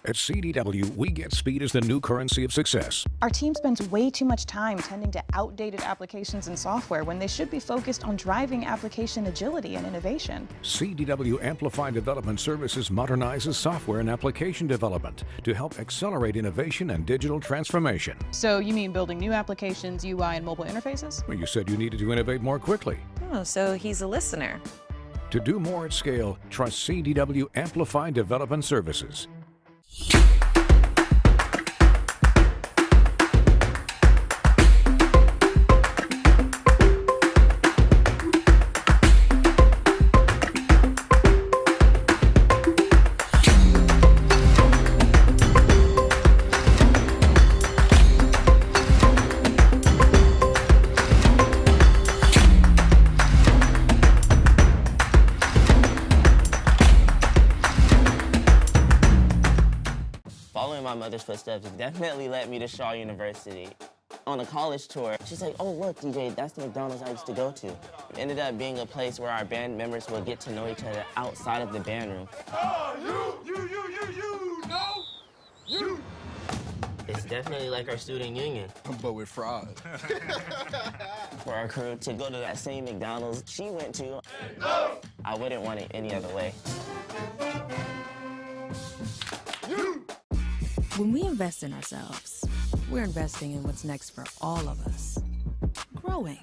At CDW, we get speed as the new currency of success. Our team spends way too much time tending to outdated applications and software when they should be focused on driving application agility and innovation. CDW Amplify Development Services modernizes software and application development to help accelerate innovation and digital transformation. So you mean building new applications, UI, and mobile interfaces? Well, you said you needed to innovate more quickly. Oh, so he's a listener. To do more at scale, trust CDW Amplify Development Services. My mother's footsteps definitely led me to Shaw University. On a college tour, she's like, oh, look, DJ, that's the McDonald's I used to go to. It ended up being a place where our band members would get to know each other outside of the band room. You. It's definitely like our student union. But with fries. For our crew to go to that same McDonald's she went to, I wouldn't want it any other way. When we invest in ourselves, we're investing in what's next for all of us. Growing,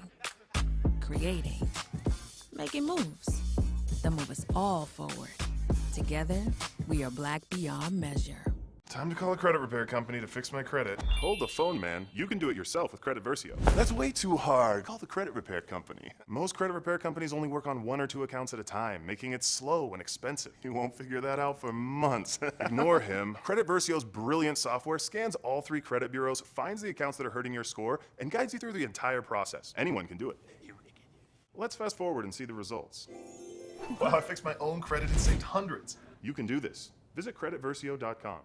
creating, making moves that move us all forward. Together, we are Black beyond measure. Time to call a credit repair company to fix my credit. Hold the phone, man. You can do it yourself with Credit Versio. That's way too hard. Call the credit repair company. Most credit repair companies only work on 1 or 2 accounts at a time, making it slow and expensive. You won't figure that out for months. Ignore him. Credit Versio's brilliant software scans all 3 credit bureaus, finds the accounts that are hurting your score, and guides you through the entire process. Anyone can do it. Let's fast forward and see the results. Wow, I fixed my own credit and saved hundreds. You can do this. Visit creditversio.com.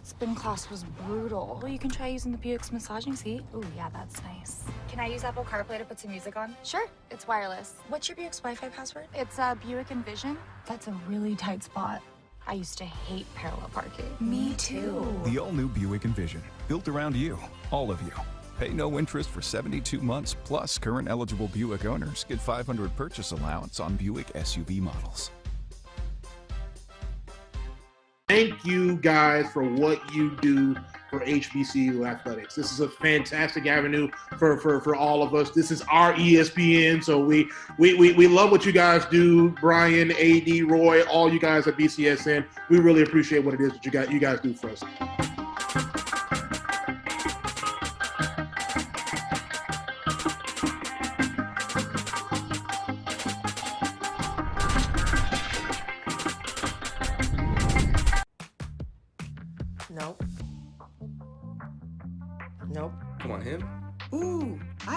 Spin class was brutal. Well, you can try using the Buick's massaging seat. Ooh, yeah, that's nice. Can I use Apple CarPlay to put some music on? Sure, it's wireless. What's your Buick's Wi-Fi password? It's Buick Envision. That's a really tight spot. I used to hate parallel parking. Me too. The all-new Buick Envision, built around you, all of you. Pay no interest for 72 months, plus current eligible Buick owners get $500 purchase allowance on Buick SUV models. Thank you guys for what you do for HBCU athletics. This is a fantastic avenue for all of us. This is our ESPN, so we love what you guys do. Brian, AD, Roy, all you guys at BCSN. We really appreciate what it is that you guys do for us.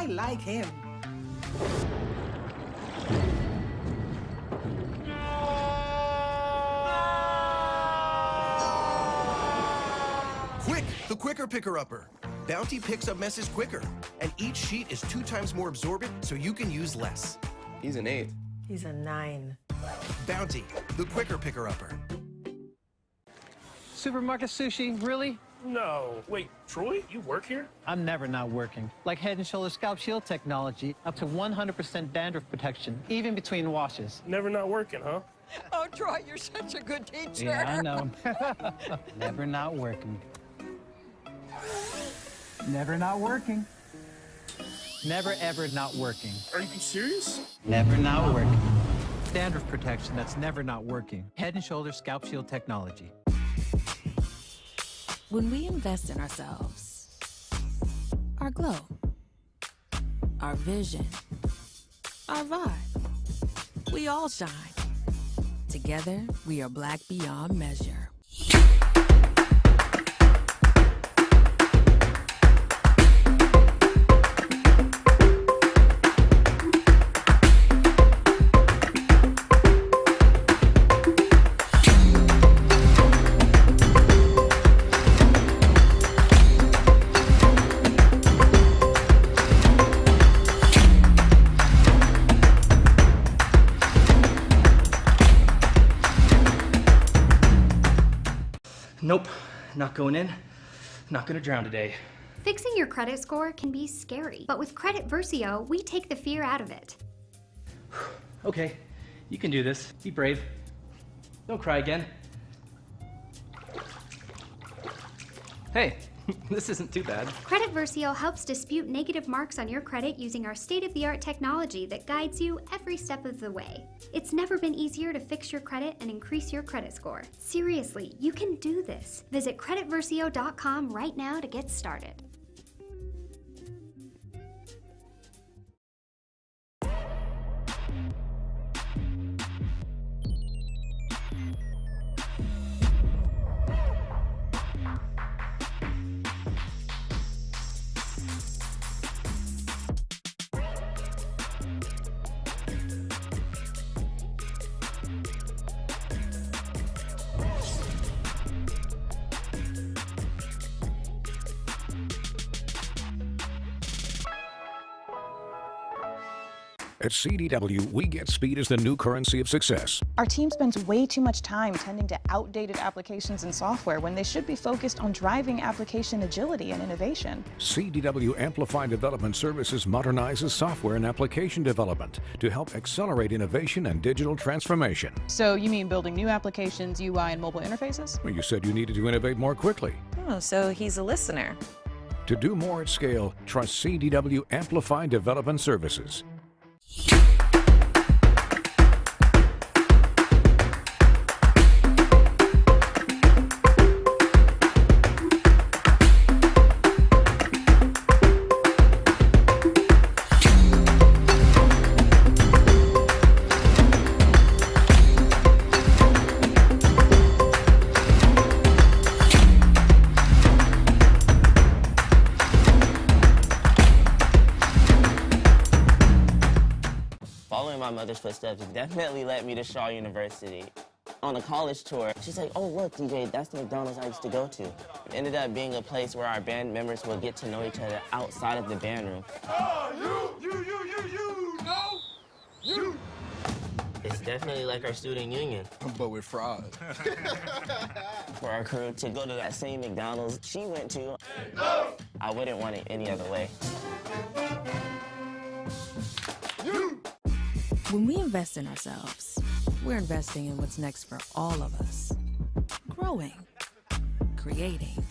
I like him. Quick, the quicker picker-upper. Bounty picks up messes quicker, and each sheet is 2 times more absorbent, so you can use less. He's an 8. He's a 9. Bounty, the quicker picker-upper. Supermarket sushi, really? No. Wait, Troy, you work here? I'm never not working. Like Head & Shoulders Scalp Shield technology, up to 100% dandruff protection, even between washes. Never not working, huh? Oh, Troy, you're such a good teacher. Yeah, I know. Never not working. Never not working. Never ever not working. Are you serious? Never not working. Dandruff protection that's never not working. Head & Shoulders Scalp Shield technology. When we invest in ourselves, our glow, our vision, our vibe, we all shine. Together, we are black beyond measure. Nope, not going in. Not gonna drown today. Fixing your credit score can be scary, but with Credit Versio, we take the fear out of it. Okay, you can do this. Be brave. Don't cry again. Hey, this isn't too bad. Credit Versio helps dispute negative marks on your credit using our state-of-the-art technology that guides you every step of the way. It's never been easier to fix your credit and increase your credit score. Seriously, you can do this. Visit creditversio.com right now to get started. At CDW, we get speed as the new currency of success. Our team spends way too much time tending to outdated applications and software when they should be focused on driving application agility and innovation. CDW Amplify Development Services modernizes software and application development to help accelerate innovation and digital transformation. So you mean building new applications, UI, and mobile interfaces? Well, you said you needed to innovate more quickly. Oh, so he's a listener. To do more at scale, trust CDW Amplify Development Services. Following my mother's footsteps definitely led me to Shaw University. On a college tour, she's like, oh, look, DJ, that's the McDonald's I used to go to. It ended up being a place where our band members would get to know each other outside of the band room. Oh, no, you. It's definitely like our student union. But with fries. For our crew to go to that same McDonald's she went to, I wouldn't want it any other way. When we invest in ourselves, we're investing in what's next for all of us. Growing, creating,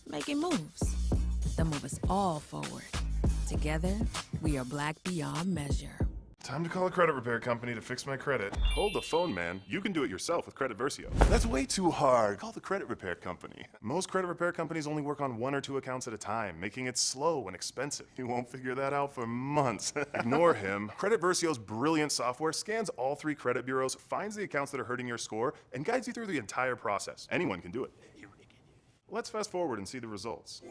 making moves that move us all forward. Together, we are black beyond measure. Time to call a credit repair company to fix my credit. Hold the phone, man. You can do it yourself with Credit Versio. That's way too hard. Call the credit repair company. Most credit repair companies only work on 1 or 2 accounts at a time, making it slow and expensive. You won't figure that out for months. Ignore him. Credit Versio's brilliant software scans all 3 credit bureaus, finds the accounts that are hurting your score, and guides you through the entire process. Anyone can do it. Let's fast forward and see the results.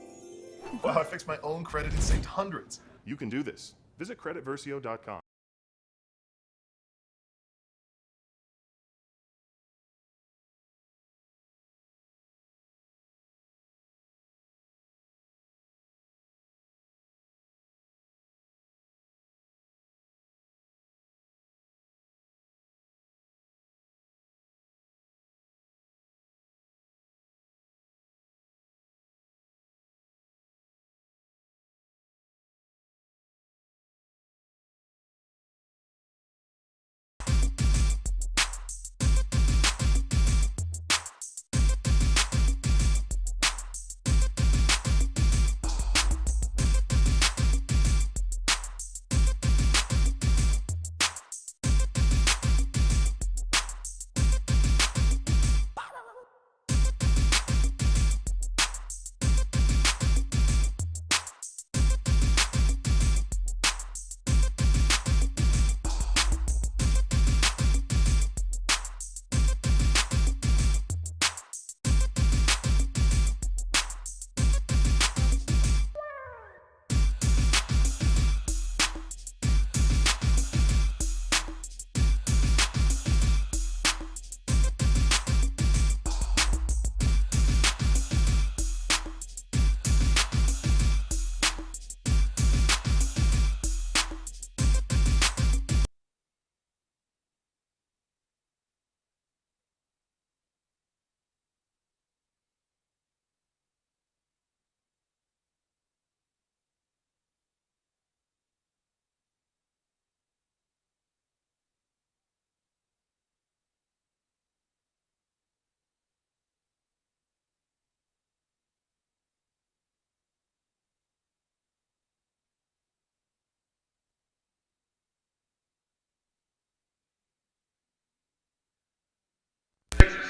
Wow, I fixed my own credit and saved hundreds. You can do this. Visit creditversio.com.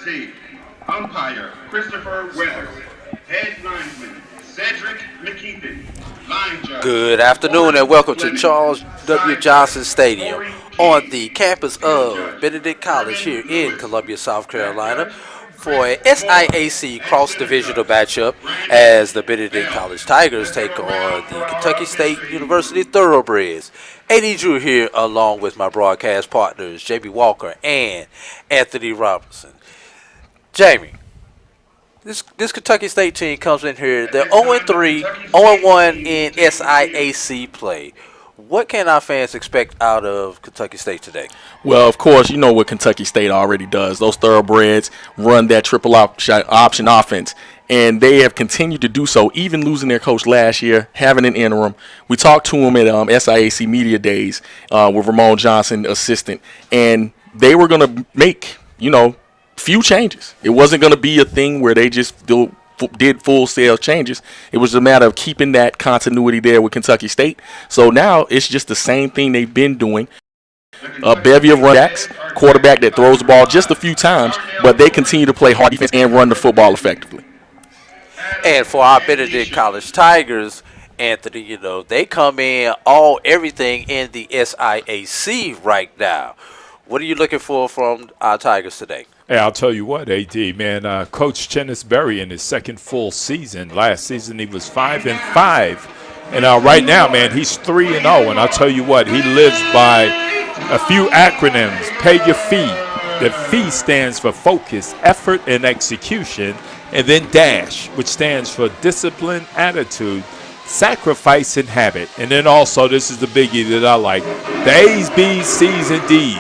C. Umpire Christopher Weathers. Head linesman Cedric McKeithen. Line judge. Good afternoon and welcome to Charles W. Johnson Stadium on the campus of Benedict College here in Columbia, South Carolina for a SIAC cross-divisional matchup as the Benedict College Tigers take on the Kentucky State University Thoroughbreds. A.D. Drew here along with my broadcast partners J.B. Walker and Anthony Robinson. Jamie, this Kentucky State team comes in here. They're 0-3, 0-1 in SIAC play. What can our fans expect out of Kentucky State today? Well, of course, you know what Kentucky State already does. Those Thoroughbreds run that triple option offense, and they have continued to do so, even losing their coach last year, having an interim. We talked to him at SIAC Media Days with Ramon Johnson, assistant, and they were going to make, few changes. It wasn't going to be a thing where they just did full scale changes. It was a matter of keeping that continuity there with Kentucky State. So now it's just the same thing they've been doing. A bevy of run backs, quarterback that throws the ball just a few times, but they continue to play hard defense and run the football effectively. And for our Benedict College Tigers, Anthony, they come in everything in the SIAC right now. What are you looking for from our Tigers today? Hey, I'll tell you what, AD, man. Coach Chennis Berry in his second full season. Last season he was 5-5, and right now, man, he's 3-0. And I'll tell you what, he lives by a few acronyms. Pay your fee. The fee stands for focus, effort, and execution, and then DASH, which stands for discipline, attitude, sacrifice, and habit. And then also, this is the biggie that I like: the A's, B's, C's, and D's.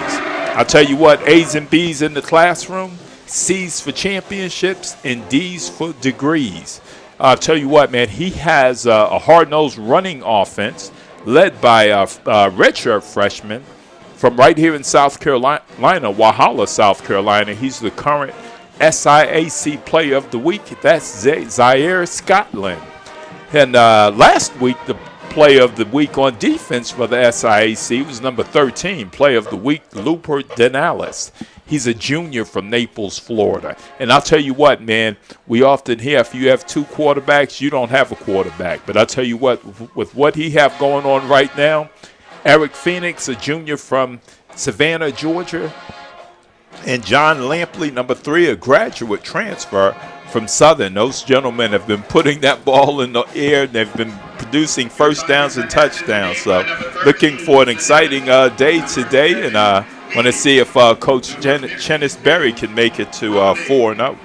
I'll tell you what, A's and B's in the classroom, C's for championships, and D's for degrees. I'll tell you what, man, he has a hard-nosed running offense led by a redshirt freshman from right here in South Carolina, Walhalla, South Carolina. He's the current SIAC Player of the Week. That's Zaire Scotland. And last week, the Player of the Week on defense for the SIAC was number 13, Player of the Week, Looper Denales. He's a junior from Naples, Florida. And I'll tell you what, man, we often hear if you have two quarterbacks, you don't have a quarterback. But I'll tell you what, with what he have going on right now, Eric Phoenix, a junior from Savannah, Georgia, and John Lampley, number 3, a graduate transfer from Southern. Those gentlemen have been putting that ball in the air. They've been producing first downs and touchdowns. So looking for an exciting day today, and want to see if Coach Chennis Berry can make it to 4-0.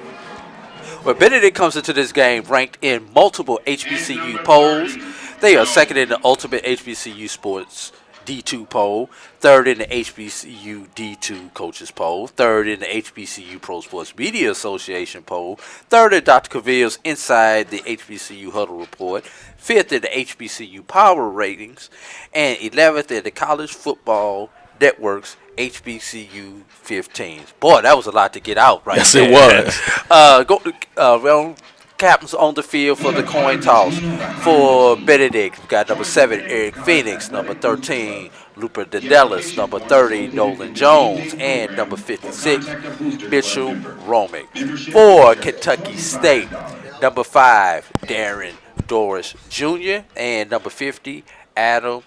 Well, Benedict comes into this game ranked in multiple HBCU polls. They are second in the Ultimate HBCU Sports D2 poll, third in the HBCU D2 Coaches poll, third in the HBCU Pro Sports Media Association poll, third in Dr. Cavill's Inside the HBCU Huddle Report, fifth in the HBCU Power Ratings, and 11th in the College Football Network's HBCU 15s. Boy, that was a lot to get out right yes, there. Yes, it was. Captains on the field for the coin toss. For Benedict, we got number 7, Eric Phoenix, number 13, Luper Dedelis, number 30, Nolan Jones, and number 56, Mitchell Romick. For Kentucky State, number 5, Darrell Doris Jr., and number 50, Adam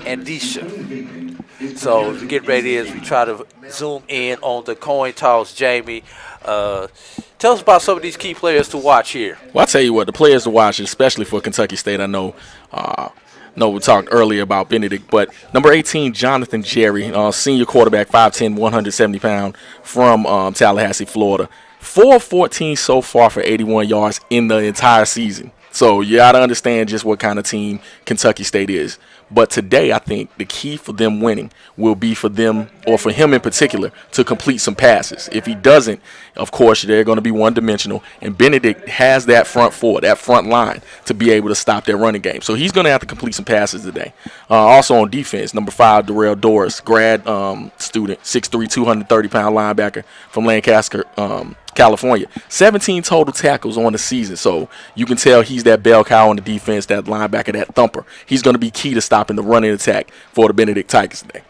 Andisha. So as we get ready, as we try to zoom in on the coin toss, Jamie, tell us about some of these key players to watch here. Well, I'll tell you what, the players to watch, especially for Kentucky State, I know we talked earlier about Benedict, but number 18, Jonathan Jerry, senior quarterback, 5'10", 170 pound, from Tallahassee, Florida. 4-14 so far for 81 yards in the entire season. So you got to understand just what kind of team Kentucky State is. But today, I think the key for them winning will be for them, or for him in particular, to complete some passes. If he doesn't, of course, they're going to be one-dimensional. And Benedict has that front four, that front line, to be able to stop their running game. So he's going to have to complete some passes today. Also on defense, number 5, Darrell Doris, grad student, 6'3", 230-pound linebacker from Lancaster, California. 17 total tackles on the season. So you can tell he's that bell cow on the defense, that linebacker, that thumper. He's going to be key to stopping the running attack for the Benedict Tigers today.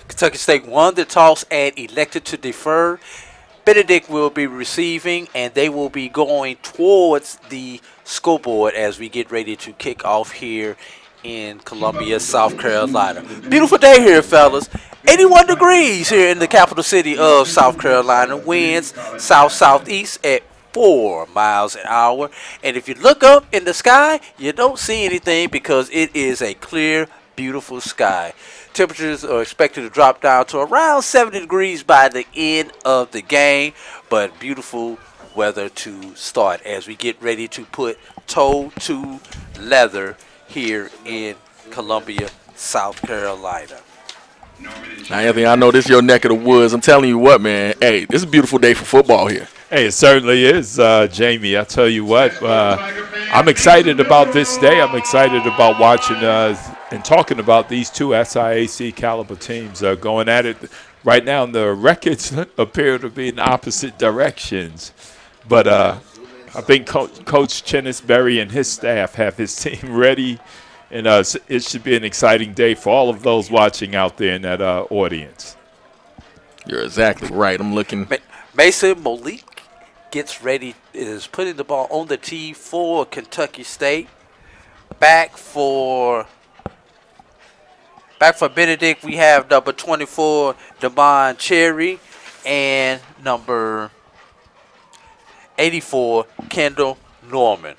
Kentucky State won the toss and elected to defer. Benedict will be receiving, and they will be going towards the scoreboard as we get ready to kick off here in Columbia, South Carolina. Beautiful day here, fellas. 81 degrees here in the capital city of South Carolina. Winds south-southeast at 4 miles an hour. And if you look up in the sky, you don't see anything because it is a clear, beautiful sky. Temperatures are expected to drop down to around 70 degrees by the end of the game. But beautiful weather to start as we get ready to put toe to leather here in Columbia, South Carolina. Now, Anthony, I know this is your neck of the woods. I'm telling you what, man. Hey, this is a beautiful day for football here. Hey, it certainly is, Jamie. I tell you what, I'm excited about this day. I'm excited about watching and talking about these two SIAC caliber teams going at it. Right now, the records appear to be in opposite directions. But I think Coach Chennis Berry and his staff have his team ready. And it should be an exciting day for all of those watching out there in that audience. You're exactly right. I'm looking. Mason Malik gets ready, is putting the ball on the tee for Kentucky State. Back for Benedict, we have number 24, Devon Cherry, and number 84, Kendall Norman.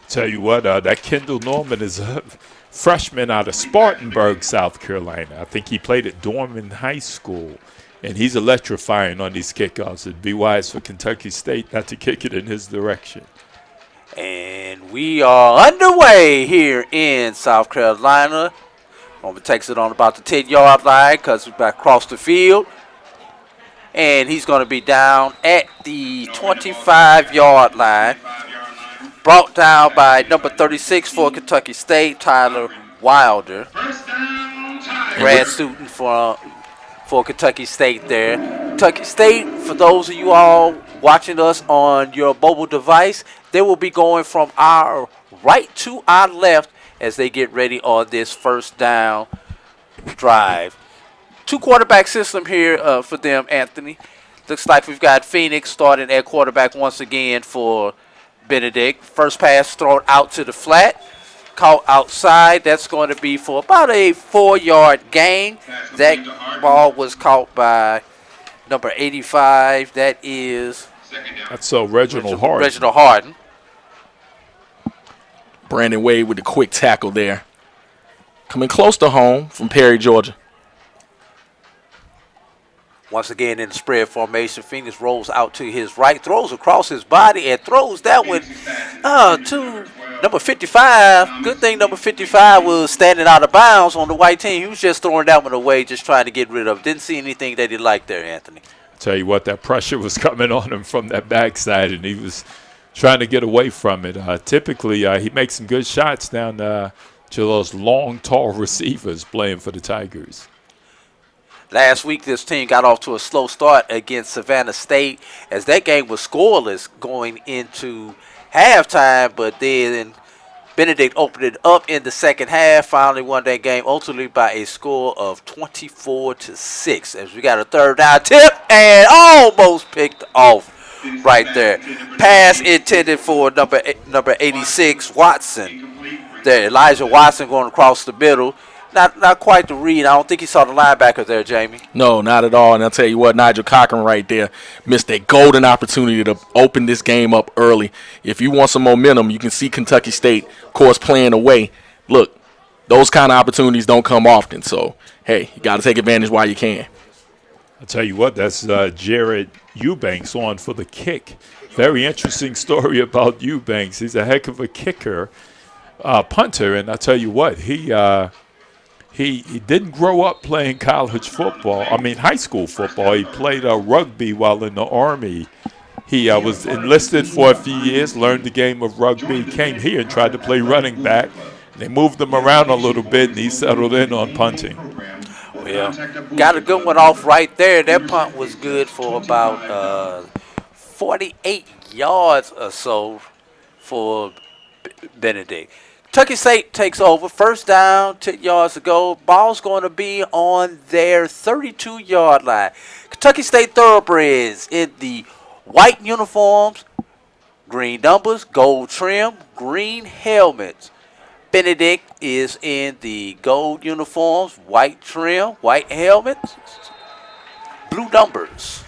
Tell you what, that Kendall Norman is a freshman out of Spartanburg, South Carolina. I think he played at Dorman High School, and he's electrifying on these kickoffs. It'd be wise for Kentucky State not to kick it in his direction. And we are underway here in South Carolina. Norman takes it on about the 10-yard line because we're back across the field. And he's going to be down at the 25-yard line. Brought down by number 36 for Kentucky State, Tyler Wilder. Grad student for Kentucky State there. Kentucky State, for those of you all watching us on your mobile device, they will be going from our right to our left as they get ready on this first down drive. 2-quarterback system here for them, Anthony. Looks like we've got Phoenix starting at quarterback once again for Benedict. First pass thrown out to the flat. Caught outside. That's going to be for about a 4-yard gain. That ball was caught by number 85. That is That's Reginald Harden. Reginald Harden. Brandon Wade with the quick tackle there. Coming close to home from Perry, Georgia. Once again in the spread formation, Phoenix rolls out to his right, throws across his body, and throws that one to number 55. Good thing number 55 was standing out of bounds on the white team. He was just throwing that one away, just trying to get rid of it. Didn't see anything that he liked there, Anthony. Tell you what, that pressure was coming on him from that backside, and he was trying to get away from it. Typically, he makes some good shots down to those long, tall receivers playing for the Tigers. Last week, this team got off to a slow start against Savannah State as that game was scoreless going into halftime, but then Benedict opened it up in the second half, finally won that game ultimately by a score of 24-6 as we got a third down tip and almost picked off right there. Pass intended for number 86, Watson. There, Elijah Watson going across the middle. Not quite the read. I don't think he saw the linebacker there, Jamie. No, not at all. And I'll tell you what, Nigel Cochran right there missed a golden opportunity to open this game up early. If you want some momentum, you can see Kentucky State, of course, playing away. Look, those kind of opportunities don't come often. So, hey, you got to take advantage while you can. I'll tell you what, that's Jared Eubanks on for the kick. Very interesting story about Eubanks. He's a heck of a kicker, punter, and I'll tell you what, He didn't grow up playing college football. I mean, high school football. He played rugby while in the Army. He was enlisted for a few years, learned the game of rugby, came here and tried to play running back. They moved him around a little bit, and he settled in on punting. Well, got a good one off right there. That punt was good for about 48 yards or so for Benedict. Kentucky State takes over. First down, 10 yards to go. Ball's going to be on their 32-yard line. Kentucky State Thoroughbreds in the white uniforms, green numbers, gold trim, green helmets. Benedict is in the gold uniforms, white trim, white helmets, blue numbers.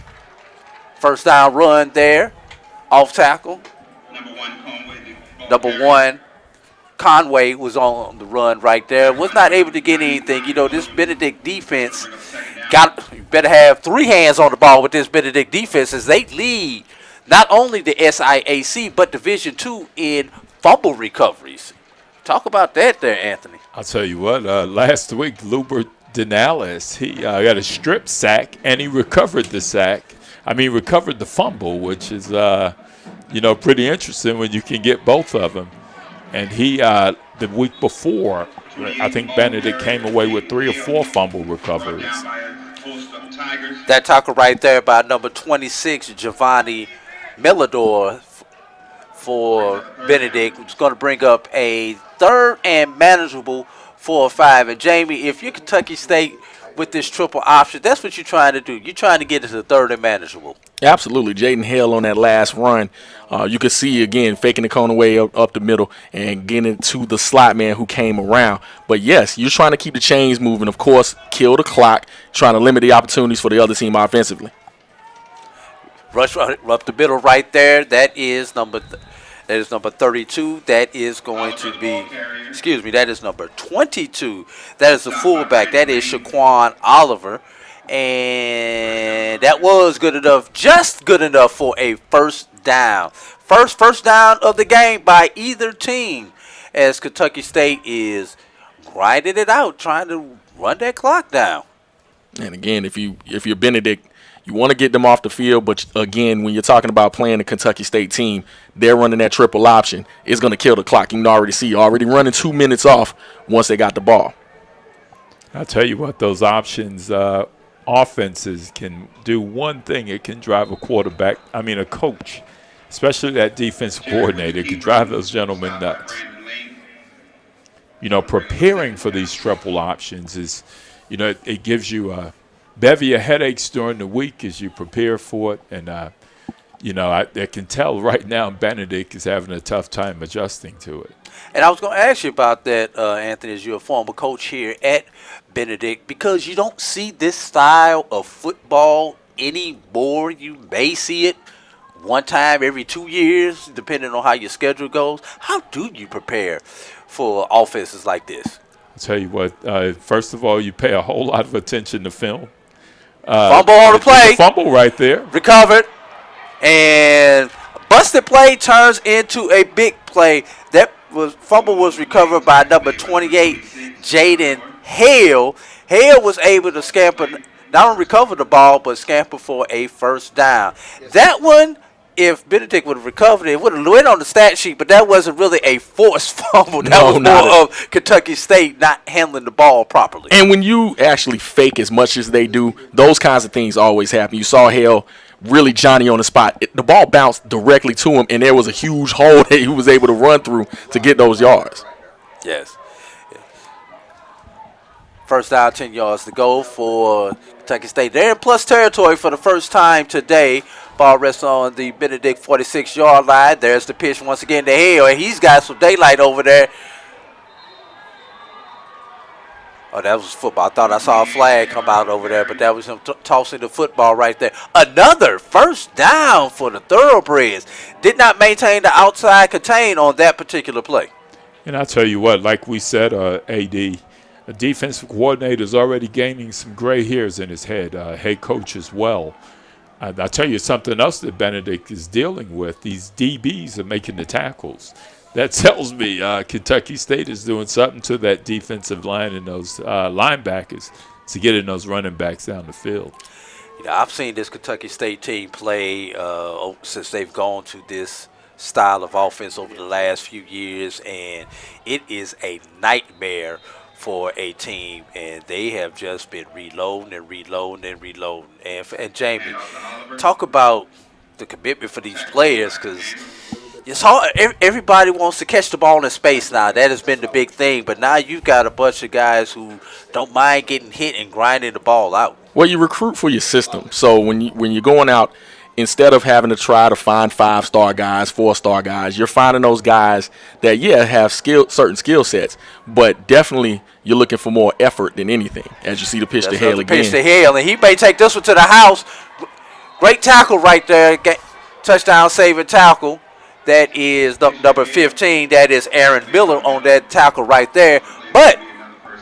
First down run there, off tackle. Number one. Conway was on the run right there. Was not able to get anything. You know, this Benedict defense you better have three hands on the ball with this Benedict defense as they lead not only the SIAC but Division II in fumble recoveries. Talk about that there, Anthony. I'll tell you what, last week, Lubert Denales, he got a strip sack, and he recovered the recovered the fumble, which is, pretty interesting when you can get both of them. And he, the week before, I think Benedict came away with 3 or 4 fumble recoveries. That tackle right there by number 26, Giovanni Millador for Benedict, was going to bring up a third and manageable 4 or 5. And, Jamie, if you're Kentucky State with this triple option, that's what you're trying to do. You're trying to get it to third and manageable. Absolutely. Jaden Hale on that last run. You could see, again, faking the cone away up the middle and getting to the slot man who came around. But, yes, you're trying to keep the chains moving. Of course, kill the clock, trying to limit the opportunities for the other team offensively. Rush up the middle right there. That is number 32. That is going to be, that is number 22. That is the fullback. That is Shaquan Oliver. And that was good enough, just good enough for a first down. First down of the game by either team as Kentucky State is grinding it out, trying to run that clock down. And again, if you're Benedict, you want to get them off the field, but again, when you're talking about playing a Kentucky State team, they're running that triple option. It's going to kill the clock. You can already see, already running 2 minutes off once they got the ball. I'll tell you what, those options, offenses can do one thing. It can drive a coach, especially that defensive coordinator, can drive those gentlemen nuts. Preparing for these triple options is, it gives you a bevy of headaches during the week as you prepare for it. And, I can tell right now Benedict is having a tough time adjusting to it. And I was going to ask you about that, Anthony, as you're a former coach here at Benedict, because you don't see this style of football anymore. You may see it one time every 2 years, depending on how your schedule goes? How do you prepare for offenses like this? I'll tell you what, first of all, you pay a whole lot of attention to film. Fumble on the play. Fumble right there. Recovered. And busted play turns into a big play. Fumble was recovered by number 28, Jaden Hale. Hale was able to scamper, not only recover the ball, but scamper for a first down. That one, if Benedict would have recovered it, would have went on the stat sheet, but that wasn't really a forced fumble. That was more of Kentucky State not handling the ball properly. And when you actually fake as much as they do, those kinds of things always happen. You saw Hale really Johnny on the spot. The ball bounced directly to him, and there was a huge hole that he was able to run through to get those yards. Yes. First down, 10 yards to go for Kentucky State. They're in plus territory for the first time today. Ball rests on the Benedict 46-yard line. There's the pitch once again to Hale, and he's got some daylight over there. Oh, that was football. I thought I saw a flag come out over there, but that was him tossing the football right there. Another first down for the Thoroughbreds. Did not maintain the outside contain on that particular play. And I'll tell you what, like we said, AD, a defensive coordinator is already gaining some gray hairs in his head, head coach as well. I'll tell you something else that Benedict is dealing with. These DBs are making the tackles. That tells me Kentucky State is doing something to that defensive line and those linebackers to getting those running backs down the field. You know, I've seen this Kentucky State team play since they've gone to this style of offense over the last few years, and it is a nightmare for a team, and they have just been reloading and reloading and reloading. And Jamie, talk about the commitment for these players, because it's hard. Everybody wants to catch the ball in space now. That has been the big thing. But now you've got a bunch of guys who don't mind getting hit and grinding the ball out. Well, you recruit for your system. So when you're going out, instead of having to try to find 5-star guys, 4-star guys, you're finding those guys that, have certain skill sets. But definitely you're looking for more effort than anything, as you see the pitch to Hale again. Pitch to Hale, and he may take this one to the house. Great tackle right there. Touchdown saving tackle. That is number 15. That is Aaron Miller on that tackle right there. But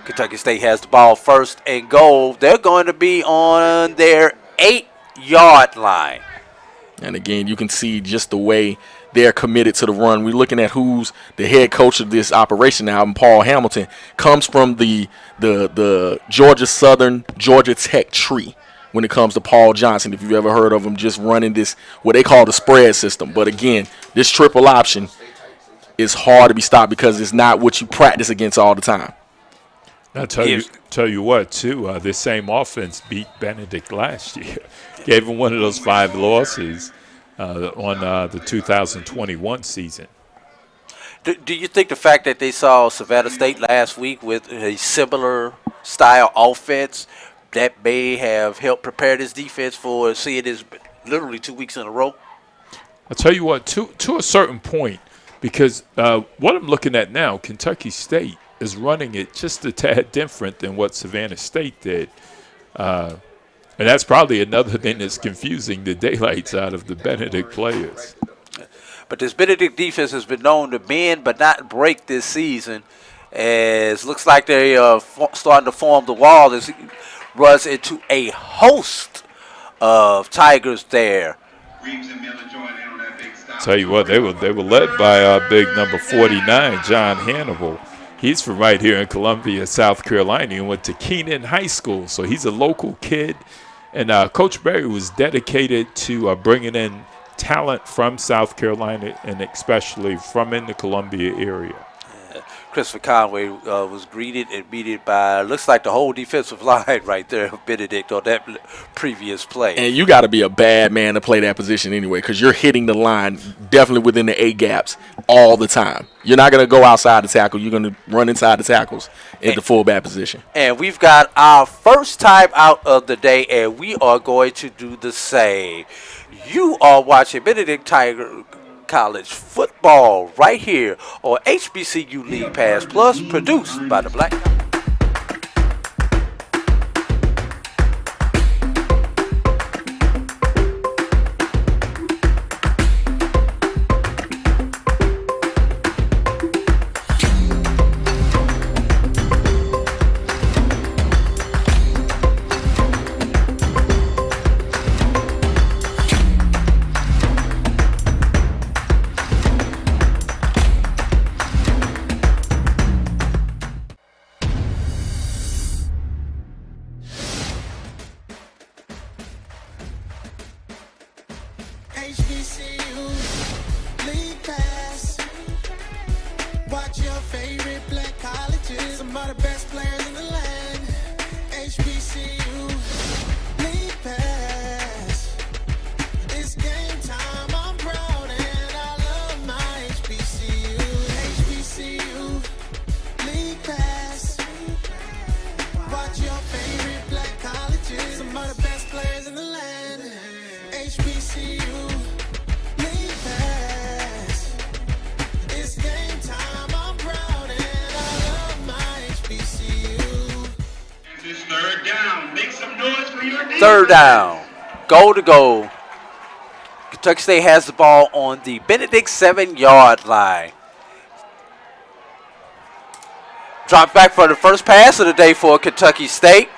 Kentucky State has the ball first and goal. They're going to be on their 8-yard line. And again, you can see just the way they're committed to the run. We're looking at who's the head coach of this operation now, and Paul Hamilton comes from the Georgia Southern, Georgia Tech tree. When it comes to Paul Johnson, if you've ever heard of him, just running this, what they call the spread system. But again, this triple option is hard to be stopped because it's not what you practice against all the time. I'll tell you what, too, this same offense beat Benedict last year. Gave him one of those 5 losses on the 2021 season. Do you think the fact that they saw Savannah State last week with a similar style offense, that may have helped prepare this defense for seeing this literally 2 weeks in a row? I'll tell you what, to a certain point, because what I'm looking at now, Kentucky State is running it just a tad different than what Savannah State did. And that's probably another thing that's confusing the daylights out of the Benedict players. But this Benedict defense has been known to bend but not break this season, as looks like they are starting to form the wall as runs into a host of Tigers there. Tell you what, they were led by our big number 49, John Hannibal. He's from right here in Columbia, South Carolina, and went to Keenan High School. So he's a local kid. And Coach Berry was dedicated to bringing in talent from South Carolina and especially from in the Columbia area. Christopher Conway was greeted and beaten by, looks like the whole defensive line right there of Benedict on that previous play. And you got to be a bad man to play that position anyway, because you're hitting the line definitely within the A gaps all the time. You're not going to go outside the tackle. You're going to run inside the tackles in the fullback position. And we've got our first time out of the day, and we are going to do the same. You are watching Benedict College football right here on HBCU League Pass Plus, produced by the Black. Watch your favorite black colleges. Some of the best players in the land. HBCU. League Pass. It's game time. I'm proud and I love my HBCU. HBCU. League Pass. Watch your favorite black colleges. Some of the best players in the land. HBCU. League Pass. It's game time. I'm proud and I love my HBCU. This third down. Make some noise for your defense. Third down. Goal to goal. Kentucky State has the ball on the Benedict 7-yard line. Drop back for the first pass of the day for Kentucky State.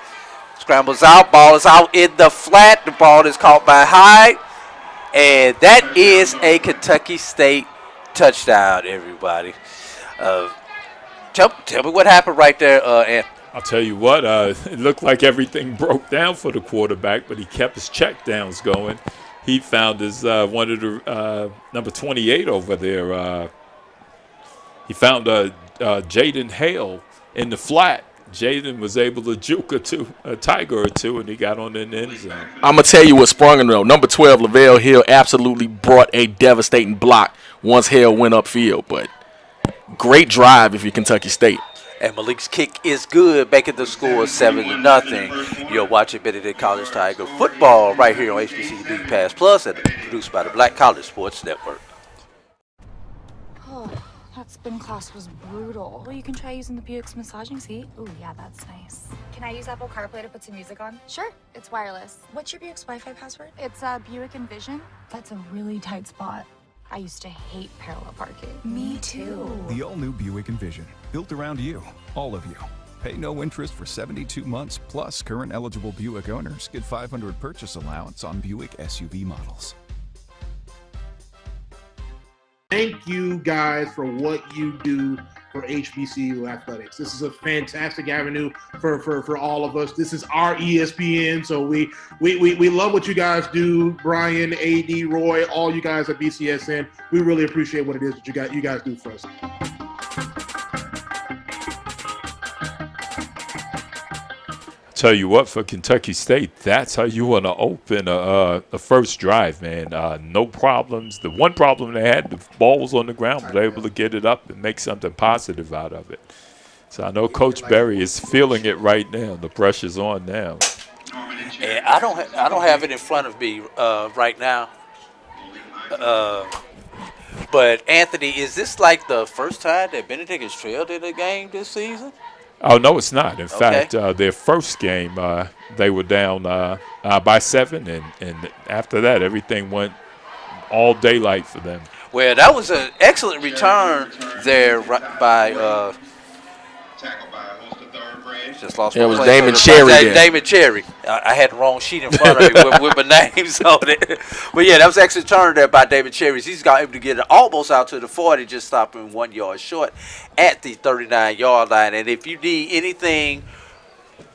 Scrambles out. Ball is out in the flat. The ball is caught by Hyde. And that is a Kentucky State touchdown, everybody. Tell me what happened right there, Anthony. I'll tell you what, it looked like everything broke down for the quarterback, but he kept his check downs going. He found his one of the number 28 over there. He found Jaden Hale in the flat. Jaden was able to juke a Tiger or two, and he got on in the end zone. I'm going to tell you what sprung him, though. Number 12, Lavelle Hill, absolutely brought a devastating block once Hale went upfield. But great drive if you're Kentucky State. And Malik's kick is good, making the score 7-0. You're watching Benedict College Tiger football right here on HBC League Pass Plus and produced by the Black College Sports Network. Oh, that spin class was brutal. Well, you can try using the Buick's massaging seat. Ooh, yeah, that's nice. Can I use Apple CarPlay to put some music on? Sure, it's wireless. What's your Buick's Wi-Fi password? It's Buick Envision. That's a really tight spot. I used to hate parallel parking. Me too. The all-new Buick Envision, built around you, all of you. Pay no interest for 72 months, plus current eligible Buick owners get $500 purchase allowance on Buick SUV models. Thank you guys for what you do for HBCU athletics. This is a fantastic avenue for all of us. This is our ESPN, so we love what you guys do. Brian, AD, Roy, all you guys at BCSN. We really appreciate what it is that you guys do for us. Tell you what, for Kentucky State, that's how you want to open a first drive, man. No problems. The one problem they had, the ball was on the ground, but they were able to get it up and make something positive out of it. So I know Coach Berry is feeling it right now. The pressure's on now. And I don't have it in front of me right now. But Anthony, is this like the first time that Benedict has trailed in a game this season? Oh, no, it's not. In fact, their first game, they were down by 7, and after that, everything went all daylight for them. Well, that was an excellent return there by just lost it my was place. Damon Cherry. Damon Cherry. I had the wrong sheet in front of me with my names on it. But, yeah, that was an excellent turn there by Damon Cherry. He's got able to get it almost out to the 40, just stopping 1 yard short at the 39-yard line. And if you need anything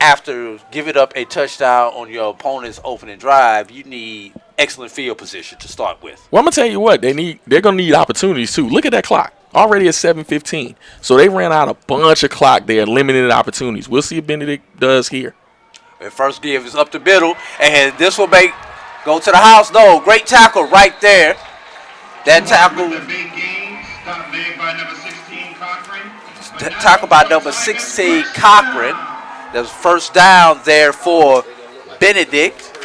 after giving up a touchdown on your opponent's opening drive, you need excellent field position to start with. Well, I'm going to tell you what, they're going to need opportunities, too. Look at that clock. Already at 7:15. So they ran out a bunch of clock there, limited opportunities. We'll see if Benedict does here. And first give is up the middle, and this will go to the house. No, great tackle right there. That tackle. Tackle by number 16, Cochran. There's first down there for Benedict.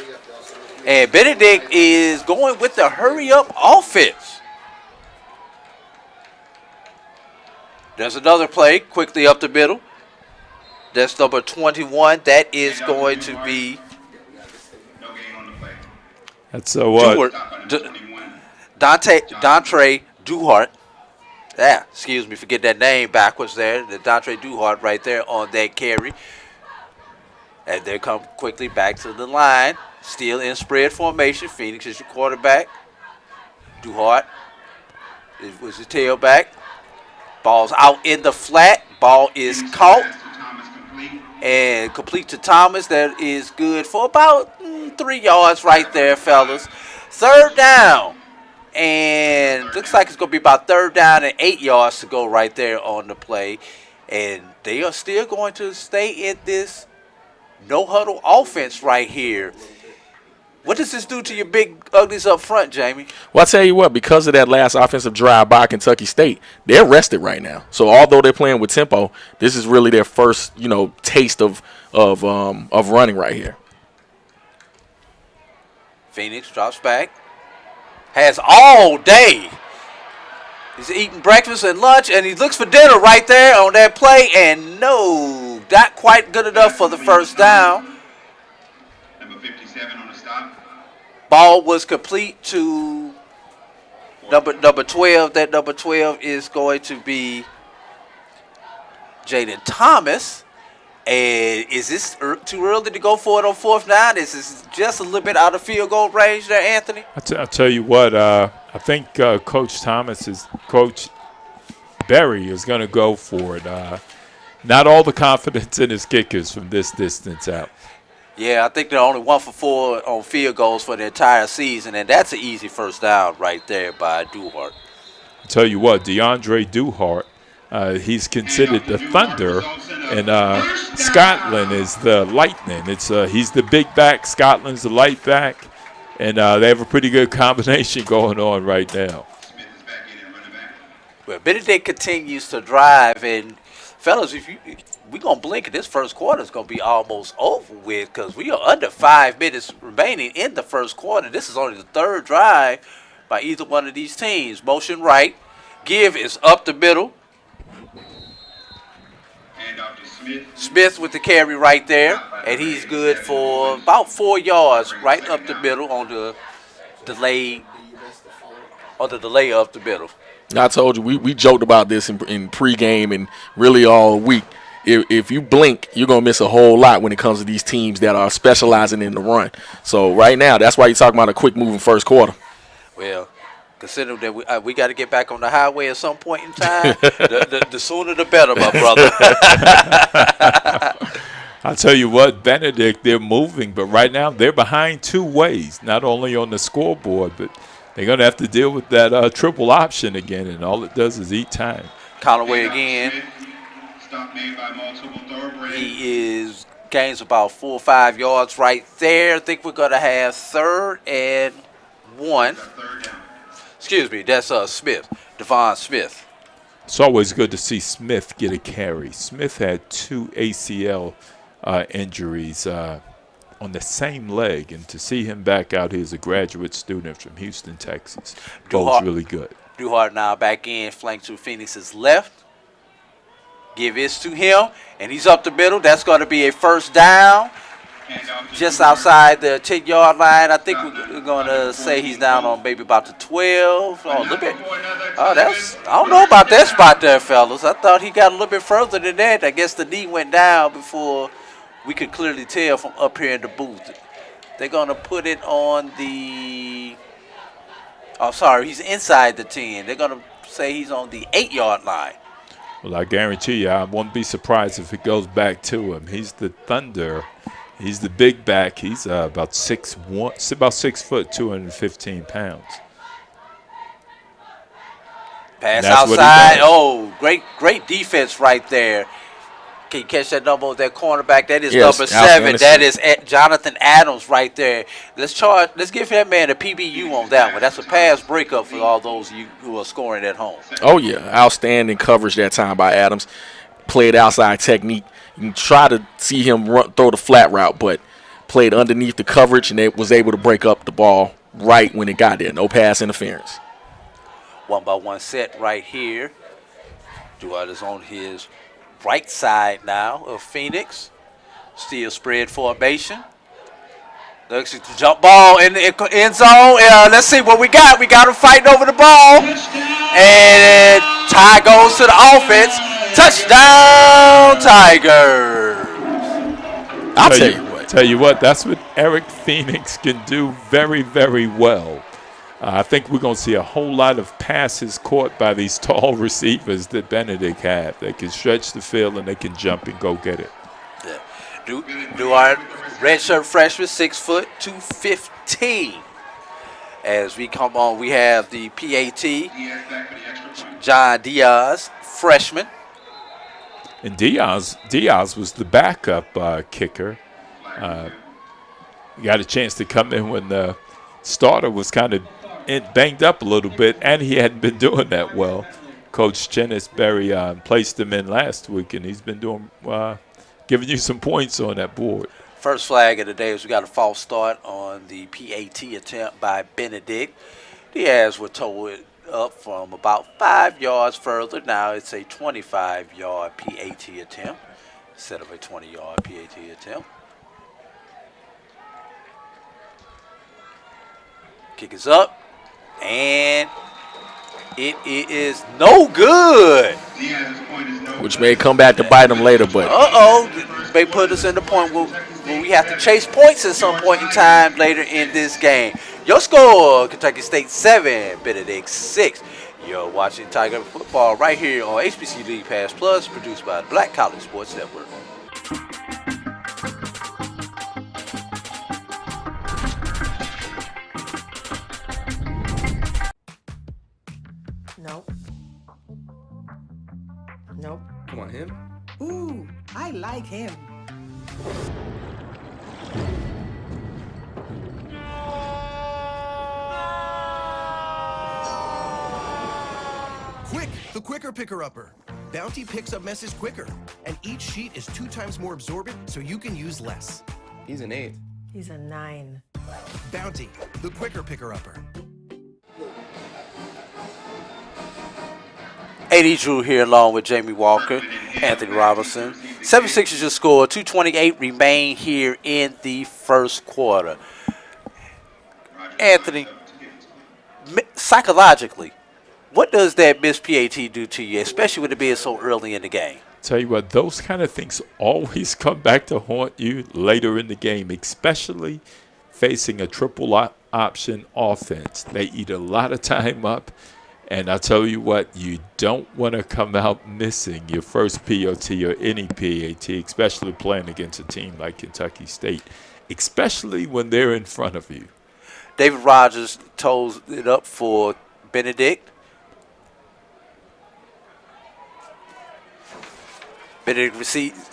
And Benedict is going with the hurry-up offense. There's another play, quickly up the middle. That's number 21. That is going to be That's what? Dontre Duhart. Yeah, excuse me for getting that name backwards there. The Dontre Duhart right there on that carry. And they come quickly back to the line. Still in spread formation. Phoenix is your quarterback. Duhart was the tailback. Ball's out in the flat. Ball is caught. And complete to Thomas. That is good for about 3 yards right there, fellas. Third down. And looks like it's going to be about 3rd down and 8 yards to go right there on the play. And they are still going to stay in this no-huddle offense right here. What does this do to your big uglies up front, Jamie? Well, I tell you what, because of that last offensive drive by Kentucky State, they're rested right now. So although they're playing with tempo, this is really their first, taste of running right here. Phoenix drops back. Has all day. He's eating breakfast and lunch, and he looks for dinner right there on that play, and no, not quite good enough for the first down. Number 57 on the stop. Ball was complete to number 12. That number 12 is going to be Jaden Thomas. And is this too early to go for it on 4th down? Is this just a little bit out of field goal range there, Anthony? I'll tell you what, I think Coach Berry is going to go for it. Not all the confidence in his kickers from this distance out. Yeah, I think they're only 1 for 4 on field goals for the entire season, and that's an easy first down right there by Duhart. I'll tell you what, DeAndre Duhart, he's considered the Thunder, and Scotland is the Lightning. He's the big back, Scotland's the light back, and they have a pretty good combination going on right now. Well, Benedict continues to drive, and fellas, we're going to blink, and this first quarter is going to be almost over with because we are under 5 minutes remaining in the first quarter. This is only the 3rd drive by either one of these teams. Motion right. Give is up the middle. Smith with the carry right there, and he's good for about 4 yards right up the middle on the delay up the middle. I told you, we joked about this in pregame and really all week. If you blink, you're going to miss a whole lot when it comes to these teams that are specializing in the run. So right now, that's why you're talking about a quick moving first quarter. Well, consider that we got to get back on the highway at some point in time. the sooner the better, my brother. I'll tell you what, Benedict, they're moving, but right now they're behind 2 ways, not only on the scoreboard, but they're going to have to deal with that triple option again, and all it does is eat time. Conaway again. Stop made by multiple thoroughbreds. He gains about 4 or 5 yards right there. I think we're going to have 3rd and 1. Excuse me, that's Smith, Devon Smith. It's always good to see Smith get a carry. Smith had 2 ACL injuries on the same leg, and to see him back out here as a graduate student from Houston, Texas, bodes really good. Duhart now back in, flank to Phoenix's left. Give this to him, and he's up the middle. That's going to be a first down. Just outside the 10-yard line. I think we're going to say he's down on maybe about the 12. Oh, a little bit. Oh, I don't know about that spot there, fellas. I thought he got a little bit further than that. I guess the knee went down before we could clearly tell from up here in the booth. They're going to put it on the – oh, sorry, he's inside the 10. They're going to say he's on the 8-yard line. Well, I guarantee you, I won't be surprised if it goes back to him. He's the Thunder. He's the big back. He's about 6'1", about 6 foot, 215 pounds. Pass outside. Oh, great defense right there. Can you catch that number with that cornerback? That is number 7. That is Jonathan Adams right there. Let's give that man a PBU on that one. That's a pass breakup for all those of you who are scoring at home. Oh, yeah. Outstanding coverage that time by Adams. Played outside technique. You can try to see him throw the flat route, but played underneath the coverage and it was able to break up the ball right when it got there. No pass interference. 1-by-1 set right here. Duhart is on his right side now of Phoenix. Still spread formation. Looks at the jump ball in the end zone. Let's see what we got. We got him fighting over the ball. And tie goes to the offense. Touchdown, Tigers. I'll tell you what, that's what Eric Phoenix can do very, very well. I think we're going to see a whole lot of passes caught by these tall receivers that Benedict have. They can stretch the field and they can jump and go get it. Duhart, redshirt freshman, 6 foot, 215. As we come on, we have the PAT, John Diaz, freshman. And Diaz was the backup kicker. Got a chance to come in when the starter was kind of banged up a little bit, and he hadn't been doing that well. Coach Chennis Berry placed him in last week, and he's been doing giving you some points on that board. First flag of the day is we got a false start on the PAT attempt by Benedict. Diaz was towed up from about 5 yards further. Now it's a 25-yard PAT attempt instead of a 20-yard PAT attempt. Kick is up, and it is no good. Which may come back to bite them later, but May put us in the point where we have to chase points at some point in time later in this game. Your score, Kentucky State 7, Benedict 6. You're watching Tiger football right here on HBC League Pass Plus, produced by the Black College Sports Network. Nope. Nope. Come on, him. Ooh, I like him. Quick, the quicker picker-upper. Bounty picks up messages quicker, and each sheet is 2 times more absorbent, so you can use less. He's an 8. He's a 9. Bounty, the quicker picker-upper. A.D. Drew here along with Jamie Walker, Anthony Robinson. 76ers just scored. 2:28 remain here in the first quarter. Anthony, psychologically, what does that missed PAT do to you, especially with it being so early in the game? Tell you what, those kind of things always come back to haunt you later in the game, especially facing a triple option offense. They eat a lot of time up. And I tell you what, you don't want to come out missing your first POT or any PAT, especially playing against a team like Kentucky State, especially when they're in front of you. David Rogers toes it up for Benedict. Benedict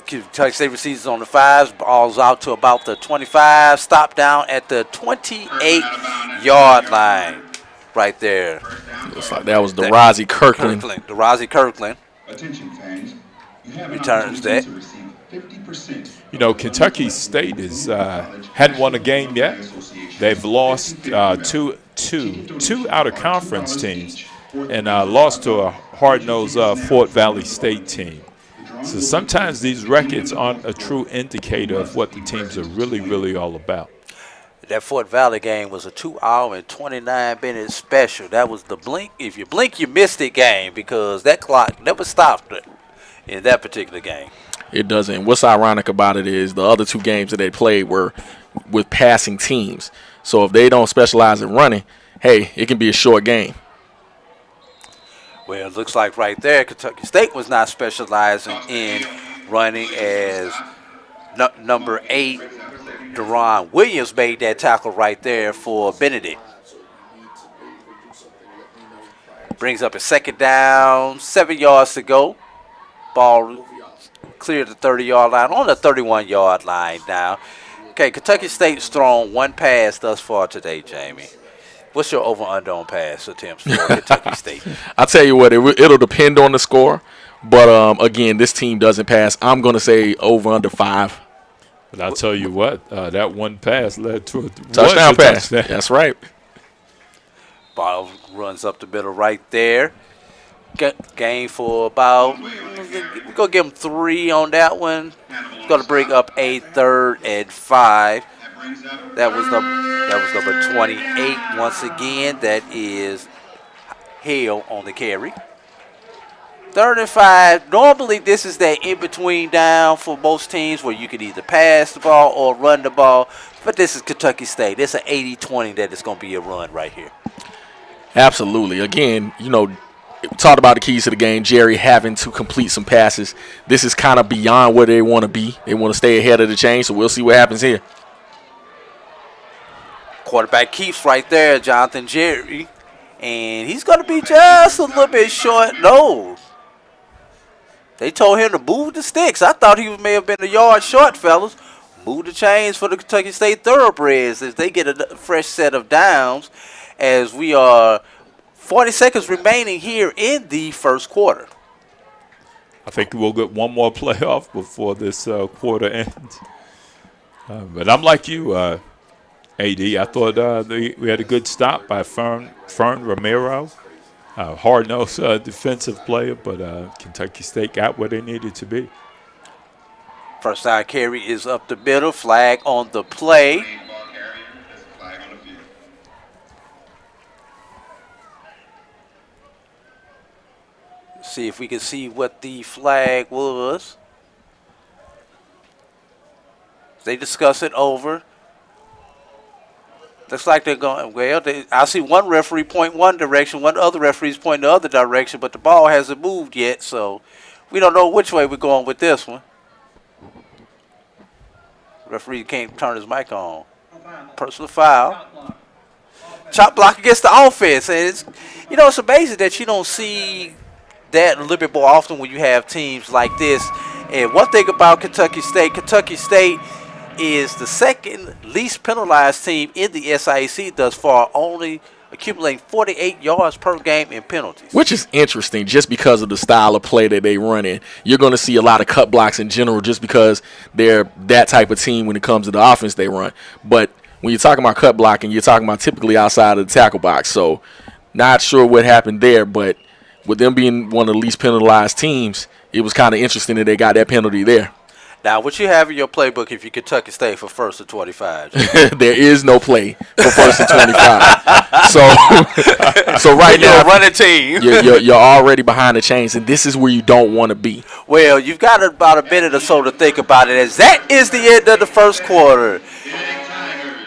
Kentucky State receives on the 5s, balls out to about the 25, stop down at the 28-yard line. Right there. Looks like that was DeRozzie Kirkland. DeRozzie Kirkland. Attention fans. Returns that. You know, Kentucky State is hadn't won a game yet. They've lost two out-of-conference teams and lost to a hard-nosed Fort Valley State team. So sometimes these records aren't a true indicator of what the teams are really, really all about. That Fort Valley game was a 2-hour and 29-minute special. That was the blink. If you blink, you missed it game because that clock never stopped in that particular game. It doesn't. What's ironic about it is the other 2 games that they played were with passing teams. So if they don't specialize in running, hey, it can be a short game. Well, it looks like right there, Kentucky State was not specializing in running as number 8. Deron Williams made that tackle right there for Benedict. Brings up a second down, 7 yards to go. Ball cleared the 30-yard line, on the 31-yard line now. Okay, Kentucky State's thrown 1 pass thus far today, Jamie. What's your over-under on pass attempts for Kentucky State? I'll tell you what, it'll depend on the score. But, again, this team doesn't pass. I'm going to say over-under 5. But I'll tell you what, that 1 pass led to a touchdown pass. That's right. Ball runs up the middle right there. Game for about, we're going to give him 3 on that one. Going to bring up a 3rd and 5. That was number 28 once again. That is Hale on the carry. 3rd and 5. Normally, this is that in-between down for most teams where you can either pass the ball or run the ball. But this is Kentucky State. It's an 80-20 that it's going to be a run right here. Absolutely. Again, you know, we talked about the keys to the game, Jerry having to complete some passes. This is kind of beyond where they want to be. They want to stay ahead of the chain, so we'll see what happens here. Quarterback keeps right there, Jonathan Jerry. And he's going to be just a little bit short. No. They told him to move the sticks. I thought he may have been a yard short, fellas. Move the chains for the Kentucky State Thoroughbreds as they get a fresh set of downs as we are 40 seconds remaining here in the first quarter. I think we'll get one more playoff before this quarter ends. But I'm like you, AD. I thought we had a good stop by Fern Romero. Hard-nosed defensive player, but Kentucky State got where they needed to be. First down carry is up the middle. Flag on the play. See if we can see what the flag was. They discuss it over. Looks like they're going, well, I see one referee point one direction, one other referee's pointing the other direction, but the ball hasn't moved yet, so we don't know which way we're going with this one. Referee can't turn his mic on. Personal foul. Chop block against the offense. And it's, it's amazing that you don't see that a little bit more often when you have teams like this. And one thing about Kentucky State is the second least penalized team in the SIAC thus far, only accumulating 48 yards per game in penalties. Which is interesting just because of the style of play that they run in. You're going to see a lot of cut blocks in general just because they're that type of team when it comes to the offense they run. But when you're talking about cut blocking, you're talking about typically outside of the tackle box. So not sure what happened there, but with them being one of the least penalized teams, it was kind of interesting that they got that penalty there. Now, what you have in your playbook if you Kentucky State for 1st and 25? There is no play for 1st and 25. So right now, running team. you're already behind the chains, and this is where you don't want to be. Well, you've got about a minute or so to think about it, as that is the end of the first quarter.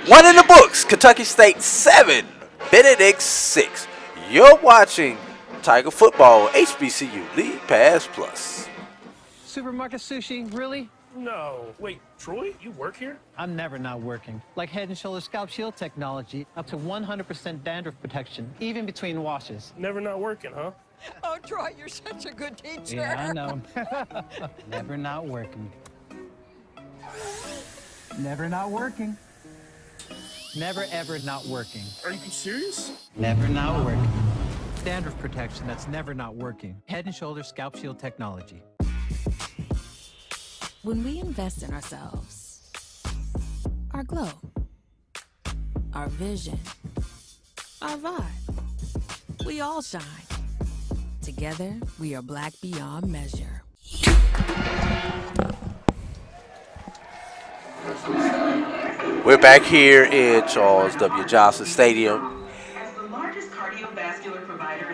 One in the books, Kentucky State 7, Benedict 6. You're watching Tiger Football, HBCU League Pass Plus. Supermarket sushi, really? No. Wait, Troy, you work here? I'm never not working. Like Head & Shoulders Scalp Shield technology, up to 100% dandruff protection, even between washes. Never not working, huh? Oh, Troy, you're such a good teacher. Yeah, I know. Never not working. Never not working. Never, ever not working. Are you serious? Never not working. Dandruff protection that's never not working. Head & Shoulders Scalp Shield technology. When we invest in ourselves, our glow, our vision, our vibe, we all shine. Together, we are black beyond measure. We're back here in Charles W. Johnson Stadium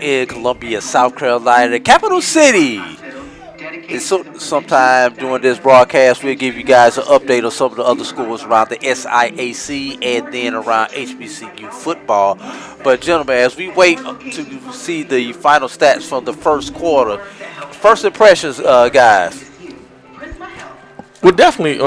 in Columbia, South Carolina, the capital city. And so, sometime during this broadcast, we'll give you guys an update on some of the other schools around the SIAC and then around HBCU football. But, gentlemen, as we wait to see the final stats from the first quarter, first impressions, guys. Well, definitely,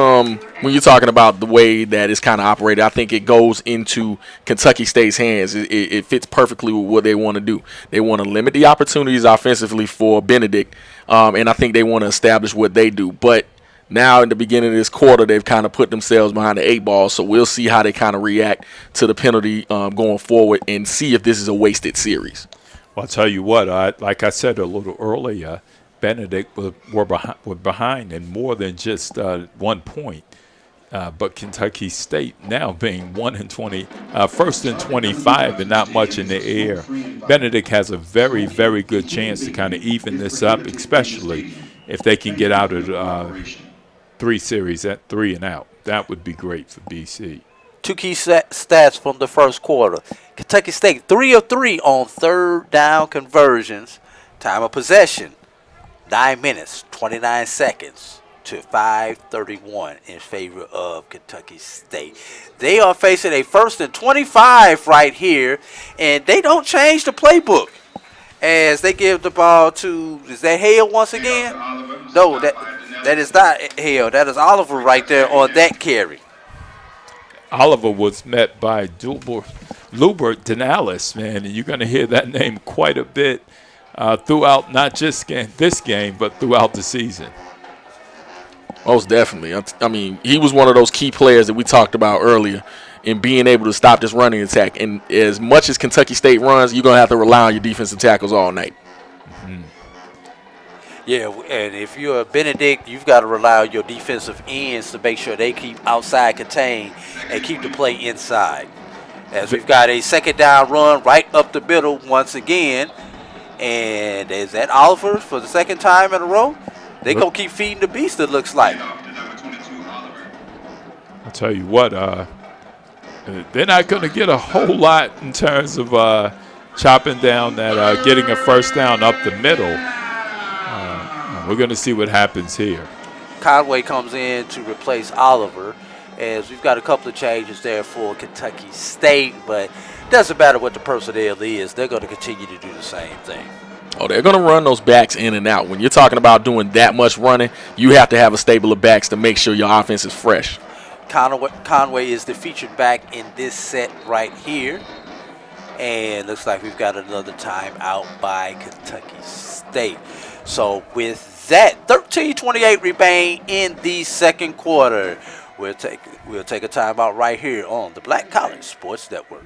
when you're talking about the way that it's kind of operated, I think it goes into Kentucky State's hands. It fits perfectly with what they want to do. They want to limit the opportunities offensively for Benedict, and I think they want to establish what they do. But now in the beginning of this quarter, they've kind of put themselves behind the 8 ball, so we'll see how they kind of react to the penalty going forward and see if this is a wasted series. Well, I'll tell you what, like I said a little earlier, Benedict were behind in more than just 1 point. But Kentucky State now being 1st and 25 and not much in the air. Benedict has a very, very good chance to kind of even this up, especially if they can get out of 3 series at 3 and out. That would be great for BC. 2 key stats from the first quarter. Kentucky State 3 of 3 on 3rd down conversions. Time of possession, 9 minutes, 29 seconds to 5:31 in favor of Kentucky State. They are facing a 1st and 25 right here, and they don't change the playbook as they give the ball to, is that Hale once again? No, that is not Hale. That is Oliver right there on that carry. Oliver was met by Lubert Denalis, man, and you're going to hear that name quite a bit throughout not just this game, but throughout the season. Most definitely. I mean, he was one of those key players that we talked about earlier in being able to stop this running attack. And as much as Kentucky State runs, you're going to have to rely on your defensive tackles all night. Mm-hmm. Yeah, and if you're a Benedict, you've got to rely on your defensive ends to make sure they keep outside contained and keep the play inside. As we've got a second down run right up the middle once again. And is that Oliver for the second time in a row? They're going to keep feeding the beast, it looks like. I'll tell you what, they're not going to get a whole lot in terms of chopping down that, getting a first down up the middle. We're going to see what happens here. Conway comes in to replace Oliver, as we've got a couple of changes there for Kentucky State, but it doesn't matter what the personnel is. They're going to continue to do the same thing. Oh, they're going to run those backs in and out. When you're talking about doing that much running, you have to have a stable of backs to make sure your offense is fresh. Conway is the featured back in this set right here. And looks like we've got another timeout by Kentucky State. So with that, 13:28 remain in the second quarter. We'll take a timeout right here on the Black College Sports Network.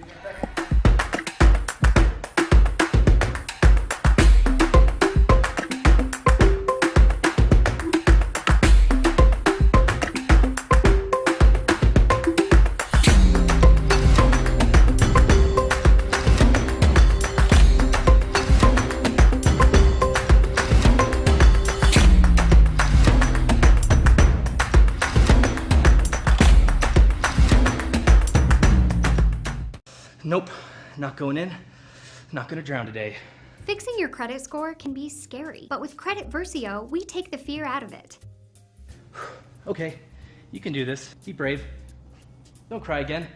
Nope, not going in, not gonna drown today. Fixing your credit score can be scary, but with Credit Versio, we take the fear out of it. Okay, you can do this. Be brave. Don't cry again.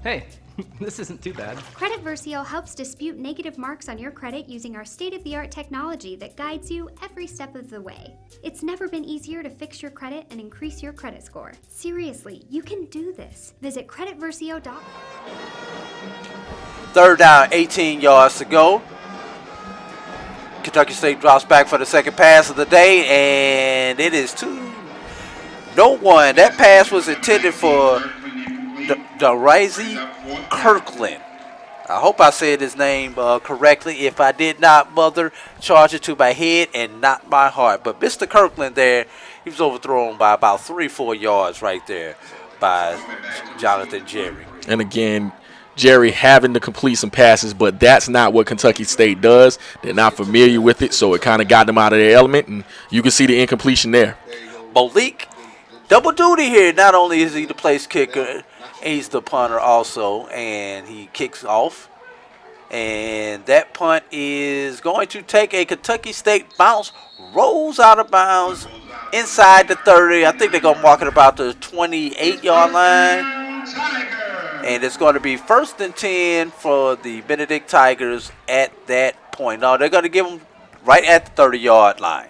Hey, this isn't too bad. Credit Versio helps dispute negative marks on your credit using our state-of-the-art technology that guides you every step of the way. It's never been easier to fix your credit and increase your credit score. Seriously, you can do this. Visit creditversio.com. Third down, 18 yards to go. Kentucky State drops back for the second pass of the day, and it is to no one. That pass was intended for Darrell Kirkland. I hope I said his name correctly. If I did not, mother, charge it to my head and not my heart. But Mr. Kirkland there, he was overthrown by about 3-4 yards right there by Jonathan Jerry. And again, Jerry having to complete some passes, but that's not what Kentucky State does. They're not familiar with it, so it kind of got them out of their element, and you can see the incompletion there. Malik, double duty here. Not only is he the place kicker, he's the punter also, and he kicks off. And that punt is going to take a Kentucky State bounce, rolls out of bounds inside the 30. I think they're going to mark it about the 28-yard line. And it's going to be 1st and 10 for the Benedict Tigers at that point. No, they're going to give them right at the 30-yard line.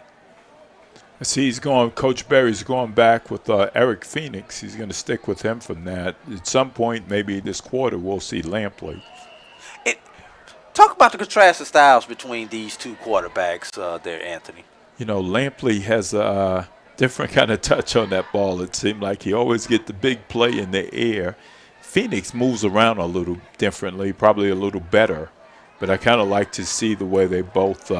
I see he's going. Coach Berry's going back with Eric Phoenix. He's going to stick with him from that. At some point, maybe this quarter, we'll see Lampley. Talk about the contrasting styles between these two quarterbacks there, Anthony. You know, Lampley has a different kind of touch on that ball. It seemed like he always get the big play in the air. Phoenix moves around a little differently, probably a little better. But I kind of like to see the way they both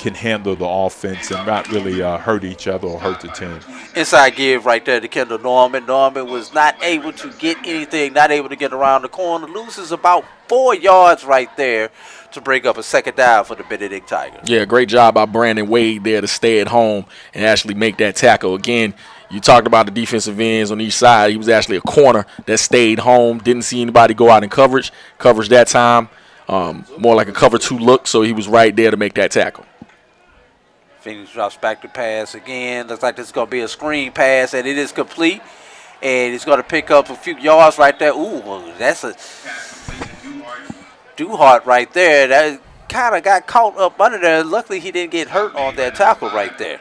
can handle the offense and not really hurt each other or hurt the team. Inside give right there to Kendall Norman. Norman was not able to get anything, not able to get around the corner. Loses about 4 yards right there to bring up a second down for the Benedict Tigers. Yeah, great job by Brandon Wade there to stay at home and actually make that tackle. Again, you talked about the defensive ends on each side. He was actually a corner that stayed home. Didn't see anybody go out in coverage. Coverage that time, more like a cover 2 look, so he was right there to make that tackle. Phoenix drops back to pass again. Looks like this is going to be a screen pass, and it is complete. And he's going to pick up a few yards right there. Ooh, that's a Duhart right there. That kind of got caught up under there. Luckily, he didn't get hurt on that tackle right there.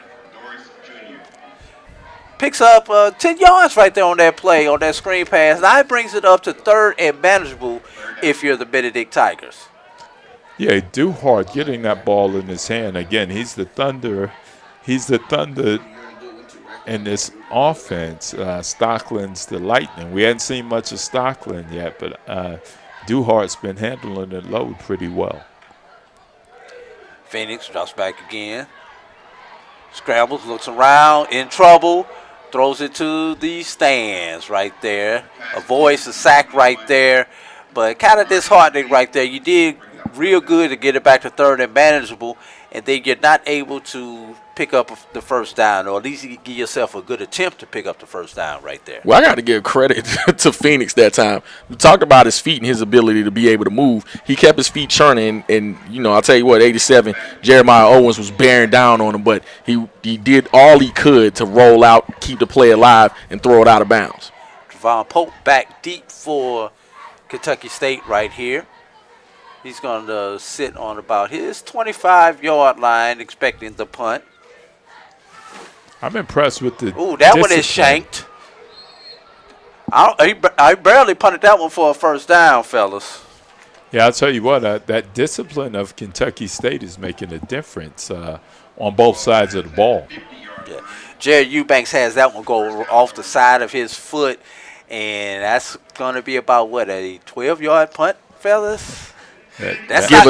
picks up 10 yards right there on that play, on that screen pass. Now it brings it up to 3rd and manageable if you're the Benedict Tigers. Yeah, Duhart getting that ball in his hand. Again, he's the Thunder. He's the Thunder in this offense. Stockland's the Lightning. We hadn't seen much of Stockland yet, but Duhart's been handling the load pretty well. Phoenix drops back again. Scrambles, looks around, in trouble. Throws it to the stands right there. Avoids the sack right there. But kind of disheartening right there. You did real good to get it back to 3rd and manageable, and then you're not able to pick up the first down, or at least you give yourself a good attempt to pick up the first down right there. Well, I got to give credit to Phoenix that time. We talked about his feet and his ability to be able to move. He kept his feet churning, and I'll tell you what, 87, Jeremiah Owens was bearing down on him, but he did all he could to roll out, keep the play alive, and throw it out of bounds. Javon Pope back deep for Kentucky State right here. He's going to sit on about his 25-yard line, expecting the punt. I'm impressed with the Ooh, that one is shanked. I barely punted that one for a first down, fellas. Yeah, I'll tell you what, that discipline of Kentucky State is making a difference on both sides of the ball. Yeah. Jerry Eubanks has that one go off the side of his foot, and that's going to be about, what, a 12-yard punt, fellas? That's not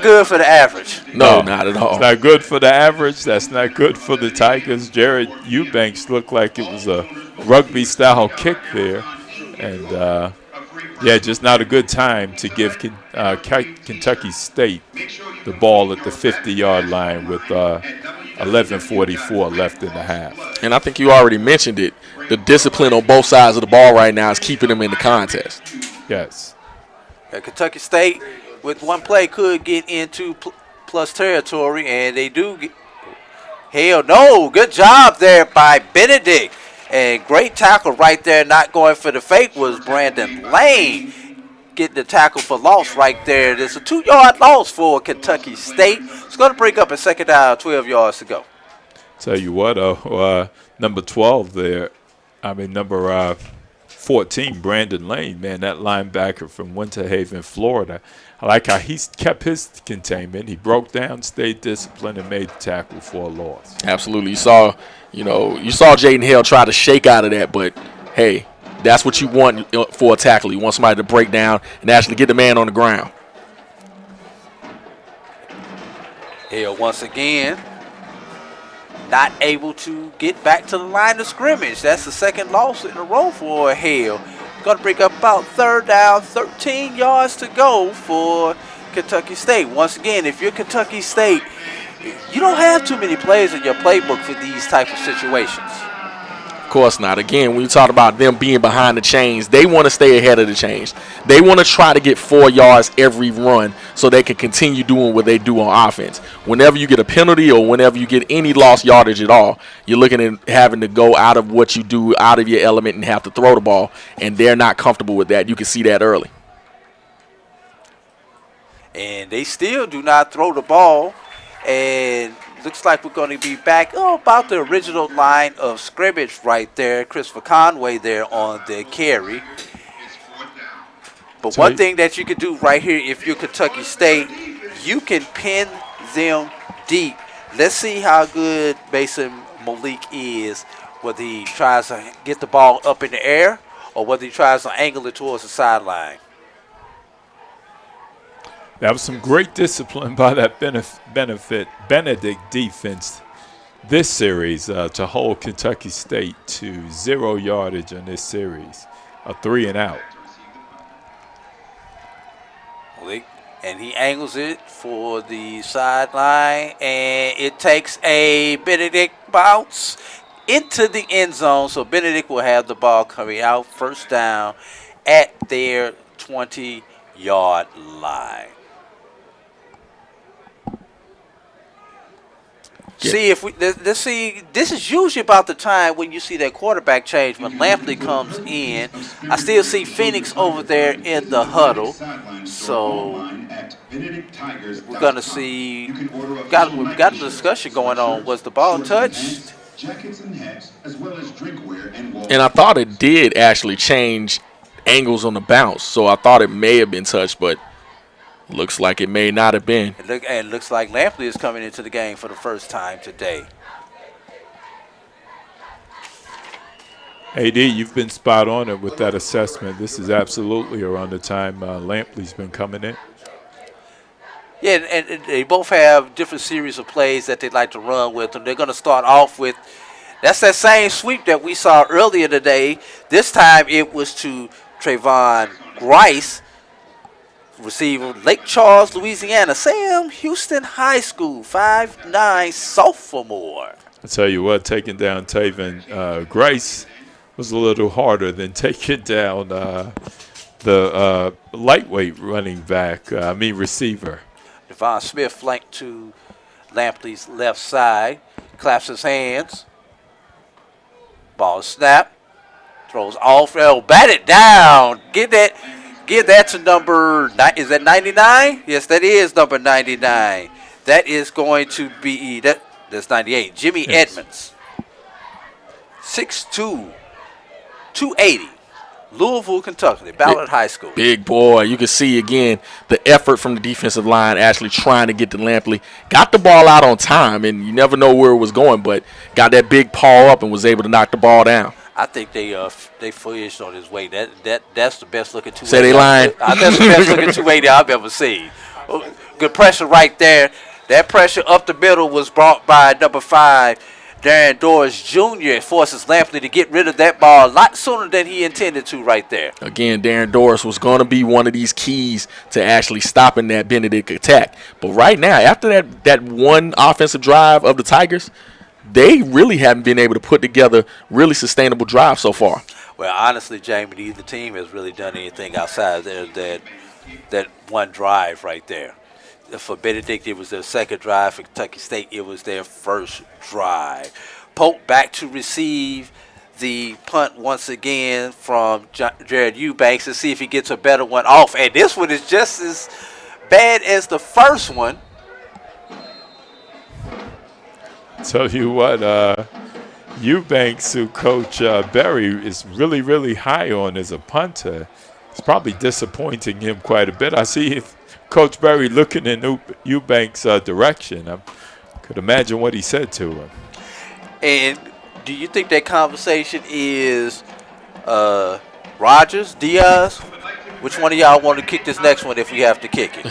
good for the average. No, not at all. It's not good for the average. That's not good for the Tigers. Jared Eubanks looked like it was a rugby-style kick there. And, just not a good time to give Kentucky State the ball at the 50-yard line with 11:44 left in the half. And I think you already mentioned it. The discipline on both sides of the ball right now is keeping them in the contest. Yes. Kentucky State, with one play, could get into plus territory, and they do. Hell no. Good job there by Benedict. And great tackle right there, not going for the fake, was Brandon Lane. Getting the tackle for loss right there. There's a 2-yard loss for Kentucky State. It's going to break up a second down, 12 yards to go. Tell you what, number 12 there, number 14, Brandon Lane, man, that linebacker from Winter Haven, Florida. I like how he kept his containment. He broke down, stayed disciplined, and made the tackle for a loss. Absolutely. You saw Jaden Hale try to shake out of that, but, hey, that's what you want for a tackle. You want somebody to break down and actually get the man on the ground. Hale once again not able to get back to the line of scrimmage. That's the second loss in a row for Hale. Going to break up about 3rd down, 13 yards to go for Kentucky State. Once again, if you're Kentucky State, you don't have too many plays in your playbook for these type of situations. Of course not. Again, when you talk about them being behind the chains, they want to stay ahead of the chains. They want to try to get 4 yards every run so they can continue doing what they do on offense. Whenever you get a penalty or whenever you get any lost yardage at all, you're looking at having to go out of what you do, out of your element, and have to throw the ball, and they're not comfortable with that. You can see that early. And they still do not throw the ball, and looks like we're going to be back about the original line of scrimmage right there. Christopher Conway there on the carry. But one thing that you can do right here, if you're Kentucky State, you can pin them deep. Let's see how good Mason Malik is, whether he tries to get the ball up in the air or whether he tries to angle it towards the sideline. That was some great discipline by that Benedict defense this series to hold Kentucky State to 0 yardage on this series, a 3-and-out. And he angles it for the sideline, and it takes a Benedict bounce into the end zone. So Benedict will have the ball coming out, first down at their 20-yard line. Yeah. See if let's see. This is usually about the time when you see that quarterback change when Lampley comes in. I still see Phoenix over there in the huddle, so we're gonna see. We've got a discussion going on. Was the ball touched? jackets and hats, as well as drinkware and wall. And I thought it did actually change angles on the bounce, so I thought it may have been touched, but looks like it may not have been. It looks like Lampley is coming into the game for the first time today. AD, you've been spot on it with that assessment. This is absolutely around the time Lampley's been coming in. Yeah, and they both have different series of plays that they like to run with, and they're going to start off with, that's that same sweep that we saw earlier today. This time it was to Trayvon Grice, receiver, Lake Charles, Louisiana, Sam Houston High School, 5'9", sophomore. I tell you what, taking down Trayvon Grice was a little harder than taking down the lightweight running back, receiver. Devon Smith flanked to Lampley's left side, claps his hands. Ball snap, throws off, bat it down. Give that to number, is that 99? Yes, that is number 99. That is going to be, that's 98. Jimmy Edmonds, 6'2", 280. Louisville, Kentucky, Ballard High School. Big boy. You can see, again, the effort from the defensive line actually trying to get to Lampley. Got the ball out on time, and you never know where it was going, but got that big paw up and was able to knock the ball down. I think they fudged on his way. That's the best looking 280. Say they lying. That's the best looking 280 I've ever seen. Good pressure right there. That pressure up the middle was brought by number 5, Darrell Doris Jr. forces Lampley to get rid of that ball a lot sooner than he intended to right there. Again, Darrell Doris was going to be one of these keys to actually stopping that Benedict attack. But right now, after that one offensive drive of the Tigers, they really haven't been able to put together really sustainable drives so far. Well, honestly, Jamie, neither team has really done anything outside that one drive right there. For Benedict, it was their second drive. For Kentucky State, it was their first drive. Pope back to receive the punt once again from Jared Eubanks to see if he gets a better one off. And this one is just as bad as the first one. Tell you what, Eubanks, who Coach Berry is really, really high on as a punter, it's probably disappointing him quite a bit. I see Coach Berry looking in Eubanks' direction. I could imagine what he said to him. And do you think that conversation is Rogers, Diaz? Which one of y'all want to kick this next one if we have to kick it?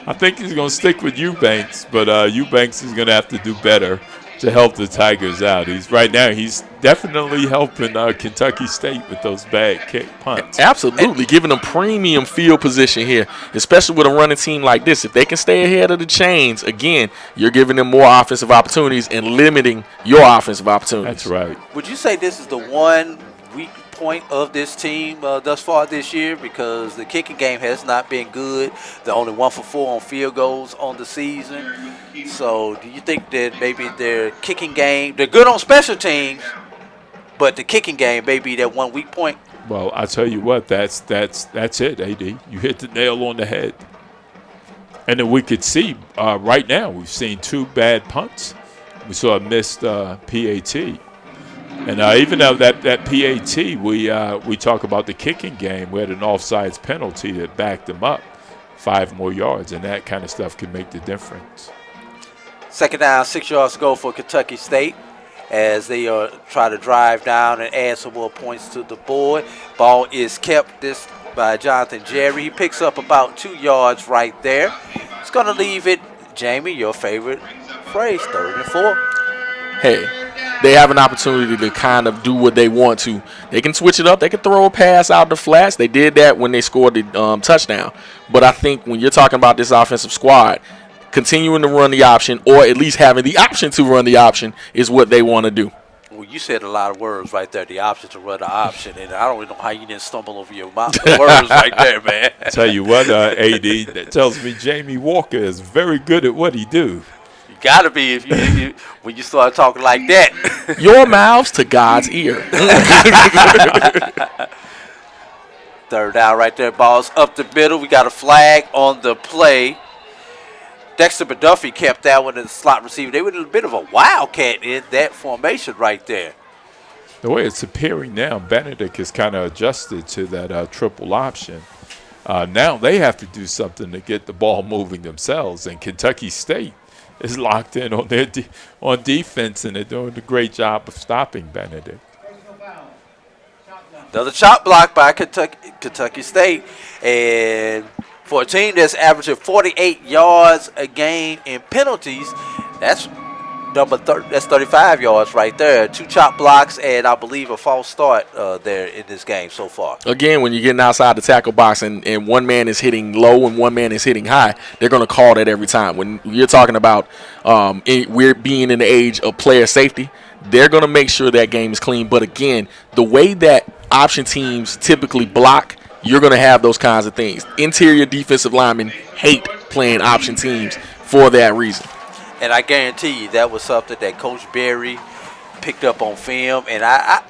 I think he's going to stick with Eubanks, but Eubanks is going to have to do better to help the Tigers out. Right now he's definitely helping Kentucky State with those bad kick punts. Absolutely, giving them premium field position here, especially with a running team like this. If they can stay ahead of the chains, again, you're giving them more offensive opportunities and limiting your offensive opportunities. That's right. Would you say this is the one weak point of this team thus far this year? Because the kicking game has not been good. They're only 1 for 4 on field goals on the season. So do you think that maybe their kicking game, they're good on special teams, but the kicking game may be that one weak point? Well, I tell you what, that's it, AD. You hit the nail on the head. And then we could see right now, we've seen 2 bad punts. We saw a missed PAT. And even though that PAT, we talk about the kicking game. We had an offsides penalty that backed them up 5 more yards, and that kind of stuff can make the difference. Second down, 6 yards to go for Kentucky State as they try to drive down and add some more points to the board. Ball is kept this by Jonathan Jerry. He picks up about 2 yards right there. It's going to leave it, Jamie, your favorite phrase, 3rd and 4. Hey, they have an opportunity to kind of do what they want to. They can switch it up. They can throw a pass out the flats. They did that when they scored the touchdown. But I think when you're talking about this offensive squad, continuing to run the option, or at least having the option to run the option, is what they want to do. Well, you said a lot of words right there, the option to run the option, and I don't even know how you didn't stumble over your mouth. Words right there, man. Tell you what, AD, that tells me Jamie Walker is very good at what he do. You got to be if you when you start talking like that. Your mouths to God's ear. 3rd down right there, ball's up the middle. We got a flag on the play. Dexter McDuffie kept that one in the slot receiver. They were a bit of a wildcat in that formation right there. The way it's appearing now, Benedict has kind of adjusted to that triple option. Now they have to do something to get the ball moving themselves, and Kentucky State is locked in on their on defense, and they're doing a great job of stopping Benedict. Another chop block by Kentucky State, and for a team that's averaging 48 yards a game in penalties, that's that's 35 yards right there. 2 chop blocks and I believe a false start there in this game so far. Again, when you're getting outside the tackle box and one man is hitting low and one man is hitting high, they're going to call that every time. When you're talking about we're being in the age of player safety, they're going to make sure that game is clean. But again, the way that option teams typically block, you're going to have those kinds of things. Interior defensive linemen hate playing option teams for that reason. And I guarantee you that was something that Coach Berry picked up on film. And I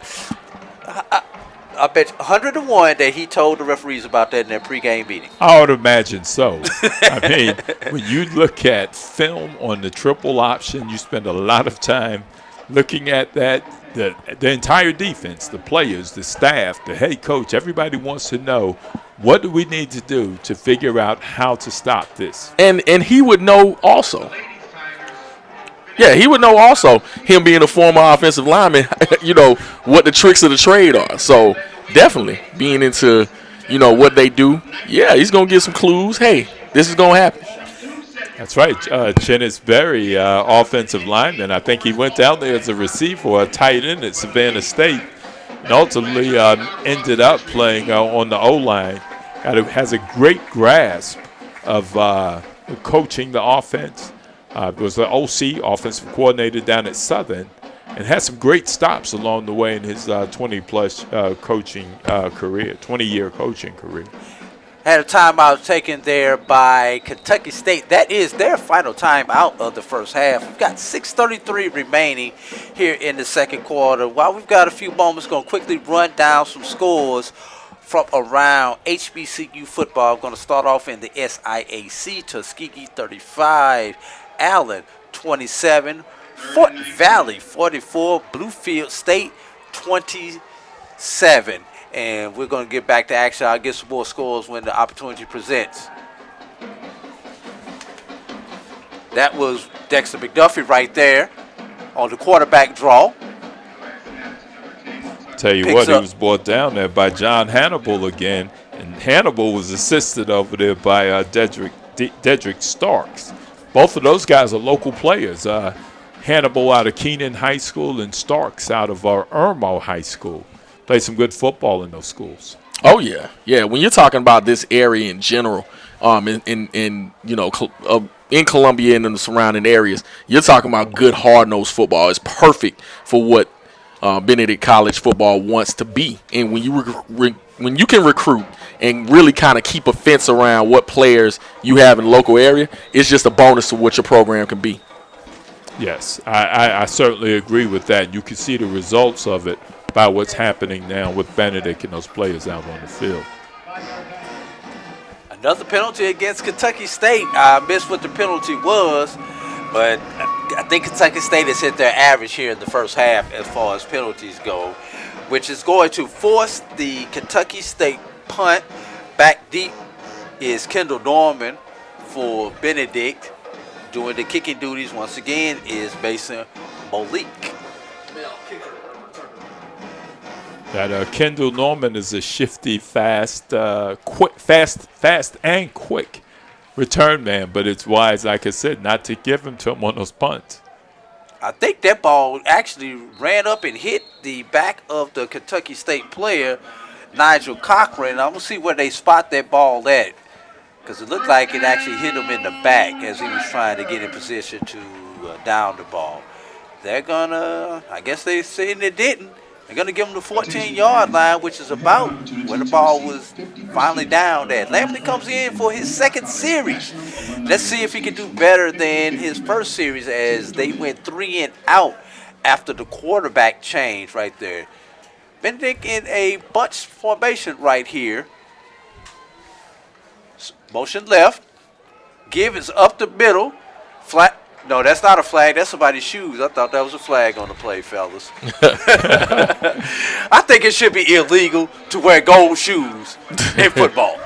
bet 100-1 that he told the referees about that in their pregame meeting. I would imagine so. I mean, when you look at film on the triple option, you spend a lot of time looking at that. The entire defense, the players, the staff, the head coach, everybody wants to know, what do we need to do to figure out how to stop this? And he would know also. Yeah, he would know also, him being a former offensive lineman, you know, what the tricks of the trade are. So definitely being into, you know, what they do, yeah, he's going to get some clues. Hey, this is going to happen. That's right. Chennis Berry, offensive lineman. I think he went down there as a receiver or a tight end at Savannah State and ultimately ended up playing on the O-line. Has a great grasp of coaching the offense. Was the OC, offensive coordinator down at Southern, and had some great stops along the way in his 20-plus coaching career, 20-year coaching career. Had a timeout taken there by Kentucky State. That is their final timeout of the first half. We've got 6:33 remaining here in the second quarter. While we've got a few moments, going to quickly run down some scores from around HBCU football. I'm going to start off in the SIAC. Tuskegee 35, Allen 27, Fort Valley 44, Bluefield State 27. And we're going to get back to action. I'll get some more scores when the opportunity presents. That was Dexter McDuffie right there on the quarterback draw. Tell you what, he was brought down there by John Hannibal again. And Hannibal was assisted over there by Dedrick Starks. Both of those guys are local players. Hannibal out of Keenan High School and Starks out of Irmo High School. Played some good football in those schools. Oh yeah, yeah. When you're talking about this area in general, in you know, in Columbia and in the surrounding areas, you're talking about good hard-nosed football. It's perfect for what Benedict College football wants to be. And when you can recruit and really kind of keep a fence around what players you have in the local area, it's just a bonus to what your program can be. Yes, I certainly agree with that. You can see the results of it by what's happening now with Benedict and those players out on the field. Another penalty against Kentucky State. I missed what the penalty was, but I think Kentucky State has hit their average here in the first half as far as penalties go, which is going to force the Kentucky State punt. Back deep is Kendall Norman for Benedict. Doing the kicking duties once again is Mason Malik. That Kendall Norman is a shifty, fast and quick return man, but it's wise, like I said, not to give him to him on those punts. I think that ball actually ran up and hit the back of the Kentucky State player, Nigel Cochran. I'm going to see where they spot that ball at, because it looked like it actually hit him in the back as he was trying to get in position to down the ball. They're going to, I guess they're saying they didn't. They're going to give him the 14-yard line, which is about where the ball was finally down at. Lampley comes in for his second series. Let's see if he can do better than his first series, as they went 3 and out after the quarterback change right there. Benedict in a bunch formation right here. Motion left. Give is up the middle. Flat? No, that's not a flag. That's somebody's shoes. I thought that was a flag on the play, fellas. I think it should be illegal to wear gold shoes in football.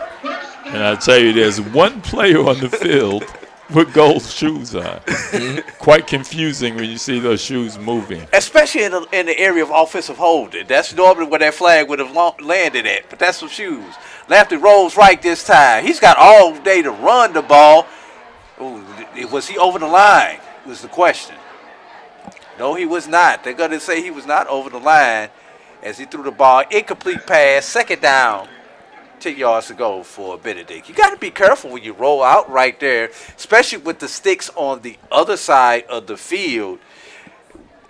And I tell you, there's one player on the field with gold shoes on. Quite confusing when you see those shoes moving. Especially in the area of offensive holding. That's normally where that flag would have landed at. But that's some shoes. Lampley rolls right this time. He's got all day to run the ball. Ooh, was he over the line was the question. No, he was not. They're going to say he was not over the line as he threw the ball. Incomplete pass, second down, 10 yards to go for Benedict. You got to be careful when you roll out right there, especially with the sticks on the other side of the field,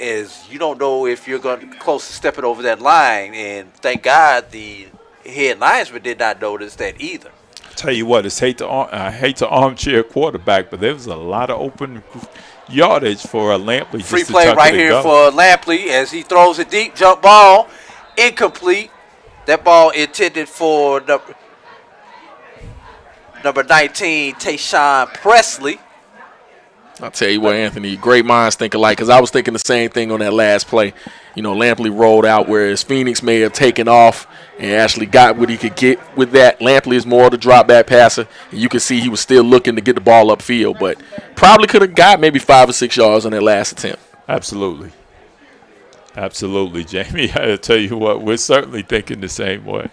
as you don't know if you're going to close to stepping over that line. And thank God the head linesman did not notice that either. Tell you what, I hate to armchair quarterback, but there was a lot of open yardage for Lampley. Free play right here for Lampley as he throws a deep jump ball, incomplete. That ball intended for number 19, Tayshawn Presley. I'll tell you what, Anthony, great minds think alike, because I was thinking the same thing on that last play. You know, Lampley rolled out, whereas Phoenix may have taken off and actually got what he could get with that. Lampley is more of the drop back passer, and you can see he was still looking to get the ball upfield, but probably could have got maybe 5 or 6 yards on that last attempt. Absolutely. Absolutely, Jamie. I tell you what, we're certainly thinking the same way.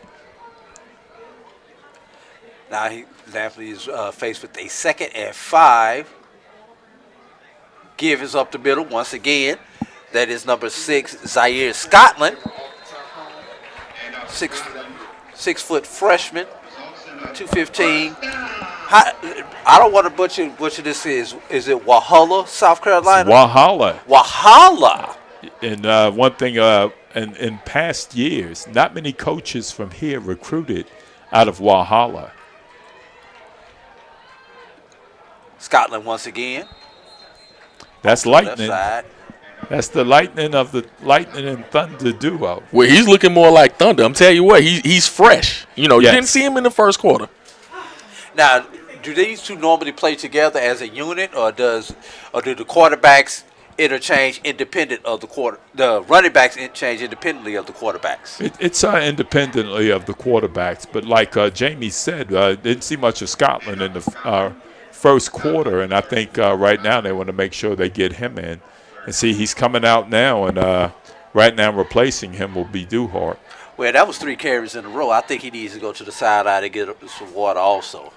Now Lampley is faced with a 2nd and 5. Give is up the middle once again. That is number 6, Zaire Scotland. 6-foot freshman, 215. I don't want to butcher this. Is it Walhalla, South Carolina? Walhalla. And one thing, in past years, not many coaches from here recruited out of Walhalla. Scotland once again. That's lightning. That's the lightning of the Lightning and Thunder duo. Well, he's looking more like Thunder. I'm telling you what, he's fresh. You know, you didn't see him in the first quarter. Now, do these two normally play together as a unit, or do the quarterbacks interchange independent of the running backs interchange independently of the quarterbacks? It's independently of the quarterbacks, but like Jamie said, didn't see much of Scotland in the first quarter, and I think right now they want to make sure they get him in. And see, he's coming out now, and right now replacing him will be Duhart. Well, that was 3 carries in a row. I think he needs to go to the sideline and get some water also.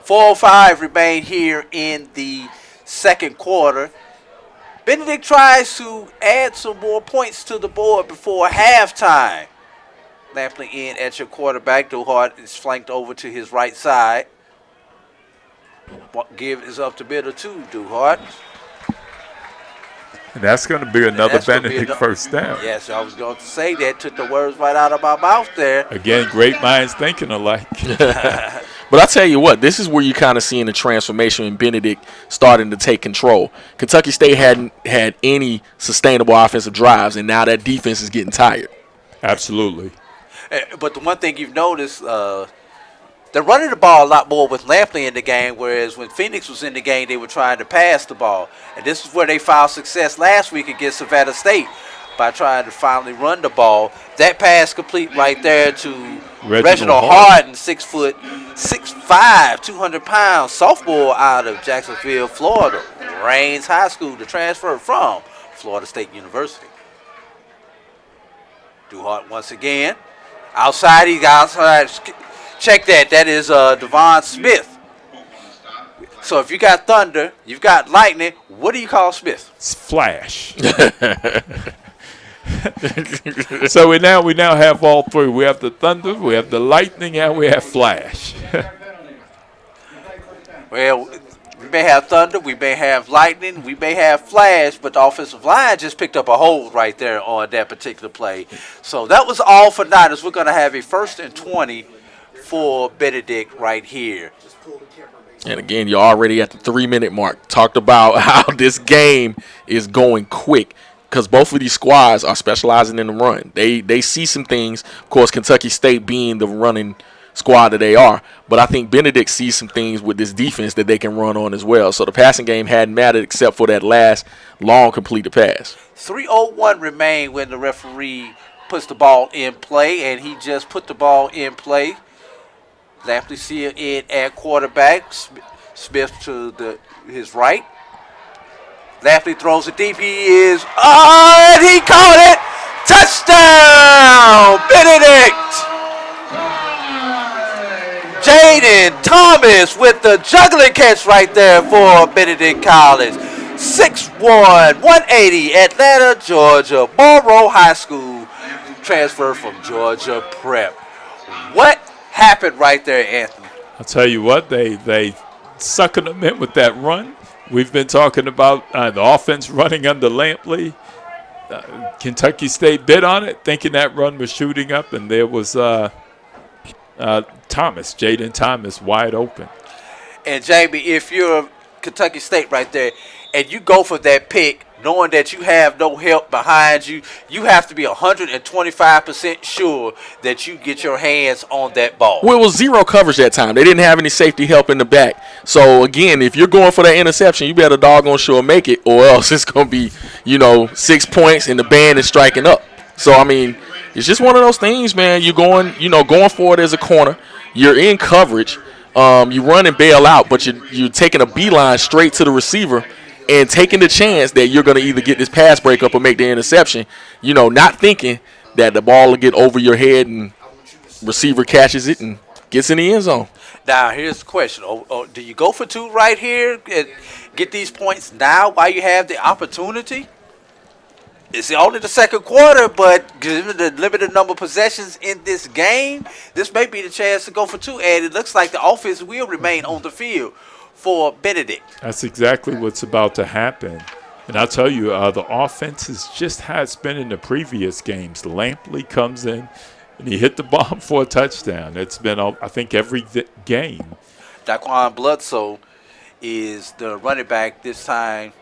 4:05 remain here in the second quarter. Benedict tries to add some more points to the board before halftime. Lampley in at your quarterback. Duhart is flanked over to his right side. Give is up the middle to Duhart. And that's going to be another Benedict first down. Yes, I was going to say that. Took the words right out of my mouth there. Again, great minds thinking alike. But I tell you what, this is where you kind of seeing the transformation in Benedict starting to take control. Kentucky State hadn't had any sustainable offensive drives, and now that defense is getting tired. Absolutely. But the one thing you've noticed, they're running the ball a lot more with Lampley in the game, whereas when Phoenix was in the game, they were trying to pass the ball. And this is where they found success last week against Savannah State by trying to finally run the ball. That pass complete right there to Reginald Harden, 6 foot, 6'5", 200 pounds, sophomore out of Jacksonville, Florida. Raines High School to transfer from Florida State University. Duhart once again. Outside, he got outside. Check that. That is Devon Smith. So if you got thunder, you've got lightning. What do you call Smith? It's Flash. So we now have all three. We have the thunder, we have the lightning, and we have Flash. Well, we may have thunder, we may have lightning, we may have flash, but the offensive line just picked up a hold right there on that particular play. So that was all for Niners. We're going to have a 1st and 20 for Benedict right here. And again, you're already at the 3-minute mark. Talked about how this game is going quick because both of these squads are specializing in the run. They see some things. Of course, Kentucky State being the running squad that they are. But I think Benedict sees some things with this defense that they can run on as well. So the passing game hadn't mattered except for that last long completed pass. 3:01 remain when the referee puts the ball in play, and he just put the ball in play. Lampley see it in at quarterback. Smith to his right. Lampley throws it deep. He is and he caught it. Touchdown, Benedict. Jaden Thomas with the juggling catch right there for Benedict College. 6'1", 180, Atlanta, Georgia, Monroe High School, transfer from Georgia Prep. What happened right there, Anthony? I'll tell you what, they sucking them in with that run. We've been talking about the offense running under Lampley. Kentucky State bid on it, thinking that run was shooting up, and there was Jaden Thomas, wide open. And, Jamie, if you're Kentucky State right there and you go for that pick knowing that you have no help behind you, you have to be 125% sure that you get your hands on that ball. Well, it was zero coverage that time. They didn't have any safety help in the back. So, again, if you're going for that interception, you better doggone sure make it, or else it's going to be, 6 points and the band is striking up. So, I mean, it's just one of those things, man. You're going for it as a corner. You're in coverage. You run and bail out, but you're taking a beeline straight to the receiver and taking the chance that you're going to either get this pass breakup or make the interception, not thinking that the ball will get over your head and receiver catches it and gets in the end zone. Now, here's the question. Do you go for two right here and get these points now while you have the opportunity? It's only the second quarter, but given the limited number of possessions in this game, this may be the chance to go for two. And it looks like the offense will remain on the field for Benedict. That's exactly what's about to happen. And I'll tell you, the offense is just how it's been in the previous games. Lampley comes in, and he hit the bomb for a touchdown. It's been, I think, every game. Daquan Bledsoe is the running back this time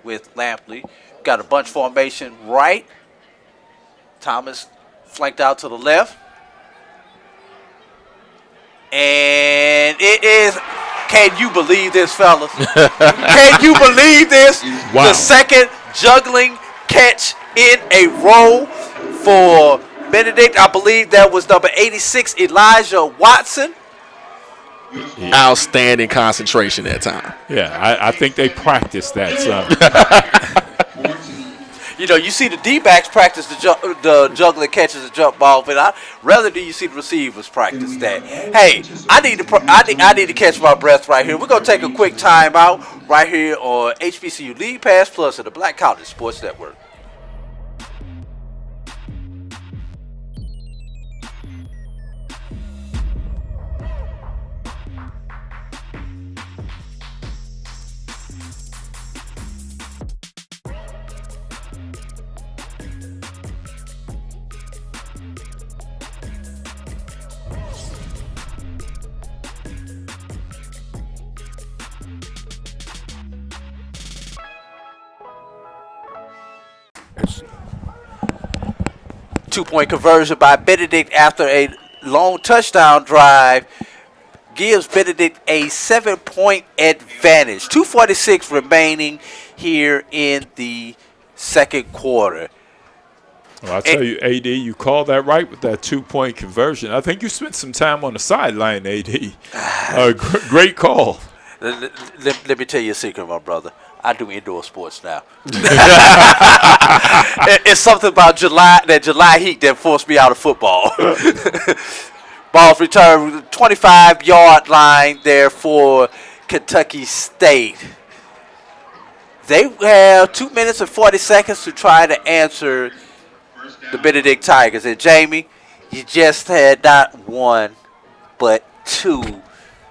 with Lampley. Got a bunch formation right. Thomas flanked out to the left. And it is, can you believe this, fellas? Can you believe this? Wow. The second juggling catch in a row for Benedict. I believe that was number 86, Elijah Watson. Outstanding concentration that time. Yeah, I think they practiced that. You see the D-backs practice the juggling catches and jump ball, but I rather do you see the receivers practice that. Hey, I need to catch my breath right here. We're gonna take a quick timeout right here on HBCU League Pass Plus and the Black College Sports Network. Two-point conversion by Benedict after a long touchdown drive gives Benedict a 7-point advantage. 2:46 remaining here in the second quarter. Well, I'll tell you, AD, you called that right with that 2-point conversion. I think you spent some time on the sideline, AD. Great call. Let me tell you a secret, my brother. I do indoor sports now. It's something about July heat that forced me out of football. Ball's returned 25-yard line there for Kentucky State. They have 2 minutes and 40 seconds to try to answer the Benedict Tigers. And Jamie, you just had not one, but two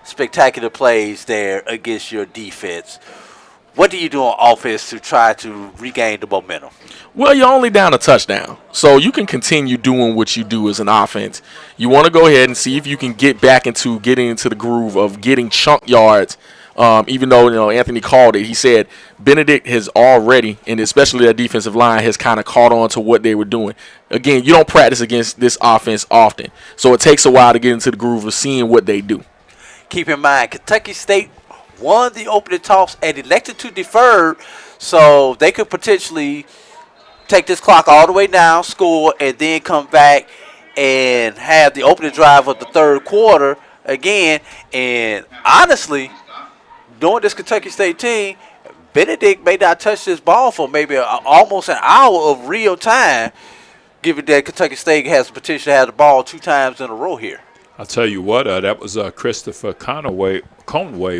spectacular plays there against your defense. What do you do on offense to try to regain the momentum? Well, you're only down a touchdown, so you can continue doing what you do as an offense. You want to go ahead and see if you can get back into getting into the groove of getting chunk yards Even though Anthony called it, he said Benedict has already, and especially that defensive line, has kind of caught on to what they were doing. Again, you don't practice against this offense often, so it takes a while to get into the groove of seeing what they do. Keep in mind, Kentucky State won the opening toss and elected to defer, so they could potentially take this clock all the way down, score, and then come back and have the opening drive of the third quarter again. And honestly, knowing this Kentucky State team, Benedict may not touch this ball for maybe almost an hour of real time, given that Kentucky State has the potential to have the ball 2 times in a row here. I'll tell you what, that was Christopher Conway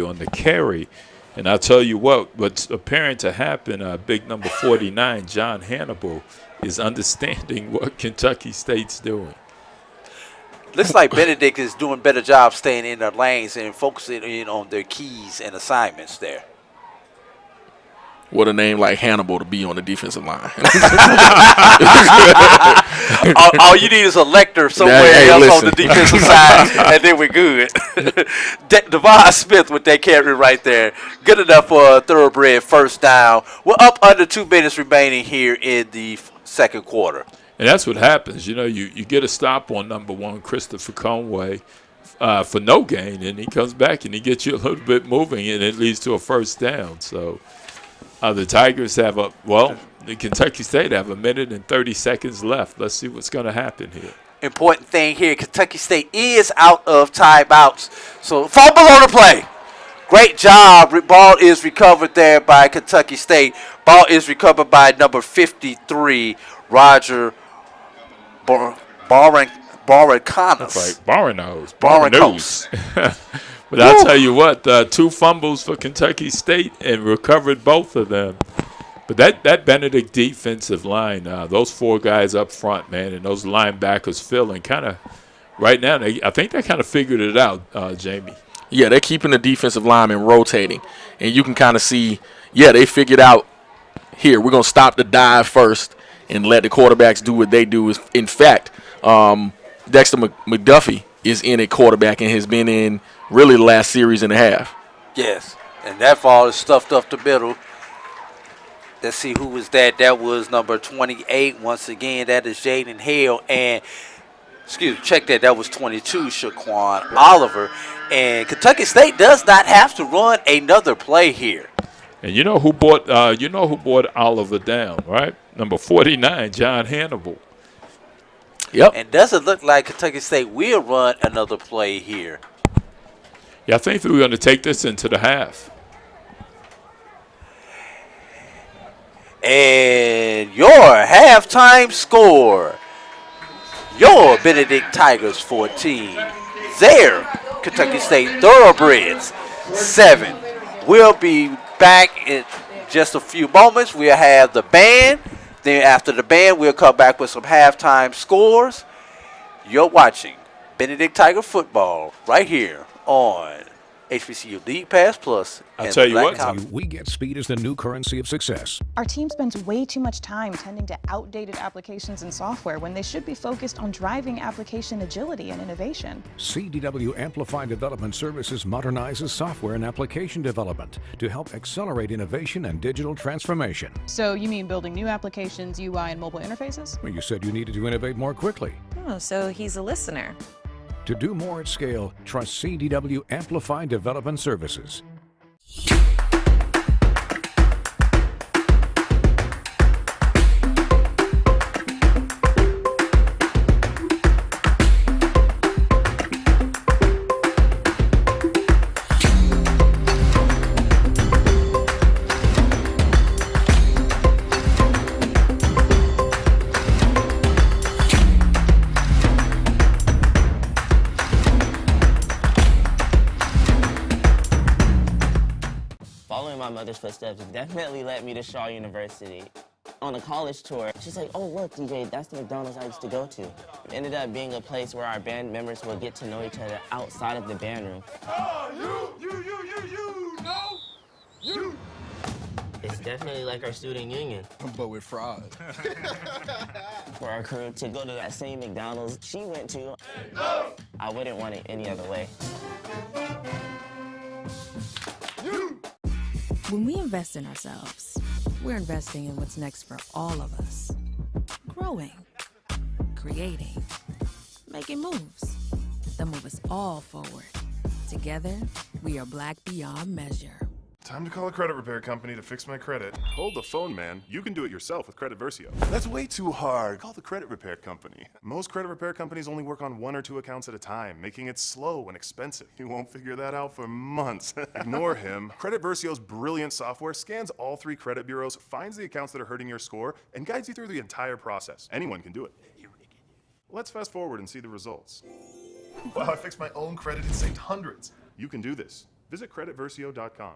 on the carry. And I'll tell you what's appearing to happen, big number 49, John Hannibal, is understanding what Kentucky State's doing. Looks like Benedict is doing a better job staying in their lanes and focusing in on their keys and assignments there. What a name like Hannibal to be on the defensive line. all you need is a lector somewhere else on the defensive side, and then we're good. Devon Smith with that carry right there. Good enough for a thoroughbred first down. We're up under 2 minutes remaining here in the second quarter. And that's what happens. You get a stop on number 1, Christopher Conway, for no gain, and he comes back and he gets you a little bit moving, and it leads to a first down. So the Tigers have the Kentucky State have 1 minute and 30 seconds left. Let's see what's going to happen here. Important thing here, Kentucky State is out of timeouts. So fumble on the play. Great job. Ball is recovered there by Kentucky State. Ball is recovered by number 53, Roger Barracanas. That's right, Barracanas. But I'll tell you what, 2 fumbles for Kentucky State and recovered both of them. But that Benedict defensive line, those 4 guys up front, man, and those linebackers feeling kind of right now, I think they kind of figured it out, Jamie. Yeah, they're keeping the defensive linemen rotating. And you can kind of see, they figured out, here, we're going to stop the dive first and let the quarterbacks do what they do. In fact, Dexter McDuffie is in at quarterback and has been in really the last series and a half. Yes, and that ball is stuffed up the middle. Let's see who was that. That was number 28. Once again, that is Jaden Hale. And, check that. That was 22, Shaquan Oliver. And Kentucky State does not have to run another play here. And you know who brought Oliver down, right? Number 49, John Hannibal. Yep. And does it look like Kentucky State will run another play here? Yeah, I think we're going to take this into the half. And your halftime score, your Benedict Tigers 14, Zaire Kentucky State Thoroughbreds 7. We'll be back in just a few moments. We'll have the band. Then after the band, we'll come back with some halftime scores. You're watching Benedict Tiger football right here on HBCU League Pass Plus. I'll tell you what. We get speed as the new currency of success. Our team spends way too much time tending to outdated applications and software when they should be focused on driving application agility and innovation. CDW Amplify Development Services modernizes software and application development to help accelerate innovation and digital transformation. So you mean building new applications, UI, and mobile interfaces? Well, you said you needed to innovate more quickly. Oh, so he's a listener. To do more at scale, trust CDW Amplify Development Services. Mother's footsteps definitely led me to Shaw University. On a college tour, she's like, oh, look, DJ, that's the McDonald's I used to go to. It ended up being a place where our band members would get to know each other outside of the band room. You. It's definitely like our student union. But with fries. For our crew to go to that same McDonald's she went to, I wouldn't want it any other way. When we invest in ourselves, we're investing in what's next for all of us. Growing, creating, making moves that move us all forward. Together, we are Black beyond measure. Time to call a credit repair company to fix my credit. Hold the phone, man. You can do it yourself with Credit Versio. That's way too hard. Call the credit repair company. Most credit repair companies only work on 1 or 2 accounts at a time, making it slow and expensive. You won't figure that out for months. Ignore him. Credit Versio's brilliant software scans all 3 credit bureaus, finds the accounts that are hurting your score, and guides you through the entire process. Anyone can do it. Let's fast forward and see the results. Wow, I fixed my own credit and saved hundreds. You can do this. Visit creditversio.com.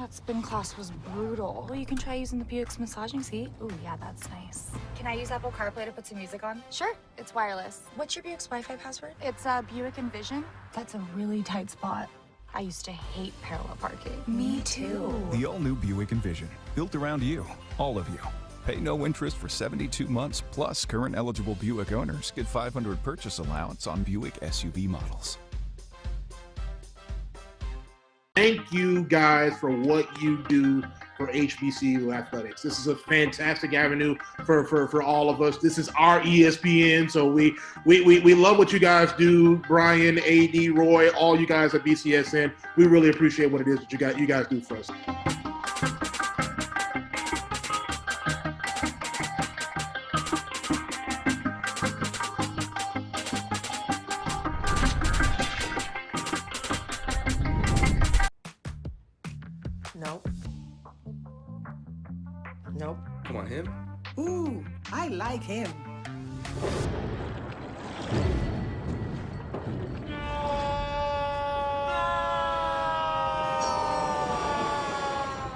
Spin class was brutal. Well, you can try using the Buick's massaging seat. Ooh, yeah, that's nice. Can I use Apple CarPlay to put some music on? Sure, it's wireless. What's your Buick's Wi-Fi password? It's Buick Envision. That's a really tight spot. I used to hate parallel parking. Me too. The all-new Buick Envision, built around you, all of you. Pay no interest for 72 months, plus current eligible Buick owners get $500 purchase allowance on Buick SUV models. Thank you guys for what you do for HBCU athletics. This is a fantastic avenue for all of us. This is our ESPN, so we love what you guys do. Brian, AD, Roy, all you guys at BCSN. We really appreciate what it is that you guys do for us. Nope. Come on, him? Ooh, I like him.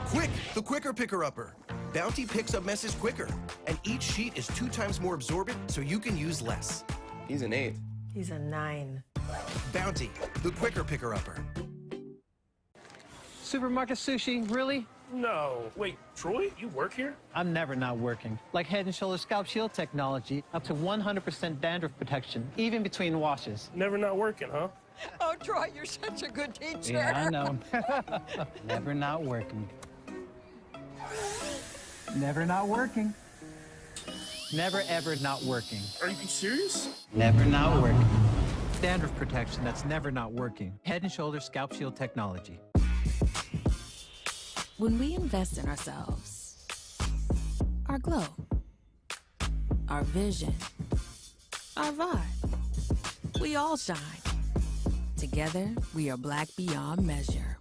Quick, the quicker picker-upper. Bounty picks up messes quicker, and each sheet is 2 times more absorbent, so you can use less. He's an 8. He's a 9. Bounty, the quicker picker-upper. Supermarket sushi, really? No. Wait, Troy, you work here? I'm never not working. Like Head & Shoulders Scalp Shield technology, up to 100% dandruff protection, even between washes. Never not working, huh? Oh, Troy, you're such a good teacher. Yeah, I know. Never not working. Never not working. Never, ever not working. Are you serious? Never not working. Dandruff protection that's never not working. Head & Shoulders Scalp Shield technology. When we invest in ourselves, our glow, our vision, our vibe, we all shine. Together, we are Black beyond measure.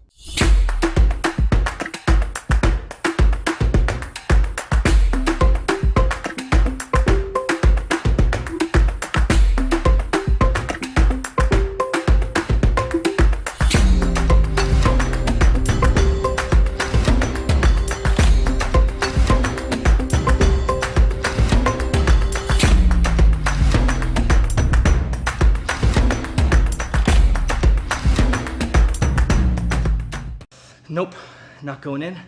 Nope, not going in.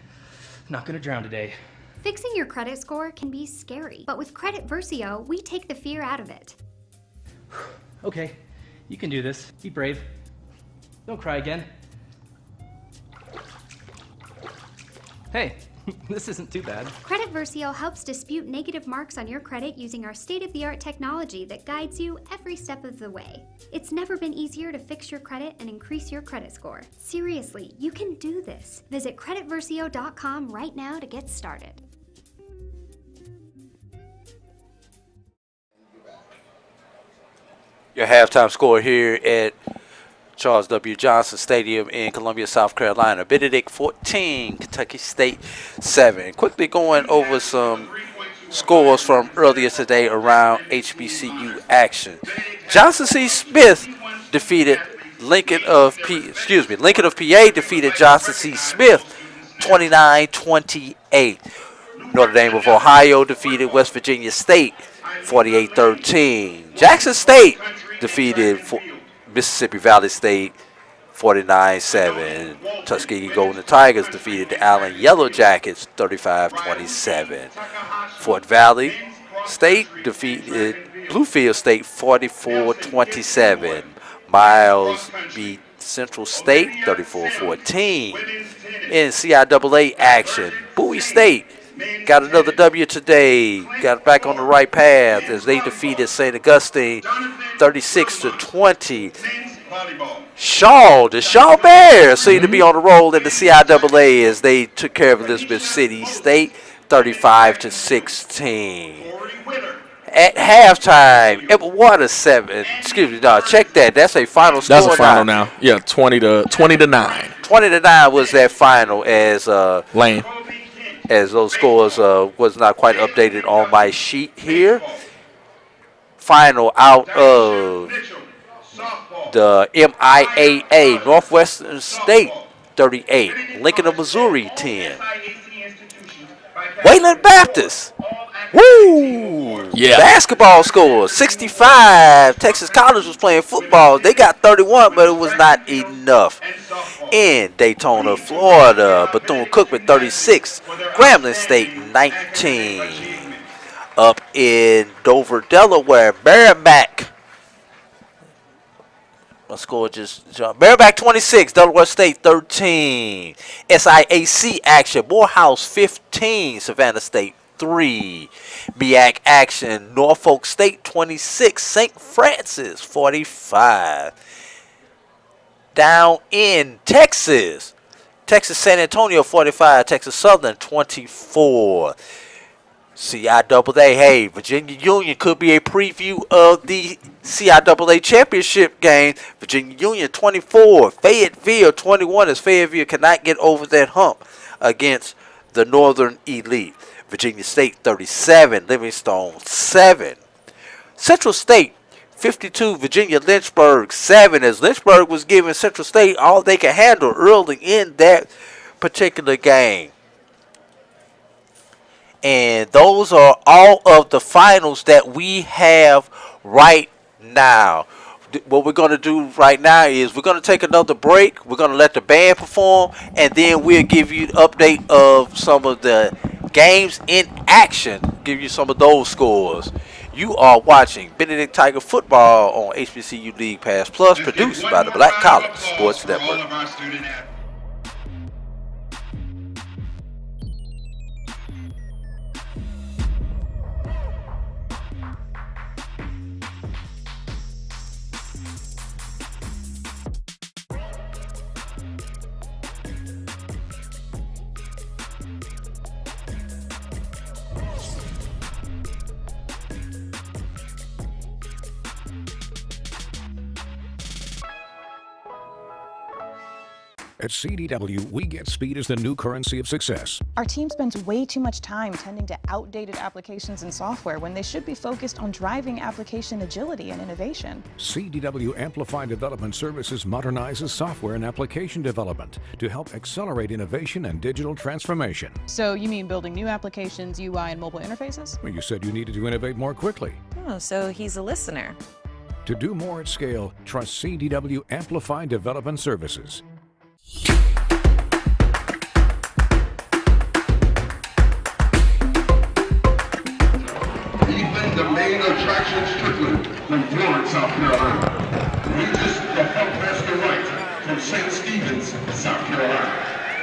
Not gonna drown today. Fixing your credit score can be scary, but with Credit Versio, we take the fear out of it. Okay, you can do this. Be brave. Don't cry again. Hey, this isn't too bad. Credit Versio helps dispute negative marks on your credit using our state-of-the-art technology that guides you every step of the way. It's never been easier to fix your credit and increase your credit score. Seriously, you can do this. Visit creditversio.com right now to get started. Your halftime score here at Charles W. Johnson Stadium in Columbia, South Carolina. Benedict 14, Kentucky State 7. Quickly going over some scores from earlier today around HBCU action. Johnson C. Smith defeated Lincoln of PA defeated Johnson C. Smith 29-28. Notre Dame of Ohio defeated West Virginia State 48-13. Jackson State defeated Mississippi Valley State 49-7. Tuskegee Golden Tigers defeated the Allen Yellow Jackets 35-27. Fort Valley State defeated Bluefield State 44-27. Miles beat Central State 34-14. In CIAA action, Bowie State got another W today. Got back on the right path as they defeated St. Augustine 36-20. The Shaw Bears seem to be on the roll in the CIAA as they took care of Elizabeth City State 35-16. At halftime, Edgewater 7. Check that. That's a final score. That's a final now. Yeah, 20-9. 20-9 was that final as Lane. As those scores was not quite updated on my sheet here. Final out of the MIAA, Northwestern State 38, Lincoln of Missouri 10. Wayland Baptist, woo! Yeah. Basketball scores 65. Texas College was playing football. They got 31, but it was not enough. In Daytona, Florida, Bethune-Cookman 36, Grambling State 19. Up in Dover, Delaware, Merrimack. My score just jumped. Merrimack 26, Delaware State 13. SIAC action, Morehouse 15, Savannah State 3. MEAC action, Norfolk State 26, St. Francis 45. Down in Texas, San Antonio 45, Texas Southern 24. CIAA, hey, Virginia Union could be a preview of the CIAA championship game. Virginia Union 24, Fayetteville 21 as Fayetteville cannot get over that hump against the Northern Elite. Virginia State 37, Livingstone 7. Central State 52, Virginia Lynchburg 7, as Lynchburg was giving Central State all they could handle early in that particular game. And those are all of the finals that we have right now. What we're going to do right now is we're going to take another break. We're going to let the band perform, and then we'll give you an update of some of the games in action, give you some of those scores. You are watching Benedict Tiger Football on HBCU League Pass Plus, produced by the Black College Sports Network. At CDW, we get speed as the new currency of success. Our team spends way too much time tending to outdated applications and software when they should be focused on driving application agility and innovation. CDW Amplify Development Services modernizes software and application development to help accelerate innovation and digital transformation. So you mean building new applications, UI, and mobile interfaces? Well, you said you needed to innovate more quickly. Oh, so he's a listener. To do more at scale, trust CDW Amplify Development Services. from Florence, South Carolina. Regis the Funkmaster Wright from St. Stephen's, South Carolina.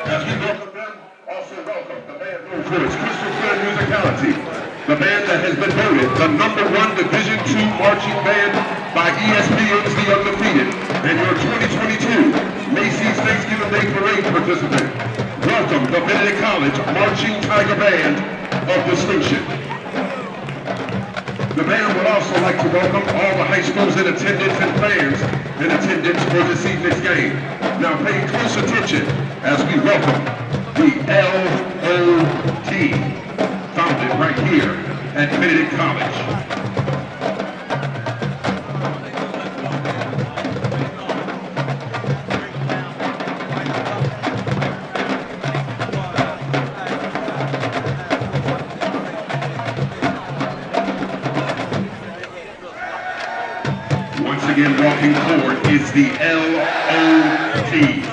As we welcome them, also welcome the band known for its crystal clear musicality. The band that has been voted the #1 Division II marching band by ESPN's The Undefeated and your 2022 Macy's Thanksgiving Day Parade participant. Welcome the Benedict College Marching Tiger Band of Distinction. The band would also like to welcome all the high schools in attendance and fans in attendance for this evening's game. Now pay close attention as we welcome the LOT, founded right here at Benedict College. Once again, walking forward is the LOT.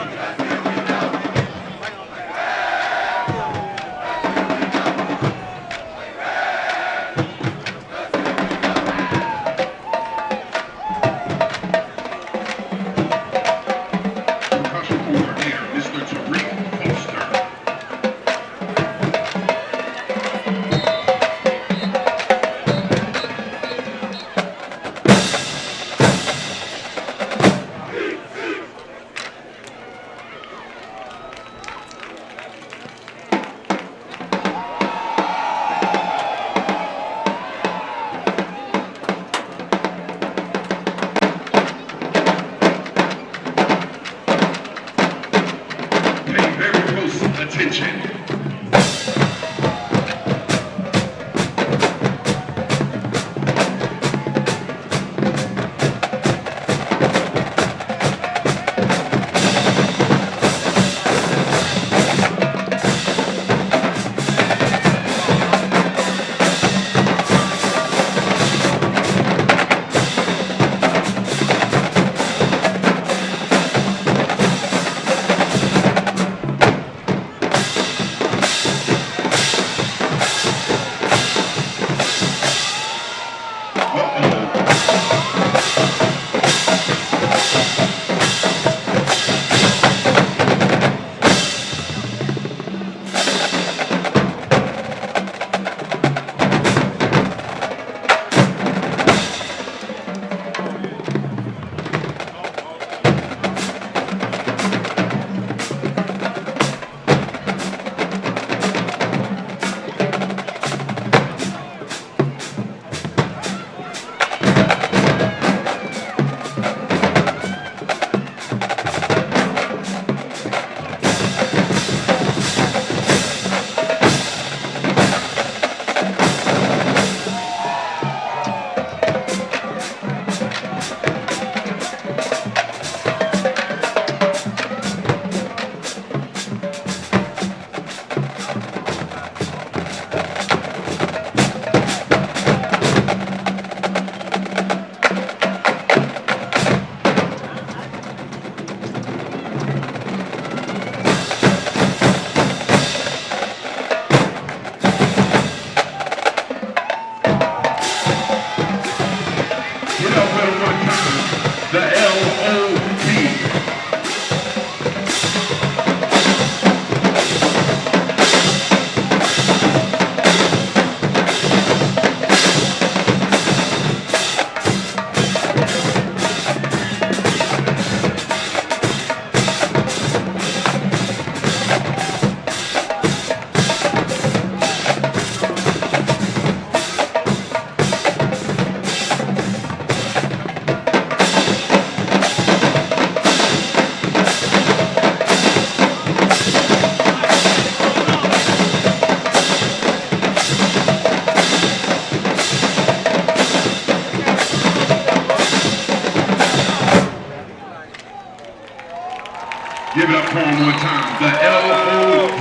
Give it up for him one time. The LOD.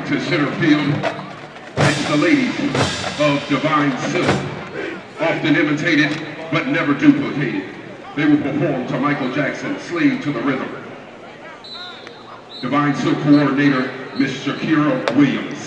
to center field, it's the ladies of Divine Silk, often imitated but never duplicated. They will perform to Michael Jackson's Slave to the Rhythm. Divine Silk coordinator, Miss Shakira Williams.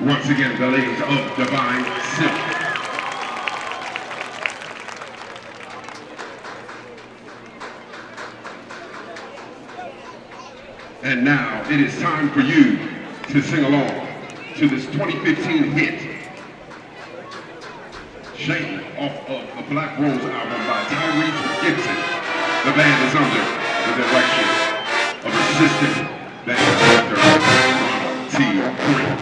Once again, the ladies of Divine Silk. And now it is time for you to sing along to this 2015 hit, Shane, off of the Black Rose album by Tyrese Gibson. The band is under the direction of assistant band director Ronald T. Green.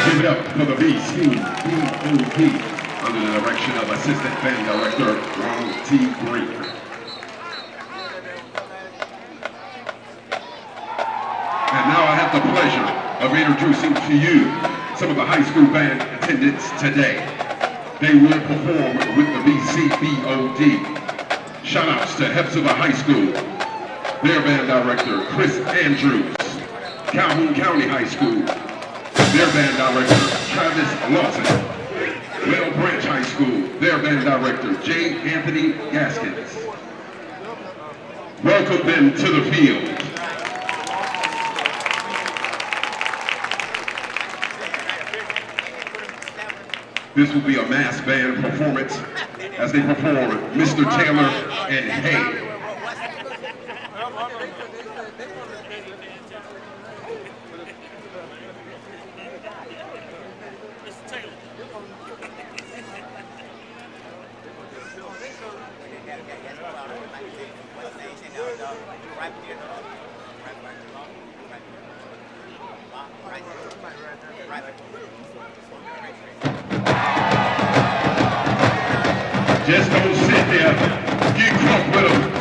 Give it up for the BCBOP under the direction of Assistant Band Director Ronald T. Green. And now I have the pleasure of introducing to you some of the high school band attendants today. They will perform with the BCBOD. Shout-outs to Hephzibah High School, their band director, Chris Andrews. Calhoun County High School, their band director, Travis Lawson. Whale Branch High School, their band director, J. Anthony Gaskins. Welcome them to the field. This will be a mass band performance as they perform Mr. Taylor and Hey. Just don't sit there. Get crunk with them.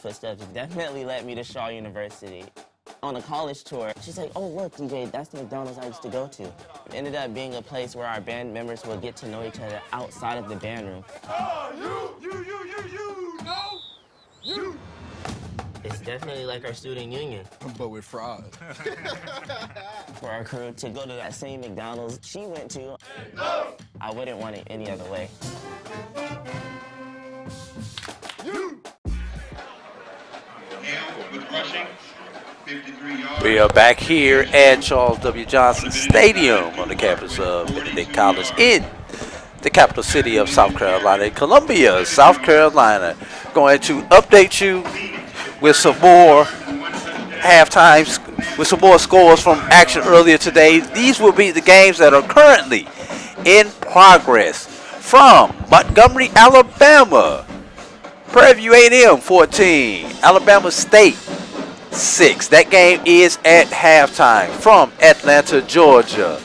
Footsteps definitely led me to Shaw University. On a college tour, she's like, oh, look, DJ, that's the McDonald's I used to go to. It ended up being a place where our band members would get to know each other outside of the band room. You. It's definitely like our student union. But with fraud. For our crew to go to that same McDonald's she went to, I wouldn't want it any other way. We are back here at Charles W. Johnson Stadium on the campus of Benedict College in the capital city of South Carolina, Columbia, South Carolina. Going to update you with some more halftimes, with some more scores from action earlier today. These will be the games that are currently in progress. From Montgomery, Alabama, Prairie View A&M 14, Alabama State 6. That game is at halftime. From Atlanta, Georgia,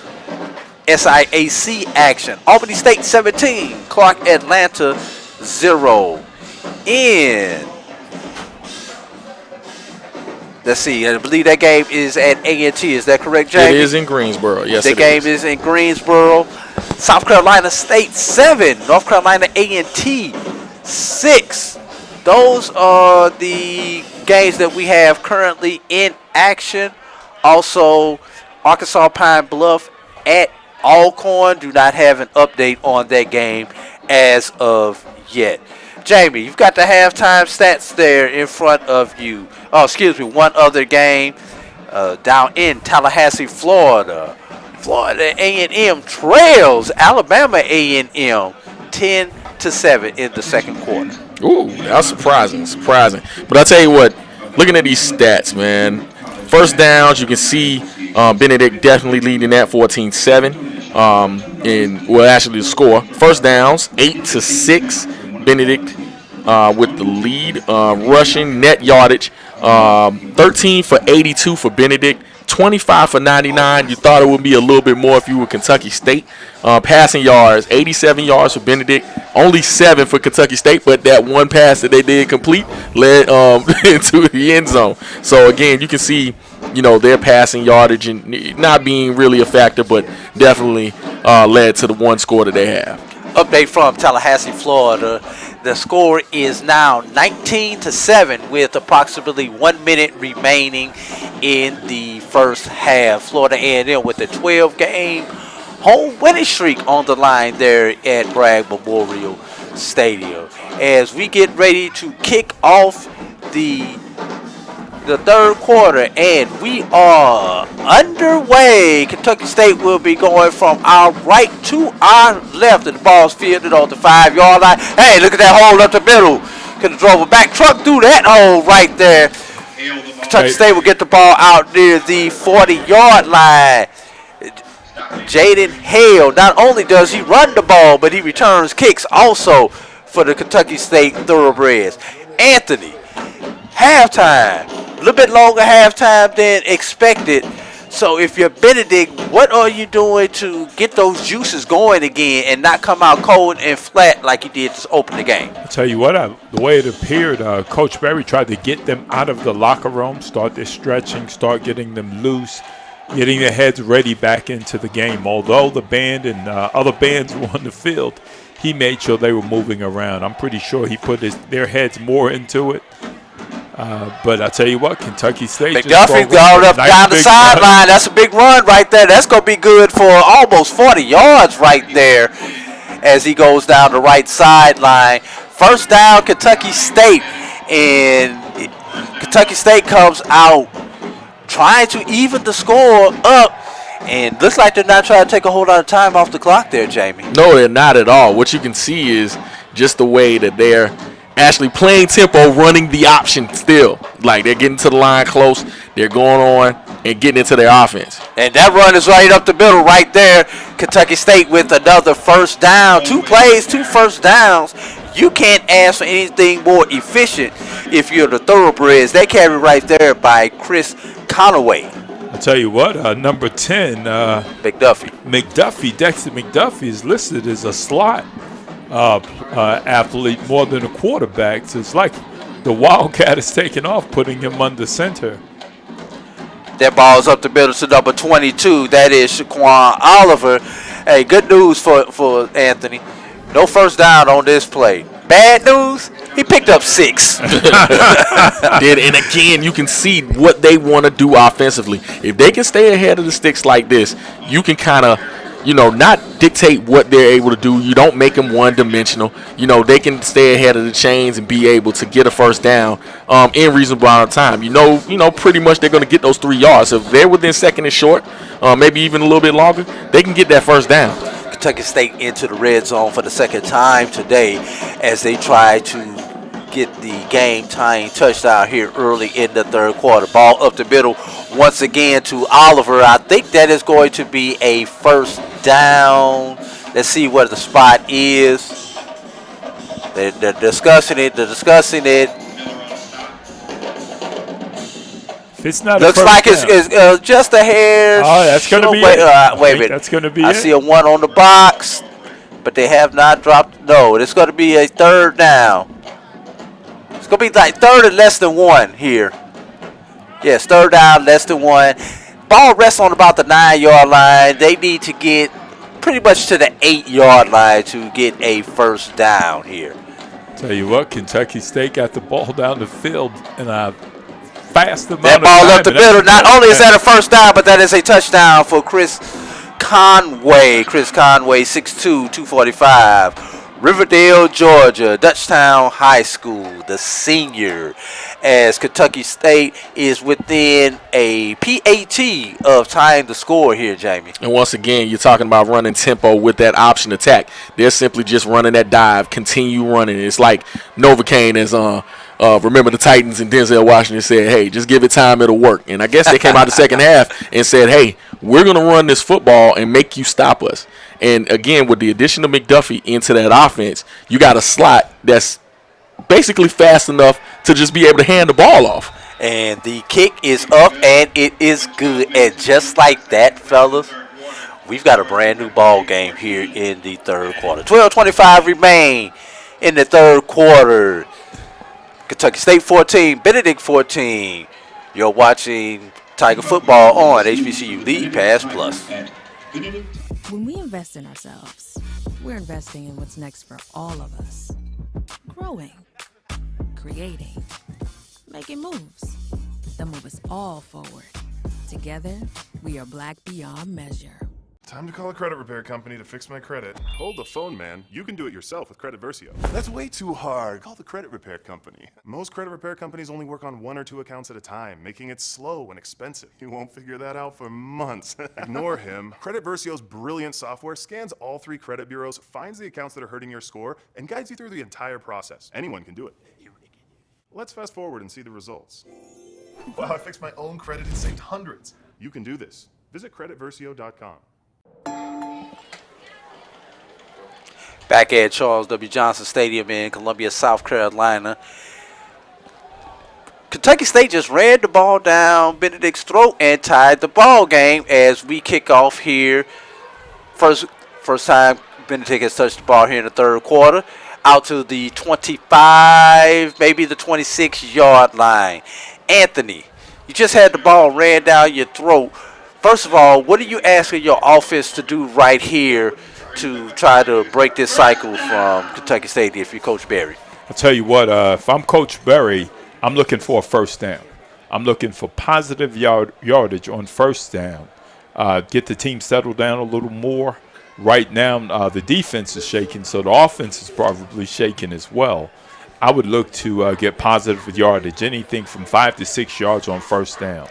SIAC action. Albany State 17, Clark Atlanta 0. In Let's see. I believe that game is at A&T. Is that correct, Jamie? It is in Greensboro. Yes, the game is in Greensboro. South Carolina State 7, North Carolina A&T 6. Those are the games that we have currently in action. Also, Arkansas Pine Bluff at Alcorn. Do not have an update on that game as of yet. Jamie, you've got the halftime stats there in front of you. Oh, excuse me, one other game down in Tallahassee, Florida. Florida A&M trails Alabama A&M 10-7 in the second quarter. Ooh, that's surprising. But I'll tell you what, looking at these stats, man, first downs, you can see Benedict definitely leading that 14-7. Actually the score. First downs, 8-6. Benedict with the lead. Rushing, net yardage, 13 for 82 for Benedict. 25 for 99. You thought it would be a little bit more if you were Kentucky State. Passing yards, 87 yards for Benedict. Only 7 for Kentucky State, but that one pass that they did complete led into the end zone. So, again, you can see, their passing yardage and not being really a factor, but definitely led to the one score that they have. Update from Tallahassee, Florida. The score is now 19-7 with approximately 1 minute remaining in the first half. Florida A&M with a 12-game home winning streak on the line there at Bragg Memorial Stadium. As we get ready to kick off the third quarter, and we are underway. Kentucky State will be going from our right to our left, and the ball's fielded on the 5-yard line. Hey, look at that hole up the middle. Could have drove a back truck through that hole right there. Kentucky State will get the ball out near the 40-yard line. Jaden Hale, not only does he run the ball, but he returns kicks also for the Kentucky State Thoroughbreds. Anthony, halftime. A little bit longer halftime than expected. So if you're Benedict, what are you doing to get those juices going again and not come out cold and flat like you did to open the game? I'll tell you what, the way it appeared, Coach Berry tried to get them out of the locker room, start their stretching, start getting them loose, getting their heads ready back into the game. Although the band and other bands were on the field, he made sure they were moving around. I'm pretty sure he put their heads more into it. But I tell you what, Kentucky State McDuffie got up down the sideline. That's a big run right there. That's going to be good for almost 40 yards right there as he goes down the right sideline. First down, Kentucky State. And Kentucky State comes out trying to even the score up. And looks like they're not trying to take a whole lot of time off the clock there, Jamie. No, they're not at all. What you can see is just the way that they're actually playing tempo, running the option still. Like they're getting to the line close, they're going on and getting into their offense. And that run is right up the middle right there. Kentucky State with another first down. 2 plays, 2 first downs. You can't ask for anything more efficient if you're the Thoroughbreds. They carry right there by Chris Conaway. I'll tell you what, number 10, McDuffie. Dexter McDuffie is listed as a slot athlete more than a quarterback. So it's like the Wildcat is taking off, putting him under center. That ball's up the middle to number 22. That is Shaquan Oliver. Hey, good news for Anthony. No first down on this play. Bad news, he picked up 6. And again, you can see what they want to do offensively. If they can stay ahead of the sticks like this, you can kind of, not dictate what they're able to do. You don't make them one-dimensional. They can stay ahead of the chains and be able to get a first down in reasonable amount of time. Pretty much they're going to get those 3 yards. So if they're within second and short, maybe even a little bit longer, they can get that first down. Kentucky State into the red zone for the second time today as they try to get the game-tying touchdown here early in the third quarter. Ball up the middle once again to Oliver. I think that is going to be a first down. Let's see what the spot is. They're discussing it. If it's not looks like it's just a hair. Oh, that's going to be it. Wait a minute. That's going to be I see a 1 on the box, but they have not dropped. No, it's going to be a third down. It's going to be like third and less than 1 here. Yes, third down, less than 1. Ball rests on about the 9-yard line. They need to get pretty much to the 8-yard line to get a first down here. Tell you what, Kentucky State got the ball down the field in a fast amount that of ball time. up the middle. Not only is that a first down, but that is a touchdown for Chris Conway. Chris Conway, 6'2", 245. Riverdale, Georgia, Dutchtown High School, the senior, as Kentucky State is within a PAT of tying the score here, Jamie. And once again, you're talking about running tempo with that option attack. They're simply just running that dive, continue running. It's like Novocaine is remember the Titans and Denzel Washington said, hey, just give it time, it'll work. And I guess they came out the second half and said, hey, we're going to run this football and make you stop us. And, again, with the addition of McDuffie into that offense, you got a slot that's basically fast enough to just be able to hand the ball off. And the kick is up, and it is good. And just like that, fellas, we've got a brand-new ball game here in the third quarter. 12:25 remain in the third quarter. Kentucky State 14, Benedict 14. You're watching Tiger football on HBCU League Pass Plus. When we invest in ourselves, we're investing in what's next for all of us. Growing, creating, making moves that move us all forward. Together, we are Black beyond measure. Time to call a credit repair company to fix my credit. Hold the phone, man. You can do it yourself with Credit Versio. That's way too hard. Call the credit repair company. Most credit repair companies only work on 1 or 2 accounts at a time, making it slow and expensive. You won't figure that out for months. Ignore him. Credit Versio's brilliant software scans all 3 credit bureaus, finds the accounts that are hurting your score, and guides you through the entire process. Anyone can do it. Let's fast forward and see the results. Wow, I fixed my own credit and saved hundreds. You can do this. Visit creditversio.com. Back at Charles W. Johnson Stadium in Columbia, South Carolina. Kentucky State just ran the ball down Benedict's throat and tied the ball game as we kick off here. First time Benedict has touched the ball here in the third quarter. Out to the 25, maybe the 26-yard line. Anthony, you just had the ball ran down your throat. First of all, what are you asking your offense to do right here to try to break this cycle from Kentucky State if you're Coach Berry? I'll tell you what, if I'm Coach Berry, I'm looking for a first down. I'm looking for positive yardage on first down. Get the team settled down a little more. Right now, the defense is shaking, so the offense is probably shaking as well. I would look to get positive yardage, anything from 5 to 6 yards on first down.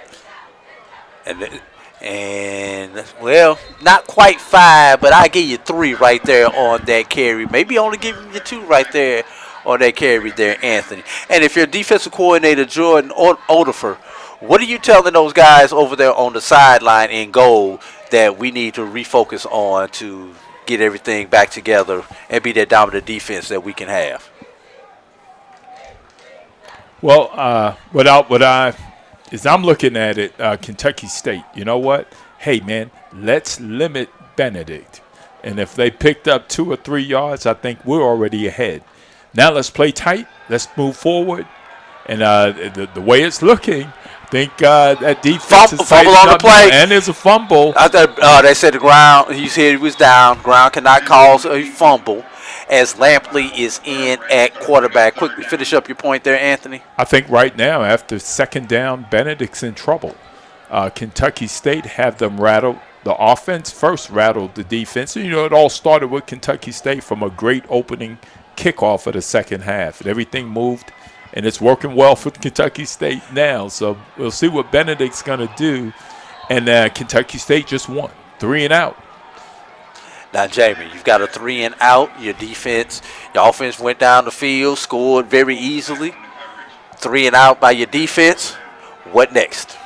And well, not quite 5, but I give you 3 right there on that carry. Maybe only giving you 2 right there on that carry there, Anthony. And if you're defensive coordinator Jordan Oliver, what are you telling those guys over there on the sideline in goal that we need to refocus on to get everything back together and be that dominant defense that we can have? Well, as I'm looking at it, Kentucky State, you know what? Hey, man, let's limit Benedict. And if they picked up 2 or 3 yards, I think we're already ahead. Now let's play tight. Let's move forward. And the way it's looking, I think that defense is fumble on the play. And there's a fumble. I thought they said the ground. He said he was down. Ground cannot cause a fumble. As Lampley is in at quarterback. Quickly finish up your point there, Anthony. I think right now, after second down, Benedict's in trouble. Kentucky State have them rattled. The offense first rattled the defense. And, it all started with Kentucky State from a great opening kickoff of the second half. And everything moved, and it's working well for Kentucky State now. So we'll see what Benedict's going to do. And Kentucky State just won 3 and out. Now, Jamie, you've got a 3 and out. Your offense went down the field, scored very easily. 3 and out by your defense. What next?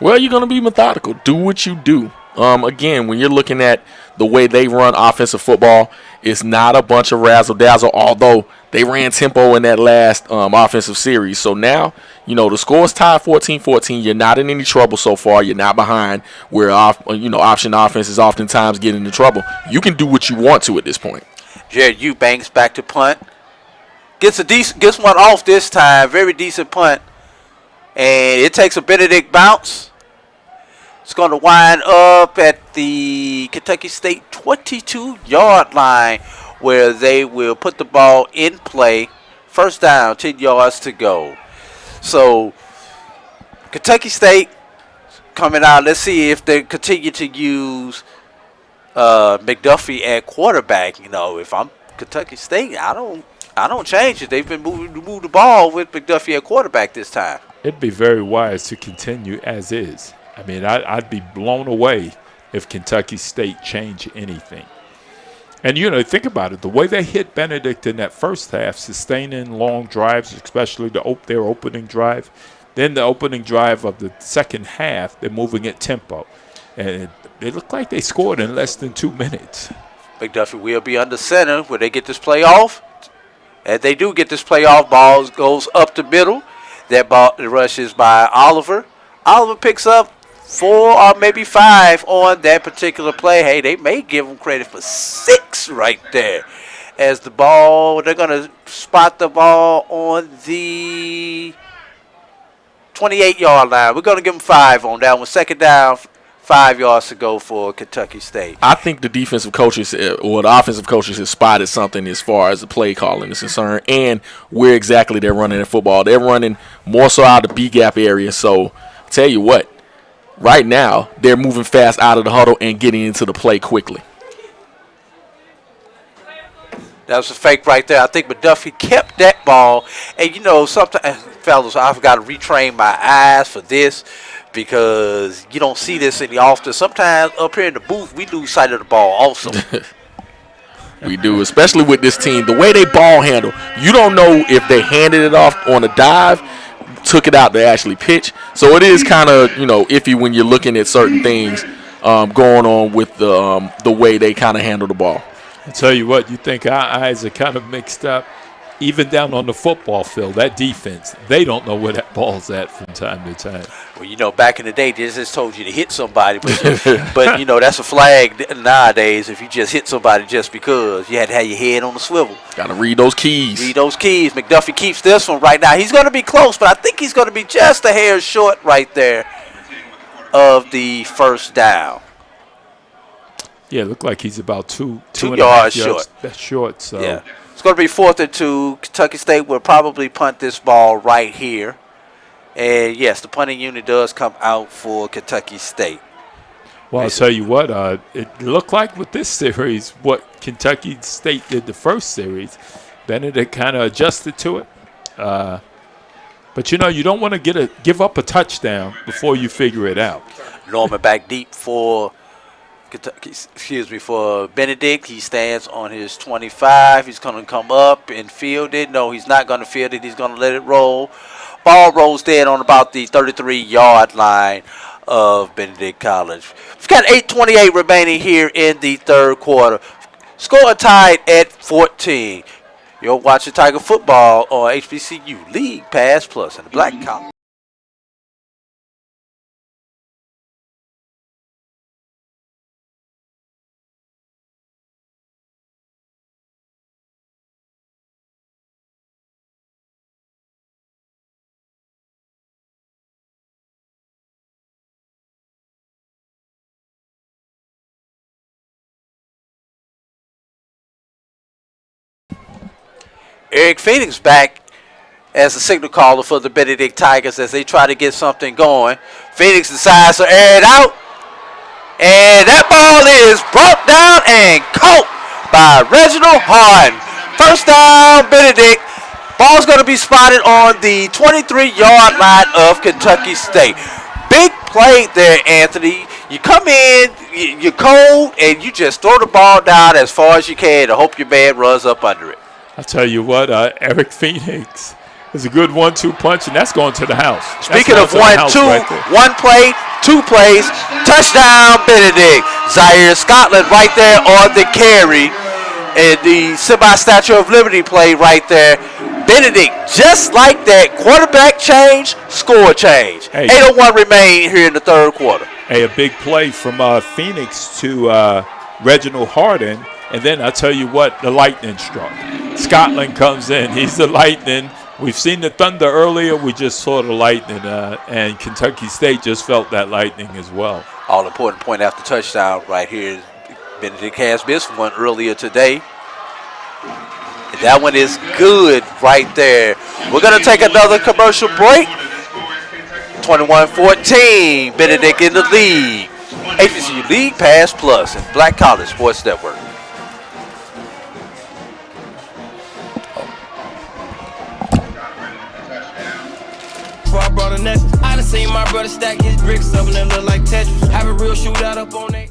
Well, you're going to be methodical. Do what you do. Again, when you're looking at the way they run offensive football, it's not a bunch of razzle-dazzle, although they ran tempo in that last offensive series. So now, the score's tied 14-14. You're not in any trouble so far. You're not behind where, option offenses oftentimes get into trouble. You can do what you want to at this point. Jared Eubanks back to punt. Gets one off this time. Very decent punt. And it takes a Benedict bounce. It's going to wind up at the Kentucky State 22-yard line where they will put the ball in play. First down, 10 yards to go. So Kentucky State coming out. Let's see if they continue to use McDuffie at quarterback. You know, if I'm Kentucky State, I don't change it. They've been moving the ball with McDuffie at quarterback this time. It'd be very wise to continue as is. I mean, I'd be blown away if Kentucky State changed anything. And, you know, think about it. The way they hit Benedict in that first half, sustaining long drives, especially their opening drive, then the opening drive of the second half, they're moving at tempo. And it looked like they scored in less than 2 minutes. McDuffie will be under center where they get this play off. And they do get this play off. Ball goes up the middle. That ball rushes by Oliver. Oliver picks up 4 or maybe 5 on that particular play. Hey, they may give him credit for 6 right there. As the ball, they're going to spot the ball on the 28-yard line. We're going to give them 5 on that one. Second down, 5 yards to go for Kentucky State. I think the defensive coaches or the offensive coaches have spotted something as far as the play calling is concerned and where exactly they're running the football. They're running more so out of the B-gap area. So, I'll tell you what, right now they're moving fast out of the huddle and getting into the play quickly. That was a fake right there. I think McDuffie kept that ball. And, you know, sometimes, fellas, I've got to retrain my eyes for this because you don't see this any often. Sometimes up here in the booth, we lose sight of the ball also. We do, especially with this team. The way they ball handle, you don't know if they handed it off on a dive, took it out to actually pitch. So it is kind of, you know, iffy when you're looking at certain things going on with the way they kind of handle the ball. I tell you what, you think our eyes are kind of mixed up. Even down on the football field, that defense, they don't know where that ball's at from time to time. Well, you know, back in the day, they just told you to hit somebody. But you know, that's a flag nowadays if you just hit somebody just because. You had to have your head on the swivel. Got to read those keys. Read those keys. McDuffie keeps this one right now. He's going to be close, but I think he's going to be just a hair short right there of the first down. Yeah, it looked like he's about two yards short. That's short, so. Yeah. It's going to be 4th and 2. Kentucky State will probably punt this ball right here. And, yes, the punting unit does come out for Kentucky State. Well, I'll tell you what, it looked like with this series, what Kentucky State did the first series, Benedict kind of adjusted to it. But, you know, you don't want to give up a touchdown before you figure it out. Norman back deep for Benedict. He stands on his 25. He's going to come up and field it. No, he's not going to field it. He's going to let it roll. Ball rolls dead on about the 33-yard line of Benedict College. We've got 8:28 remaining here in the third quarter. Score tied at 14. You're watching Tiger football on HBCU League Pass Plus and the Black College. Eric Phoenix back as a signal caller for the Benedict Tigers as they try to get something going. Phoenix decides to air it out. And that ball is brought down and caught by Reginald Harden. First down, Benedict. Ball's going to be spotted on the 23-yard line of Kentucky State. Big play there, Anthony. You come in, you're cold, and you just throw the ball down as far as you can to hope your man runs up under it. I'll tell you what, Eric Phoenix is a good 1-2 punch, and that's going to the house. Speaking of 1-2, one play, 2 plays, touchdown Benedict. Zaire Scotland right there on the carry. And the semi-Statue of Liberty play right there. Benedict, just like that, quarterback change, score change. Hey, 8:01 remain here in the third quarter. Hey, a big play from Phoenix to Reginald Harden. And then I'll tell you what, the lightning struck. Scotland comes in. He's the lightning. We've seen the thunder earlier. We just saw the lightning, and Kentucky State just felt that lightning as well. All-important point after touchdown right here. Benedict has missed one earlier today. And that one is good right there. We're going to take another commercial break. 21-14, Benedict in the lead. HBCU League Pass Plus and Black College Sports Network. Before I brought a nest, I done seen my brother stack his bricks up and it look like Tetris. Have a real shootout up on that.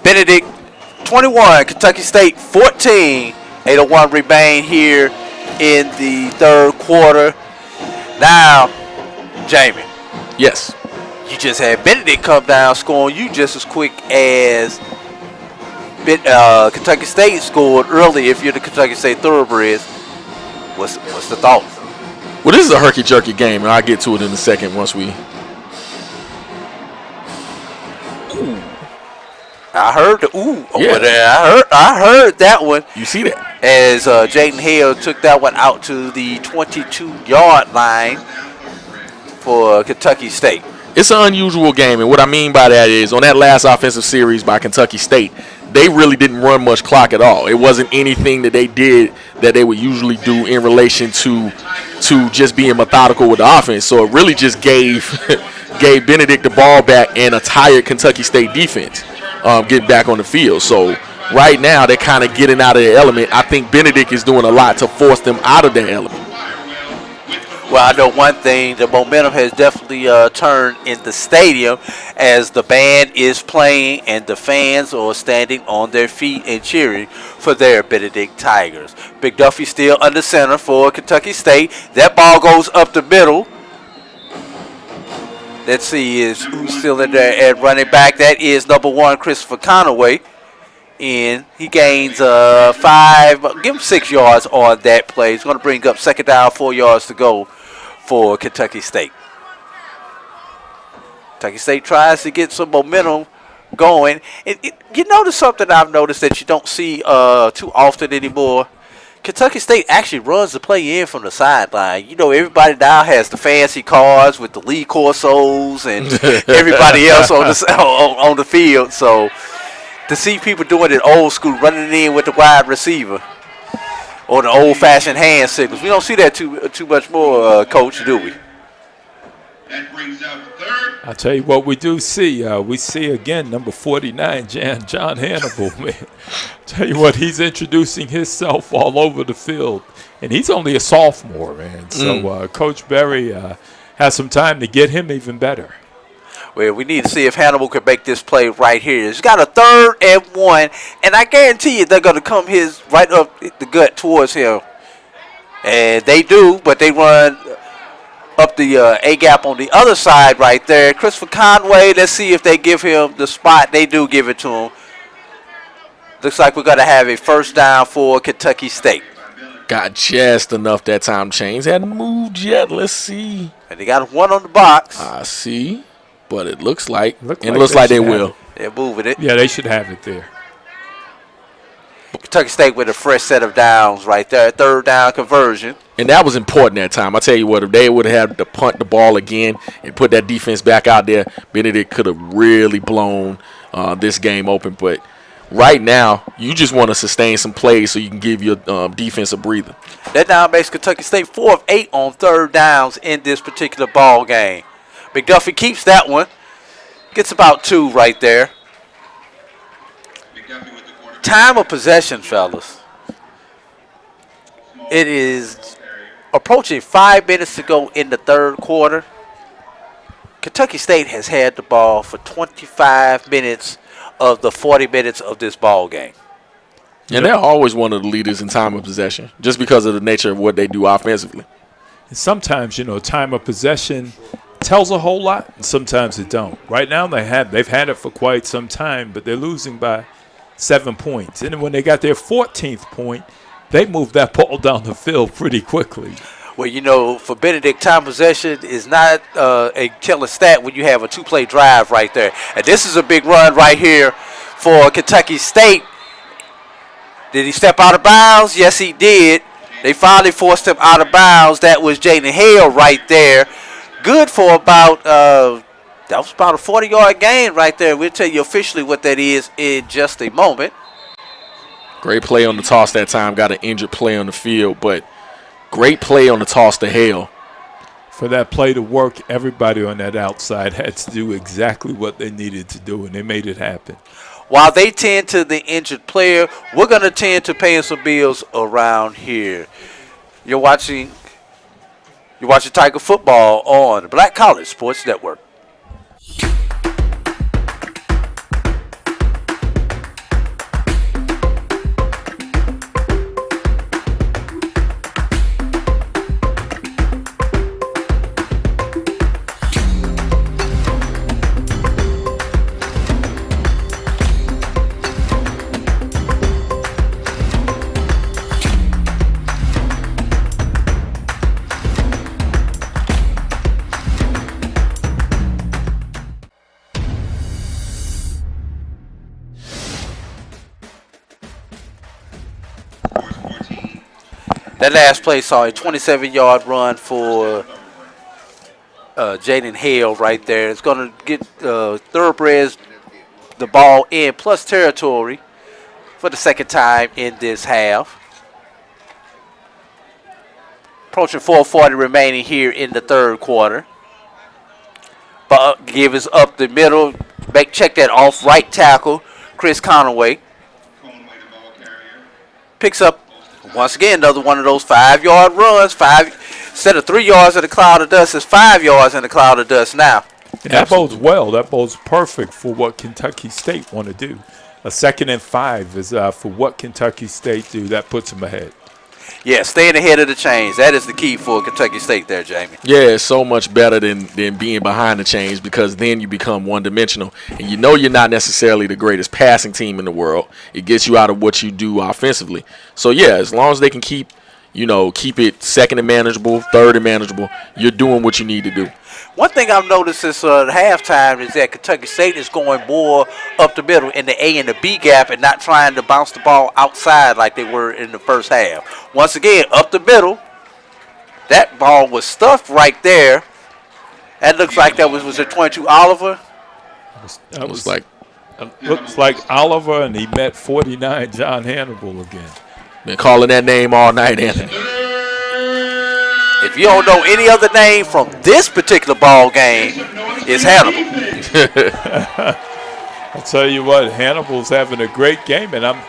Benedict 21, Kentucky State 14. 8:01 remain here in the third quarter. Now, Jamie. Yes. You just had Benedict come down scoring you just as quick as Kentucky State scored early. If you're the Kentucky State Thoroughbreds, what's the thought? Well, this is a herky-jerky game, and I'll get to it in a second once we... I heard the ooh over Yeah. there. I heard that one. You see that? As Jaden Hale took that one out to the 22-yard line for Kentucky State. It's an unusual game, and what I mean by that is on that last offensive series by Kentucky State, they really didn't run much clock at all. It wasn't anything that they did that they would usually do in relation to just being methodical with the offense. So it really just gave Benedict the ball back and a tired Kentucky State defense getting back on the field. So right now they're kind of getting out of their element. I think Benedict is doing a lot to force them out of their element. Well, I know one thing, the momentum has definitely turned in the stadium as the band is playing and the fans are standing on their feet and cheering for their Benedict Tigers. Big Duffy still under center for Kentucky State. That ball goes up the middle. Let's see who's still in there at running back. That is number 1, Christopher Conaway. And he gains 5, give him 6 yards on that play. He's going to bring up second down, 4 yards to go for Kentucky State. Kentucky State tries to get some momentum going. You notice something I've noticed that you don't see too often anymore? Kentucky State actually runs the play in from the sideline. You know, everybody now has the fancy cars with the Lee Corsos and everybody else on the field. So to see people doing it old school, running in with the wide receiver or the old-fashioned hand signals, we don't see that too much more, Coach, do we? I'll tell you what we do see. We see again number 49, John Hannibal. Man, tell you what, he's introducing himself all over the field, and he's only a sophomore, man. So Coach Berry has some time to get him even better. Well, we need to see if Hannibal can make this play right here. He's got a 3rd and 1, and I guarantee you they're going to come right up the gut towards him. And they do, but they run up the A-gap on the other side right there. Christopher Conway, let's see if they give him the spot. They do give it to him. Looks like we're going to have a first down for Kentucky State. Got just enough that time change. Hadn't moved yet. Let's see. And they got 1 on the box. I see. But it looks like they will. They're moving it. Yeah, they should have it there. Kentucky State with a fresh set of downs right there. 3rd down conversion. And that was important that time. I tell you what, if they would have had to punt the ball again and put that defense back out there, Benedict could have really blown this game open. But right now, you just want to sustain some plays so you can give your defense a breather. That down makes Kentucky State 4 of 8 on 3rd downs in this particular ball game. McDuffie keeps that one. Gets about 2 right there. Time of possession, fellas. It is approaching 5 minutes to go in the 3rd quarter. Kentucky State has had the ball for 25 minutes of the 40 minutes of this ball game. And they're always one of the leaders in time of possession, just because of the nature of what they do offensively. And sometimes, time of possession tells a whole lot, and sometimes it don't. Right now they've had it for quite some time, but they're losing by 7 points. And then when they got their 14th point, they moved that ball down the field pretty quickly. Well, for Benedict, time possession is not a killer stat when you have a two-play drive right there. And this is a big run right here for Kentucky State. Did he step out of bounds? Yes, he did. They finally forced him out of bounds. That was Jaden Hale right there. Good for about, that was about a 40-yard gain right there. We'll tell you officially what that is in just a moment. Great play on the toss that time. Got an injured play on the field, but great play on the toss to Hale. For that play to work, everybody on that outside had to do exactly what they needed to do, and they made it happen. While they tend to the injured player, we're going to tend to paying some bills around here. You're watching Tiger football on the Black College Sports Network. That last play saw a 27-yard run for Jaden Hale right there. It's going to get Thoroughbreds the ball in plus territory for the second time in this half. Approaching 4:40 remaining here in the third quarter. Give us up the middle. Check that off right tackle, Chris Conaway. Picks up, once again, another one of those 5-yard runs. Instead of 3 yards in a cloud of dust, it's 5 yards in a cloud of dust now. And that bodes well. That bodes perfect for what Kentucky State want to do. A 2nd and 5 is for what Kentucky State do. That puts them ahead. Yeah, staying ahead of the chains. That is the key for Kentucky State there, Jamie. Yeah, it's so much better than being behind the chains, because then you become one-dimensional. And you're not necessarily the greatest passing team in the world. It gets you out of what you do offensively. So, yeah, as long as they can keep it second and manageable, third and manageable, you're doing what you need to do. One thing I've noticed since halftime is that Kentucky State is going more up the middle in the A and the B gap and not trying to bounce the ball outside like they were in the first half. Once again, up the middle. That ball was stuffed right there. That looks like that was it 22 Oliver? Looks like Oliver, and he met 49 John Hannibal again. Been calling that name all night, Anthony. If you don't know any other name from this particular ball game, it's Hannibal. I'll tell you what, Hannibal's having a great game, and I'm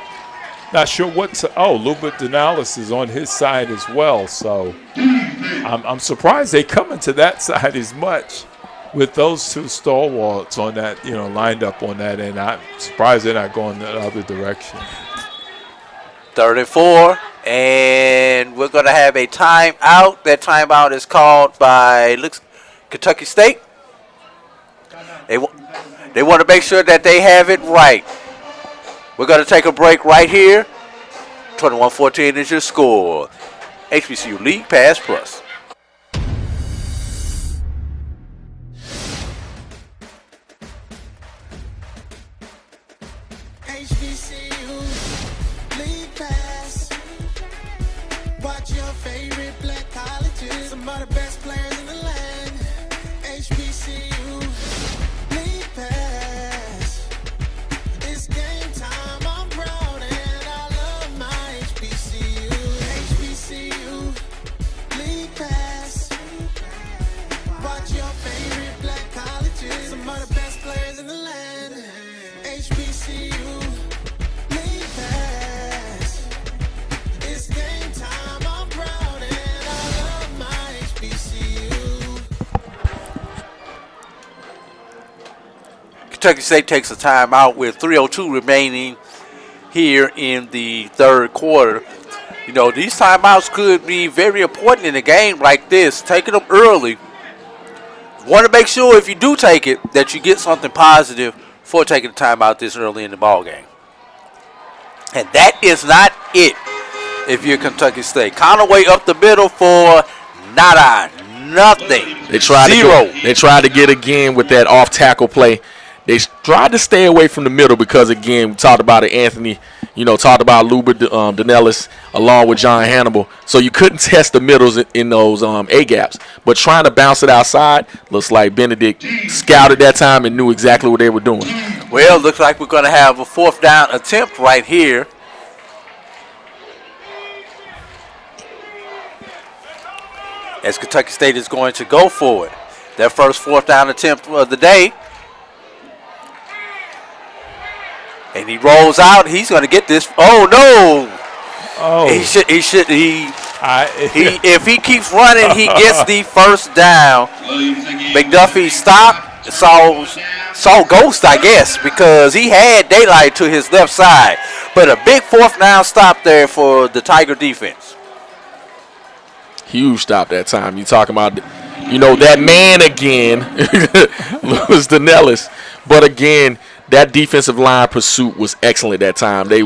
not sure Lubert Denalis is on his side as well. So I'm surprised they come into that side as much with those two stalwarts on that, lined up on that end. I'm surprised they're not going the other direction. 3rd and 4, and we're going to have a timeout. That timeout is called by Kentucky State. They want to make sure that they have it right. We're going to take a break right here. 21-14 is your score. HBCU League Pass Plus. Kentucky State takes a timeout with 3:02 remaining here in the third quarter. You know, these timeouts could be very important in a game like this. Taking them early. Want to make sure if you do take it that you get something positive for taking the timeout this early in the ball game. And that is not it if you're Kentucky State. Conaway up the middle for nada, nothing. They tried to get again with that off tackle play. They tried to stay away from the middle because, again, we talked about it, Anthony, talked about Luber Danellis along with John Hannibal. So you couldn't test the middles in those A-gaps. But trying to bounce it outside, looks like Benedict scouted that time and knew exactly what they were doing. Well, looks like we're going to have a fourth down attempt right here. As Kentucky State is going to go for it. Their first fourth down attempt of the day. And he rolls out. He's going to get this. Oh, no. Oh. If he keeps running, he gets the first down. McDuffie stopped. Saw ghost, I guess, because he had daylight to his left side. But a big fourth down stop there for the Tiger defense. Huge stop that time. You talking about, that man again, Louis Danellis. But again, that defensive line pursuit was excellent that time. They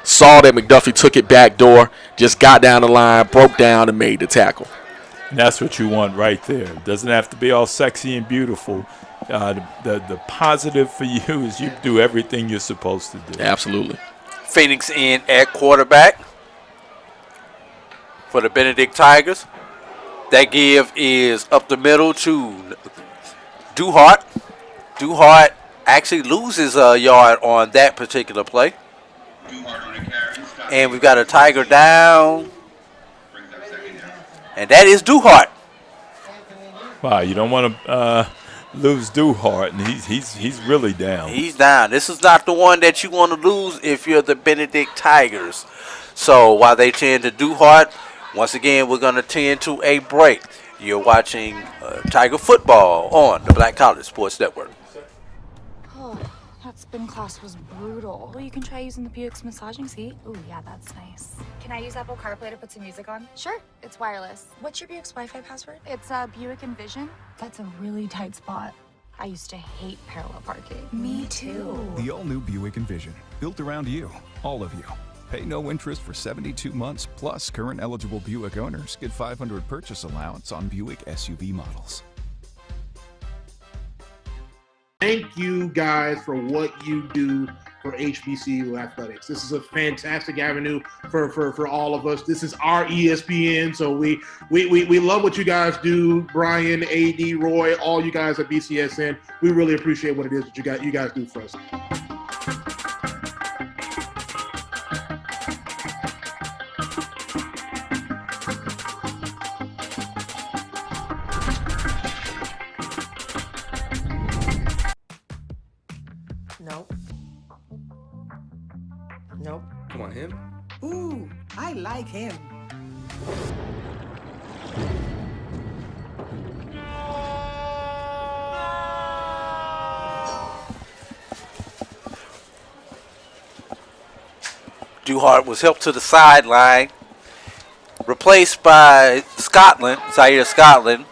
saw that McDuffie took it back door, just got down the line, broke down, and made the tackle. And that's what you want right there. It doesn't have to be all sexy and beautiful. The positive for you is you do everything you're supposed to do. Absolutely. Phoenix in at quarterback for the Benedict Tigers. That give is up the middle to Duhart. Duhart actually loses a yard on that particular play. And we've got a Tiger down. And that is Duhart. Wow, you don't want to lose Duhart, and he's really down. He's down. This is not the one that you want to lose if you're the Benedict Tigers. So while they tend to Duhart, once again, we're going to tend to a break. You're watching Tiger football on the Black College Sports Network. Oh, that spin class was brutal. Well, you can try using the Buick's massaging seat. Ooh, yeah, that's nice. Can I use Apple CarPlay to put some music on? Sure, it's wireless. What's your Buick's Wi-Fi password? It's Buick Envision. That's a really tight spot. I used to hate parallel parking. Me too. The all-new Buick Envision, built around you, all of you. Pay no interest for 72 months, plus current eligible Buick owners get $500 purchase allowance on Buick SUV models. Thank you guys for what you do for HBCU athletics. This is a fantastic avenue for all of us. This is our ESPN, so we love what you guys do. Brian, AD, Roy, all you guys at BCSN. We really appreciate what it is that you guys do for us. Nope. Come on, him. Ooh, I like him. Duhart was helped to the sideline, replaced by Scotland, Zaire Scotland,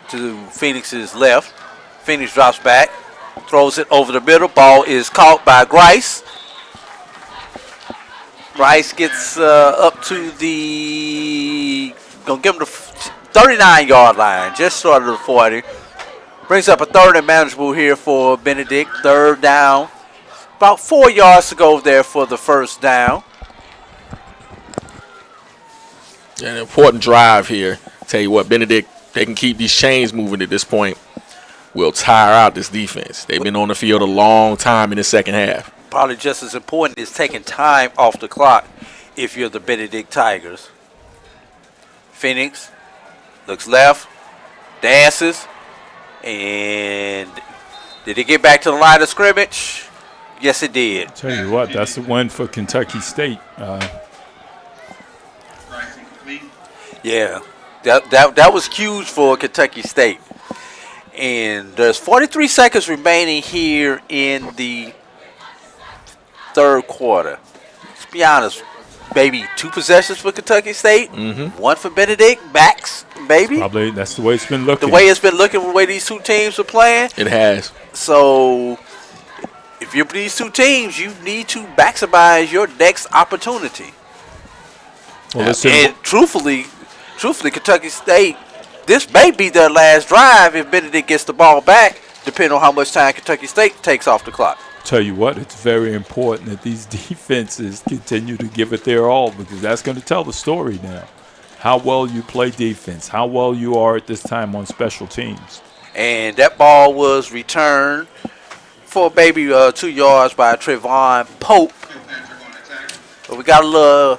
to Phoenix's left. Phoenix drops back, throws it over the middle. Ball is caught by Grice. Grice gets up to the, gonna give him the 39-yard line, just short of the 40. Brings up a third and manageable here for Benedict. Third down. About 4 yards to go there for the first down. An important drive here. Tell you what, Benedict, they can keep these chains moving at this point. Will tire out this defense. They've been on the field a long time in the second half. Probably just as important is taking time off the clock if you're the Benedict Tigers. Phoenix looks left, dances, and did he get back to the line of scrimmage? Yes, it did. Tell you what, that's the win for Kentucky State. Yeah, that was huge for Kentucky State. And there's 43 seconds remaining here in the third quarter. Let's be honest. Maybe 2 possessions for Kentucky State, 1 for Benedict, backs, maybe. Probably that's the way it's been looking. The way it's been looking, the way these two teams are playing. It has. So, if you're these two teams, you need to maximize your next opportunity. Well, and truthfully, Kentucky State, this may be their last drive if Benedict gets the ball back, depending on how much time Kentucky State takes off the clock. Tell you what, it's very important that these defenses continue to give it their all, because that's going to tell the story now. How well you play defense, how well you are at this time on special teams. And that ball was returned for maybe 2 yards by Trayvon Pope. But we got a little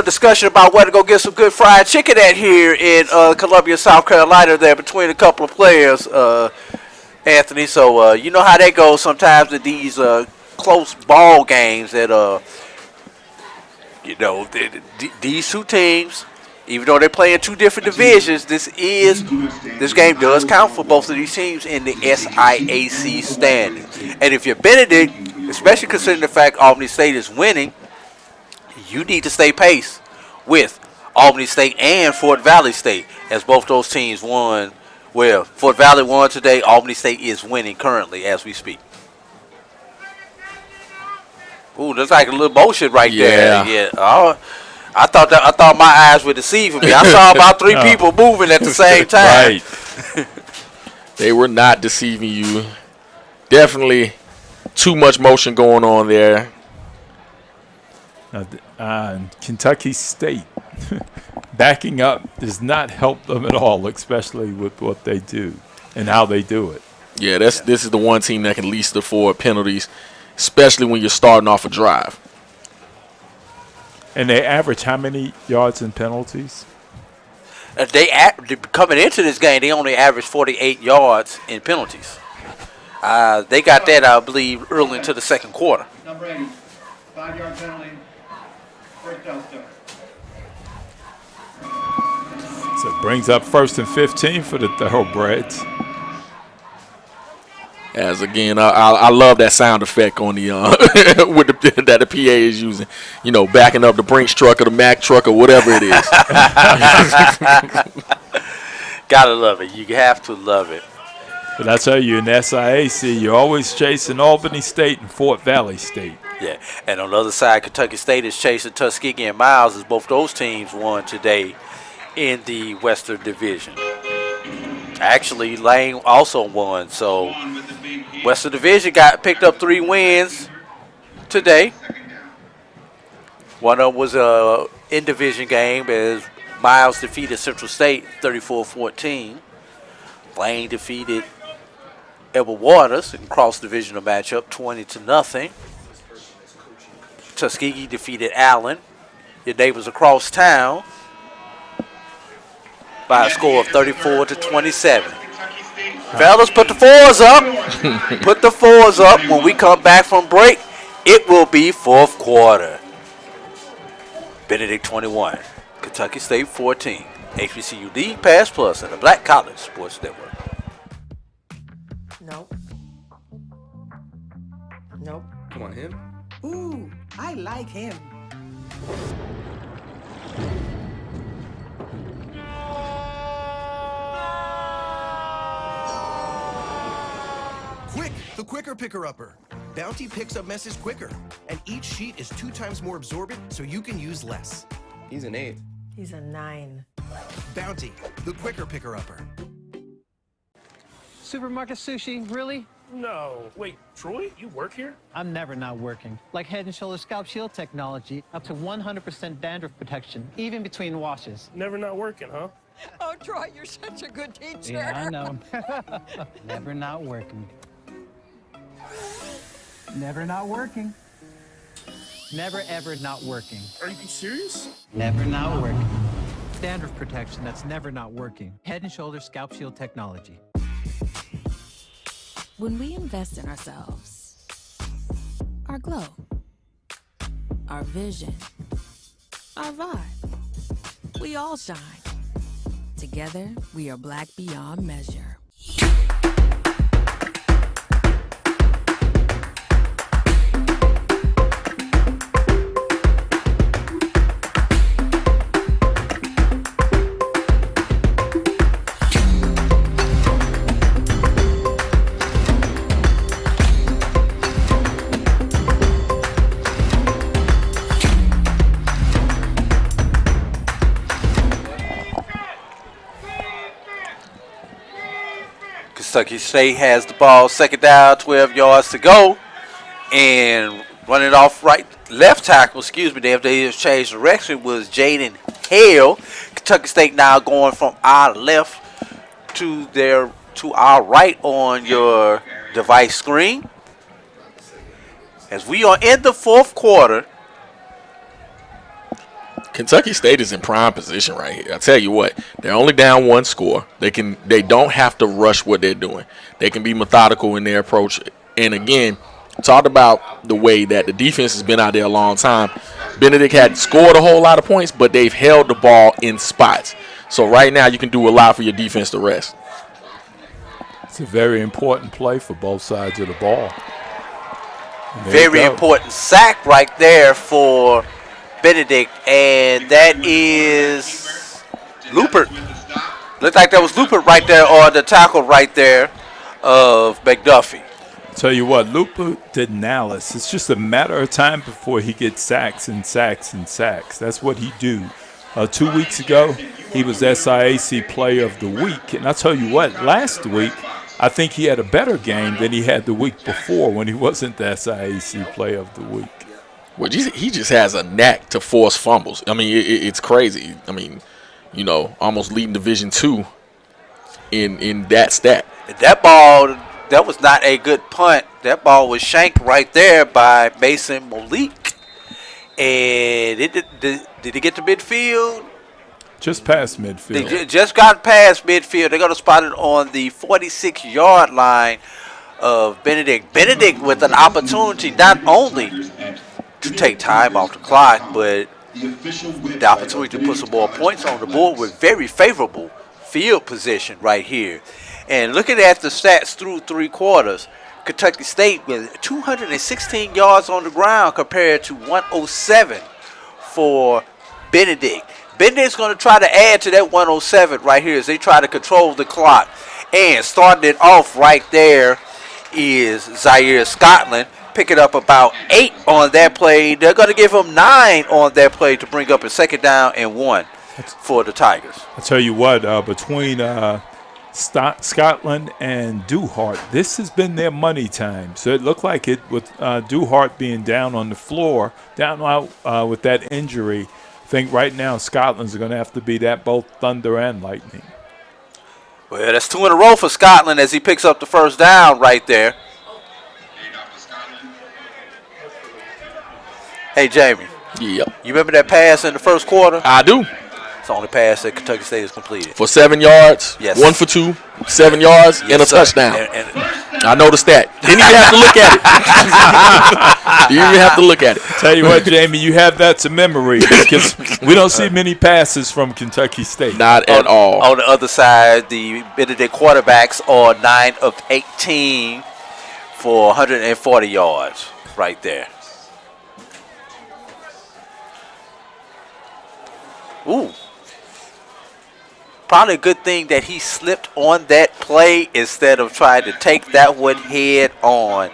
discussion about where to go get some good fried chicken at here in Columbia, South Carolina, there between a couple of players, Anthony. So you know how that goes sometimes in these close ball games that, these two teams, even though they play in 2 different divisions, this game does count for both of these teams in the SIAC standings. And if you're Benedict, especially considering the fact Albany State is winning, you need to stay pace with Albany State and Fort Valley State, as both those teams won. Well, Fort Valley won today. Albany State is winning currently as we speak. Ooh, there's like a little motion right there. Yeah. I thought my eyes were deceiving me. I saw about 3 people moving at the same time. Right. They were not deceiving you. Definitely too much motion going on there. Kentucky State backing up does not help them at all, especially with what they do and how they do it. Yeah, this is the one team that can least afford penalties, especially when you're starting off a drive. And they average how many yards in penalties? Coming into this game, they only averaged 48 yards in penalties. They got that, I believe, early into the second quarter. Number 80, 5-yard penalty. First down start. So it brings up 1st and 15 for the Thorobreds. As again, I love that sound effect on the that the PA is using. You know, backing up the Brinks truck or the Mack truck or whatever it is. Gotta love it. You have to love it. But I tell you, in SIAC, you're always chasing Albany State and Fort Valley State. Yeah, and on the other side, Kentucky State is chasing Tuskegee and Miles, as both those teams won today in the Western Division. Actually, Lane also won, so Western Division picked up 3 wins today. One of them was a in-division game as Miles defeated Central State 34-14. Lane defeated Edward Waters in cross-divisional matchup 20-0. Tuskegee defeated Allen, your neighbors across town, by a score of 34-27. Fellas, put the 4s up. Put the 4s up. When we come back from break, it will be 4th quarter. Benedict 21, Kentucky State 14. HBCU League Pass Plus and the Black College Sports Network. Nope. Come on, him. Ooh, I like him. Quick, the quicker picker-upper. Bounty picks up messes quicker, and each sheet is 2 times more absorbent, so you can use less. He's an 8. He's a 9. Bounty, the quicker picker-upper. Supermarket sushi, really? No. Wait, Troy, you work here? I'm never not working. Like Head & Shoulders Scalp Shield technology, up to 100% dandruff protection, even between washes. Never not working, huh? Oh, Troy, you're such a good teacher. Yeah, I know. Never not working. Never not working. Never, ever not working. Are you serious? Never not working. Dandruff protection that's never not working. Head & Shoulders Scalp Shield technology. When we invest in ourselves, our glow, our vision, our vibe, we all shine. Together, we are black beyond measure. Kentucky State has the ball, second down, 12 yards to go. And running off left tackle, they have changed direction, was Jaden Hale. Kentucky State now going from our left to our right on your device screen. As we are in the fourth quarter. Kentucky State is in prime position right here. I tell you what, they're only down one score. They don't have to rush what they're doing. They can be methodical in their approach. And again, talked about the way that the defense has been out there a long time. Benedict had scored a whole lot of points, but they've held the ball in spots. So right now you can do a lot for your defense to rest. It's a very important play for both sides of the ball. Very important sack right there for Benedict, and that is Lupert. Looked like that was Lupert right there, or the tackle right there of McDuffie. Tell you what, Lupert did Alice. It's just a matter of time before he gets sacks and sacks and sacks. That's what he do. 2 weeks ago, he was SIAC Player of the Week, and I tell you what, last week I think he had a better game than he had the week before when he wasn't the SIAC Player of the Week. Well, he just has a knack to force fumbles. I mean, it's crazy. I mean, almost leading Division II in that stat. That ball, that was not a good punt. That ball was shanked right there by Mason Malik. And did he get to midfield? Just past midfield. They just got past midfield. They're going to spot it on the 46-yard line of Benedict. Benedict with an opportunity not only to take time off the clock, but the opportunity to put some more points on the board with very favorable field position right here. And looking at the stats through three quarters, Kentucky State with 216 yards on the ground compared to 107 for Benedict. Benedict's going to try to add to that 107 right here as they try to control the clock. And starting it off right there is Zaire Scotland, picking up about 8 on that play. They're going to give him 9 on that play to bring up a second down and 1 for the Tigers. I tell you what, between Scotland and Duhart, this has been their money time. So it looked like it with Duhart being down on the floor, down out with that injury. I think right now Scotland's going to have to be that both thunder and lightning. Well, that's 2 in a row for Scotland as he picks up the first down right there. Hey, Jamie. Yep. You remember that pass in the first quarter? I do. It's the only pass that Kentucky State has completed. For 7 yards, yes. 1 for 2, 7 yards, yes, and a sir. touchdown. And I noticed that. Didn't even have to look at it. Didn't even have to look at it. Tell you what, Jamie, you have that to memory because we don't see many passes from Kentucky State. Not at all. On the other side, the Benedict quarterbacks are 9 of 18 for 140 yards right there. Ooh. Probably a good thing that he slipped on that play instead of trying to take that one head on,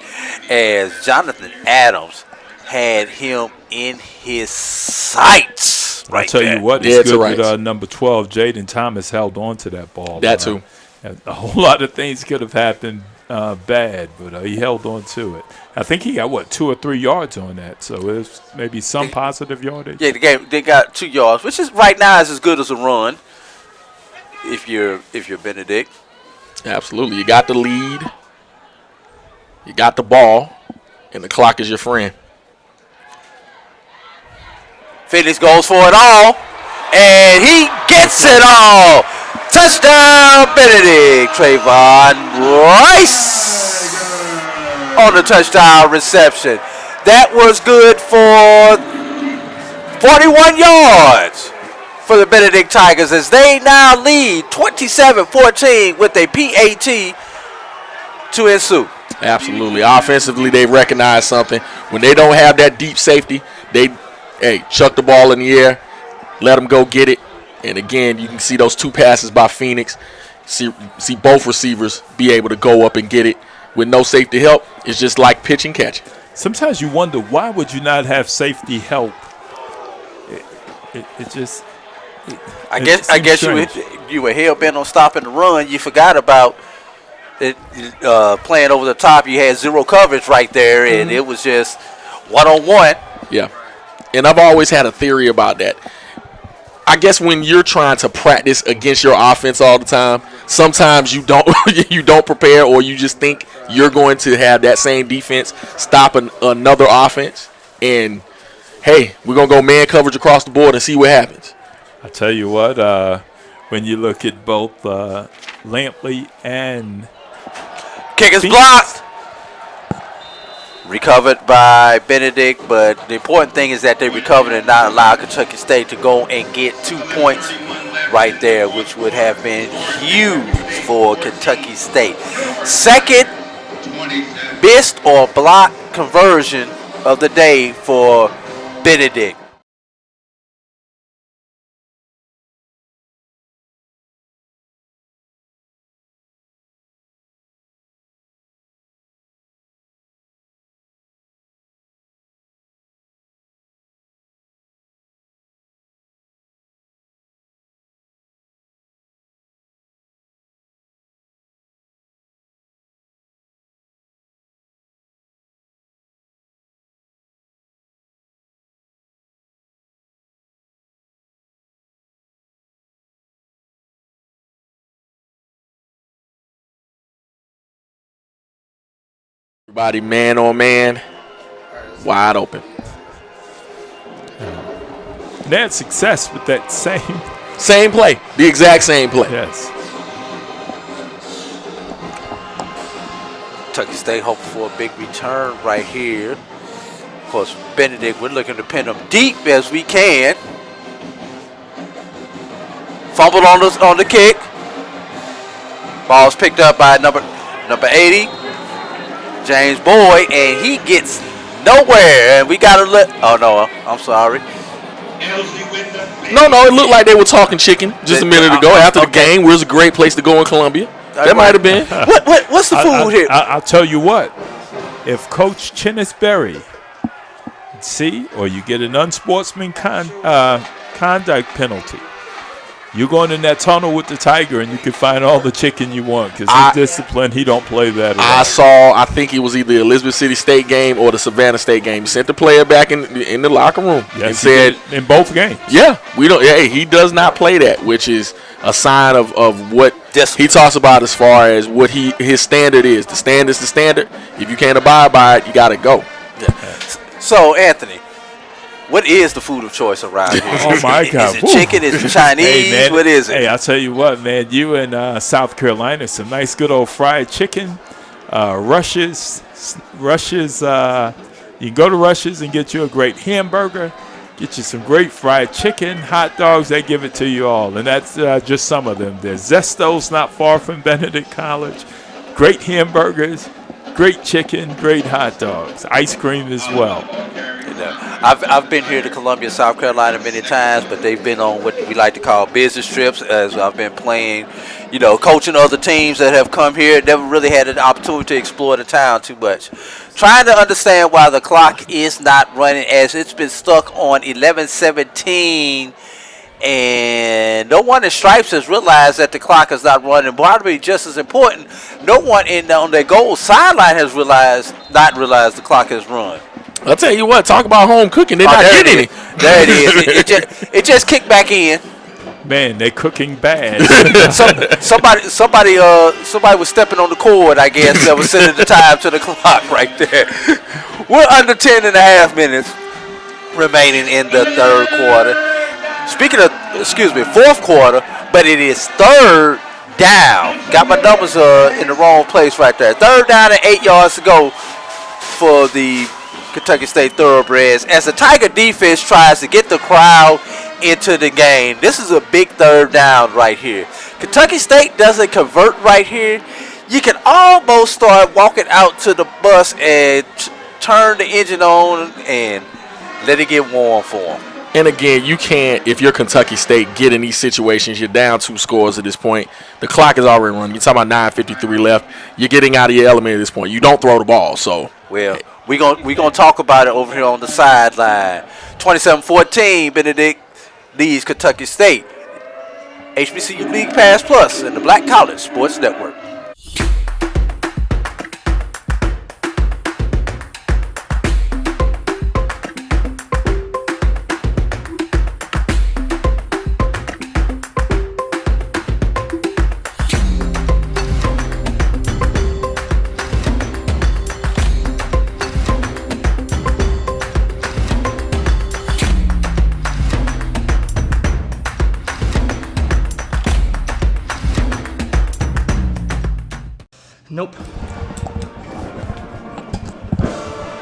as Jonathan Adams had him in his sights right there. I'll tell you what, it's good that number 12, Jaden Thomas, held on to that ball. That too. A whole lot of things could have happened bad, but he held on to it. I think he got, 2 or 3 yards on that, so it was maybe some positive yardage. Yeah, they got 2 yards, which is right now is as good as a run. If you're Benedict. Absolutely. You got the lead. You got the ball. And the clock is your friend. Felix goes for it all. And he gets it all. Touchdown, Benedict. Trayvon Rice on the touchdown reception. That was good for 41 yards. For the Benedict Tigers as they now lead 27-14 with a PAT to ensue. Absolutely. Offensively, they recognize something. When they don't have that deep safety, they chuck the ball in the air, let them go get it. And again, you can see those 2 passes by Phoenix. See both receivers be able to go up and get it with no safety help. It's just like pitch and catch. Sometimes you wonder, why would you not have safety help? It just... I guess you were hell bent on stopping the run. You forgot about playing over the top. You had zero coverage right there, and it was just one-on-one. Yeah, and I've always had a theory about that. I guess when you're trying to practice against your offense all the time, sometimes you don't you don't prepare, or you just think you're going to have that same defense stop another offense. And hey, we're gonna go man coverage across the board and see what happens. I tell you what, when you look at both Lampley and kick is blocked. Recovered by Benedict, but the important thing is that they recovered and not allow Kentucky State to go and get 2 points right there, which would have been huge for Kentucky State. Second missed or block conversion of the day for Benedict. Everybody man on man, wide open. They had success with that same play, the exact same play. Yes. Kentucky State hoping for a big return right here. Of course, Benedict, we're looking to pin them deep as we can. Fumbled on the kick. Ball's picked up by number 80, James Boyd, and he gets nowhere. And we got to look. Oh no, I'm sorry. No, it looked like they were talking chicken just a minute ago after the game. Where's a great place to go in Columbia? That might have been. What's the food here? I'll tell you what. If Coach Chinnisberry or you get an unsportsman conduct penalty, you go in that tunnel with the Tiger and you can find all the chicken you want because he's disciplined. He don't play that at all. I think it was either the Elizabeth City State game or the Savannah State game. He sent the player back in the locker room and said in both games. Yeah, we don't. Hey, he does not play that, which is a sign of what he talks about as far as what his standard is. The standard's the standard. If you can't abide by it, you got to go. Yeah. So, Anthony, what is the food of choice around here? Oh, my God. Is it chicken? Is it Chinese? Hey, man, what is it? Hey, I'll tell you what, man. You in South Carolina, some nice good old fried chicken. Rush's. You can go to Rush's and get you a great hamburger. Get you some great fried chicken, hot dogs. They give it to you all. And that's just some of them. There's Zesto's not far from Benedict College. Great hamburgers, great chicken, great hot dogs. Ice cream as well. I've been here to Columbia, South Carolina many times, but they've been on what we like to call business trips as I've been playing, coaching other teams that have come here. Never really had an opportunity to explore the town too much. Trying to understand why the clock is not running as it's been stuck on 11:17, and no one in Stripes has realized that the clock is not running. Probably just as important, no one on their goal sideline has not realized the clock has run. I'll tell you what, talk about home cooking. They're not getting any. There it is. It just kicked back in. Man, they're cooking bad. Somebody was stepping on the cord, I guess, that was setting the time to the clock right there. We're under 10 and a half minutes remaining in the third quarter. Fourth quarter, but it is third down. Got my numbers in the wrong place right there. Third down and 8 yards to go for the Kentucky State Thoroughbreds as the Tiger defense tries to get the crowd into the game. This is a big third down right here. Kentucky State doesn't convert right here. You can almost start walking out to the bus and turn the engine on and let it get warm for them. And again, you can't, if you're Kentucky State, get in these situations. You're down 2 scores at this point. The clock is already running. You're talking about 9:53 left. You're getting out of your element at this point. You don't throw the ball. So, well, we're gonna talk about it over here on the sideline. 27-14, Benedict leads Kentucky State. HBCU League Pass Plus and the Black College Sports Network.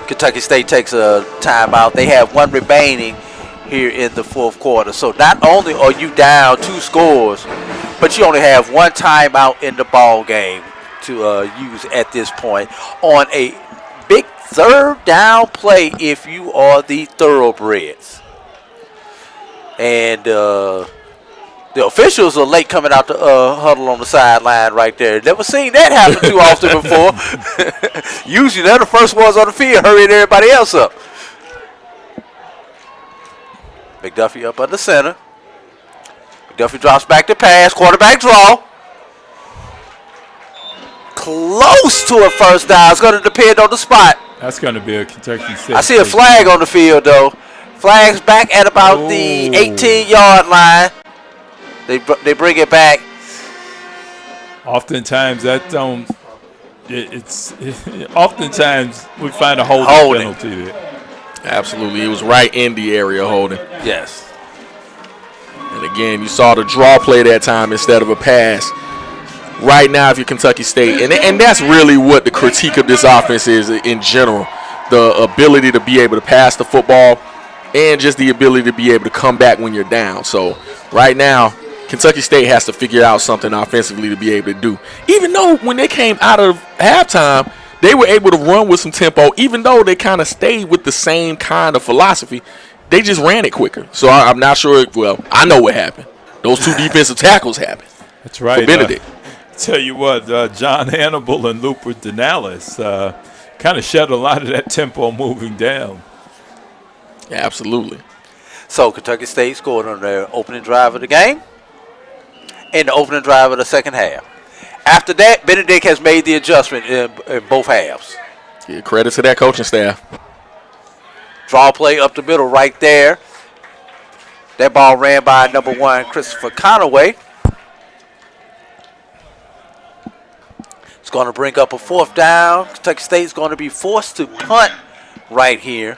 Kentucky State takes a timeout. They have one remaining here in the fourth quarter. So not only are you down 2 scores, but you only have one timeout in the ball game to use at this point on a big third down play if you are the Thoroughbreds. And the officials are late coming out the huddle on the sideline right there. Never seen that happen too often before. Usually they're the first ones on the field hurrying everybody else up. McDuffie up under center. McDuffie drops back to pass. Quarterback draw. Close to a first down. It's going to depend on the spot. That's going to be a Kentucky State. I see a flag on the field, though. Flag's back at about the 18-yard line. They bring it back. Oftentimes that don't. Oftentimes we find a holding penalty there. Absolutely, it was right in the area holding. Yes. And again, you saw the draw play that time instead of a pass. Right now, if you're Kentucky State, and that's really what the critique of this offense is in general, the ability to be able to pass the football and just the ability to be able to come back when you're down. So right now, Kentucky State has to figure out something offensively to be able to do. Even though when they came out of halftime, they were able to run with some tempo, even though they kind of stayed with the same kind of philosophy. They just ran it quicker. So I'm not sure. Well, I know what happened. Those 2 defensive tackles happened. That's right. For Benedict. Tell you what, John Hannibal and Looper Denalis kind of shed a lot of that tempo moving down. Yeah, absolutely. So Kentucky State scored on their opening drive of the game and the opening drive of the second half. After that, Benedict has made the adjustment in both halves. Yeah, credit to that coaching staff. Draw play up the middle right there. That ball ran by number 1, Christopher Conaway. It's going to bring up a 4th down. Kentucky State's going to be forced to punt right here.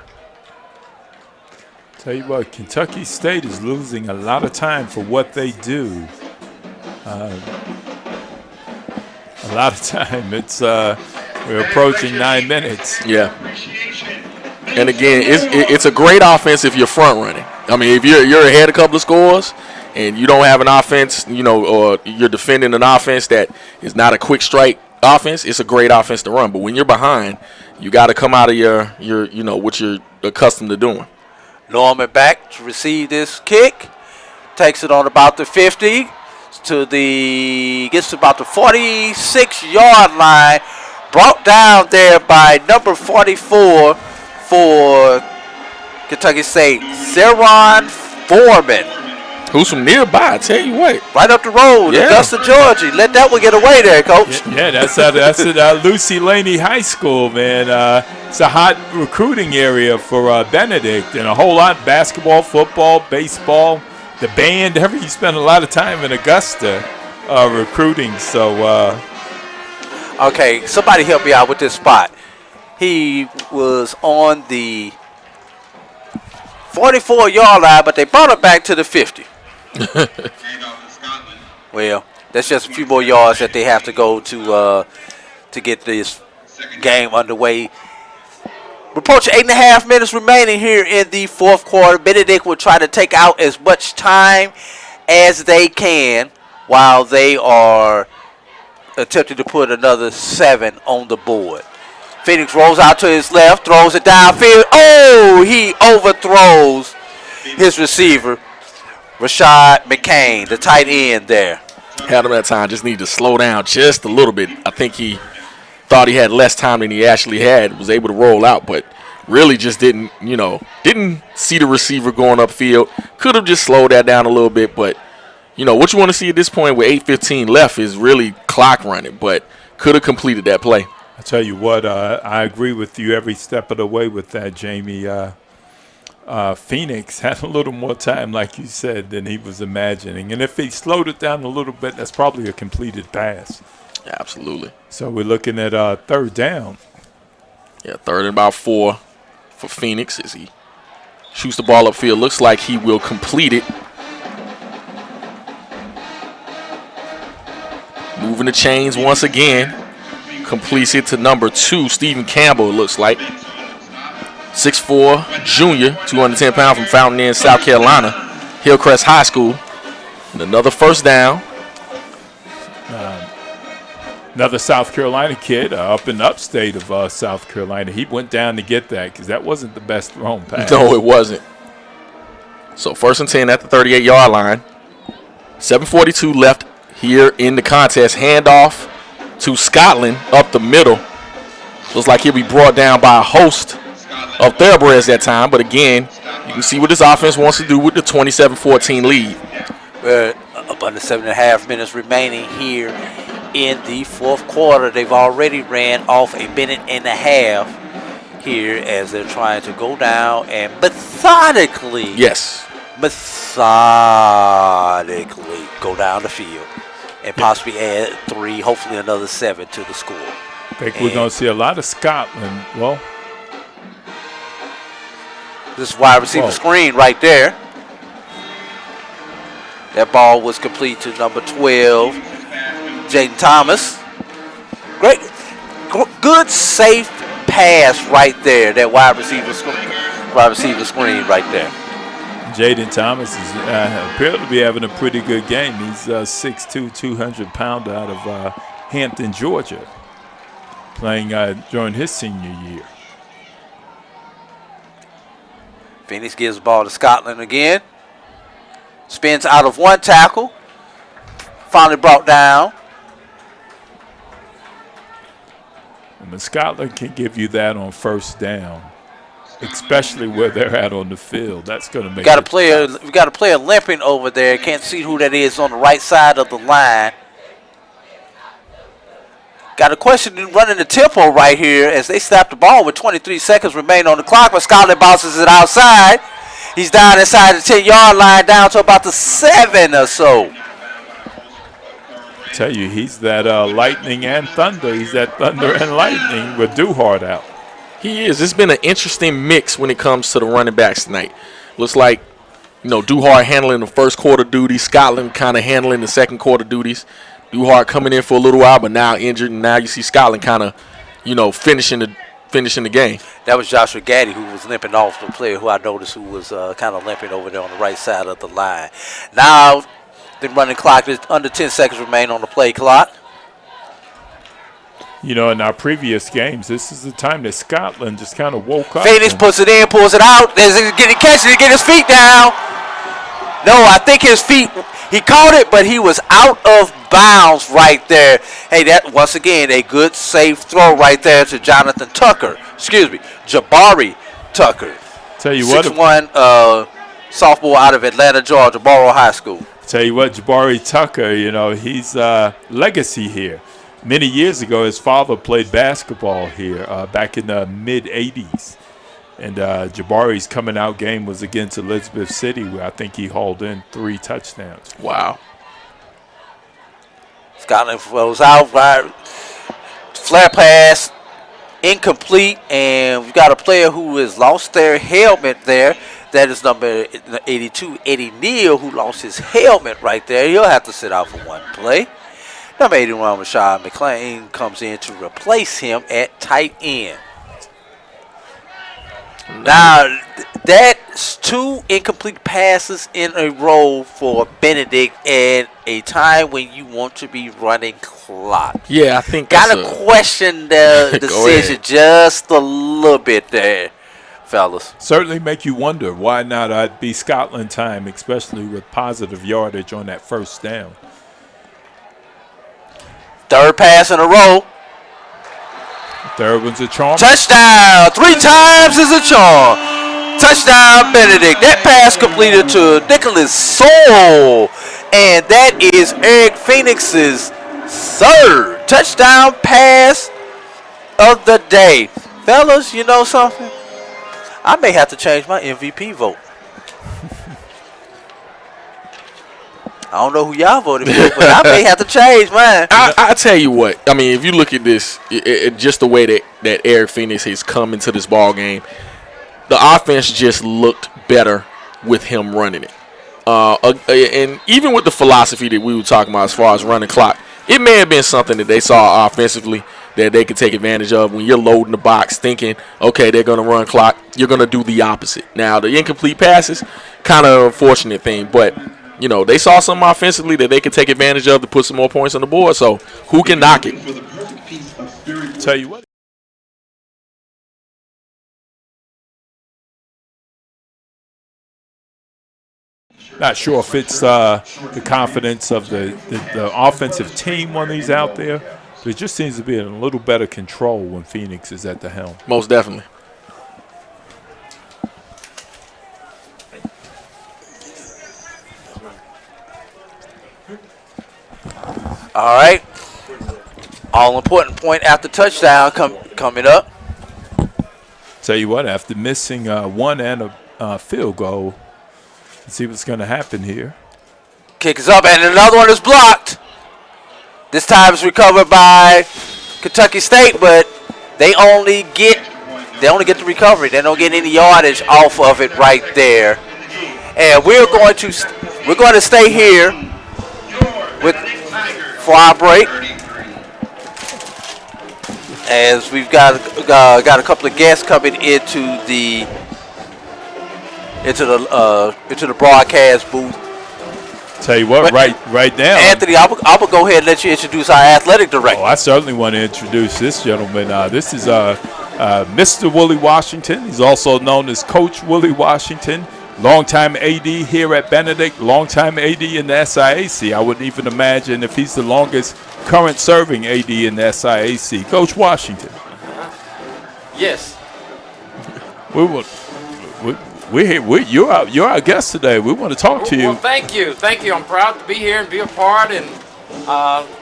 Tell you what, Kentucky State is losing a lot of time for what they do. A lot of time. It's we're approaching 9 minutes. Yeah. And again, it's a great offense if you're front running. I mean, if you're ahead a couple of scores and you don't have an offense, or you're defending an offense that is not a quick strike offense, it's a great offense to run. But when you're behind, you got to come out of your what you're accustomed to doing. Norman back to receive this kick. Takes it on about the 50 gets to about the 46-yard line. Brought down there by number 44 for Kentucky State, Zaire Foreman. Who's from nearby, I tell you what. Right up the road, Augusta, Georgia. Let that one get away there, Coach. Yeah, that's at Lucy Laney High School, man. It's a hot recruiting area for Benedict, and a whole lot basketball, football, baseball, the band. He spent a lot of time in Augusta recruiting. So, okay, somebody help me out with this spot. He was on the 44-yard line, but they brought it back to the 50. Well, that's just a few more yards that they have to go to get this game underway. We're approaching 8.5 minutes remaining here in the fourth quarter. Benedict will try to take out as much time as they can while they are attempting to put another 7 on the board. Phoenix rolls out to his left, throws it downfield. Oh, he overthrows his receiver, Rashad McCain, the tight end there. Had him that time, just need to slow down just a little bit. I think he thought he had less time than he actually had, was able to roll out, but really just didn't see the receiver going upfield. Could have just slowed that down a little bit, but, what you want to see at this point with 8:15 left is really clock running, but could have completed that play. I tell you what, I agree with you every step of the way with that, Jamie. Phoenix had a little more time, like you said, than he was imagining. And if he slowed it down a little bit, that's probably a completed pass. Absolutely. So we're looking at 3rd down. Yeah, 3rd and about 4 for Phoenix as he shoots the ball upfield. Looks like he will complete it. Moving the chains once again. completes it to number 2, Stephen Campbell, it looks like. 6'4", junior, 210 pounds from Fountain Inn, South Carolina, Hillcrest High School. And another first down. Another South Carolina kid up in the upstate of South Carolina. He went down to get that because that wasn't the best thrown pass. No, it wasn't. So 1st and 10 at the 38-yard line. 7:42 left here in the contest. Handoff to Scotland up the middle. Looks like he'll be brought down by a host of Thoroughbreds that time. But again, you can see what this offense wants to do with the 27-14 lead. We're up under 7.5 minutes remaining here in the fourth quarter. They've already ran off a minute and a half here as they're trying to go down and methodically go down the field and possibly add 3, hopefully another 7 to the score. I think we're going to see a lot of Scotland. Well, this wide receiver screen right there. That ball was complete to number 12, Jaden Thomas. Great, good, safe pass right there. That wide receiver screen right there. Jaden Thomas is appeared to be having a pretty good game. He's 6'2", 200-pounder out of Hampton, Georgia, playing during his senior year. Phoenix gives the ball to Scotland again. Spins out of one tackle. Finally brought down. And Scotland can give you that on first down, especially where they're at on the field. That's going to make we got a player limping over there. Can't see who that is on the right side of the line. Got a question running the tempo right here as they snap the ball with 23 seconds remaining on the clock, but Scotland bounces it outside. He's down inside the 10-yard line, down to about the 7 or so. Tell you, he's that lightning and thunder. He's that thunder and lightning with Duhart out. He is. It's been an interesting mix when it comes to the running backs tonight. Looks like, Duhart handling the first quarter duties, Scotland kind of handling the second quarter duties. Duhart coming in for a little while, but now injured, and now you see Scotland kind of, finishing the game. That was Joshua Gaddy who was limping off, the player who I noticed who was kind of limping over there on the right side of the line. Now the running clock is under 10 seconds remain on the play clock. In our previous games, this is the time that Scotland just kind of woke up. Phoenix puts it in, pulls it out. He catches it, get his feet down. No, I think his feet, he caught it, but he was out of bounds right there. Hey, that, once again, a good, safe throw right there to Jabari Tucker. Tell you what. 6'1", sophomore out of Atlanta, Georgia, Morrow High School. Tell you what, Jabari Tucker, he's legacy here. Many years ago, his father played basketball here back in the mid-'80s. And Jabari's coming out game was against Elizabeth City, where I think he hauled in 3 touchdowns. Wow. Scotland throws out, right, flare pass, incomplete, and we've got a player who has lost their helmet there. That is number 82, Eddie Neal, who lost his helmet right there. He'll have to sit out for one play. Number 81, Rashad McClain, comes in to replace him at tight end. Now, that's 2 incomplete passes in a row for Benedict at a time when you want to be running clock. Yeah, I think gotta question the decision just a little bit there, fellas. Certainly make you wonder why not I'd be Scotland time, especially with positive yardage on that first down. 3rd pass in a row. Third one's a charm. Touchdown! 3 times is a charm. Touchdown, Benedict. That pass completed to Nicholas Soul. And that is Eric Phoenix's 3rd touchdown pass of the day. Fellas, you know something? I may have to change my MVP vote. I don't know who y'all voted for, but I may have to change mine. I tell you what. I mean, if you look at this, just the way that Eric Phoenix has come into this ball game, the offense just looked better with him running it. And even with the philosophy that we were talking about as far as running clock, it may have been something that they saw offensively, that they can take advantage of when you're loading the box thinking, okay, they're going to run clock. You're going to do the opposite. Now, the incomplete passes, kind of an unfortunate thing, but, you know, they saw something offensively that they could take advantage of to put some more points on the board, so who can knock it? Tell you what. Not sure if it's the confidence of the offensive team when he's out there, but it just seems to be in a little better control when Phoenix is at the helm. Most definitely. All right. All-important point after touchdown coming up. Tell you what, after missing one and a field goal, let's see what's going to happen here. Kick is up, and another one is blocked. This time it's recovered by Kentucky State, but they only get the recovery. They don't get any yardage off of it right there. And we're going to stay here for our break, as we've got a couple of guests coming into the broadcast booth. Tell you what, right now, Anthony, I'm gonna go ahead and let you introduce our athletic director. Oh, I certainly want to introduce this gentleman. This is Mr. Willie Washington. He's also known as Coach Willie Washington. Longtime AD here at Benedict, longtime AD in the SIAC. I wouldn't even imagine if he's the longest current serving AD in the SIAC. Coach Washington. Yes. You're our guest today. We want to talk to you. Well, thank you. I'm proud to be here and be a part. And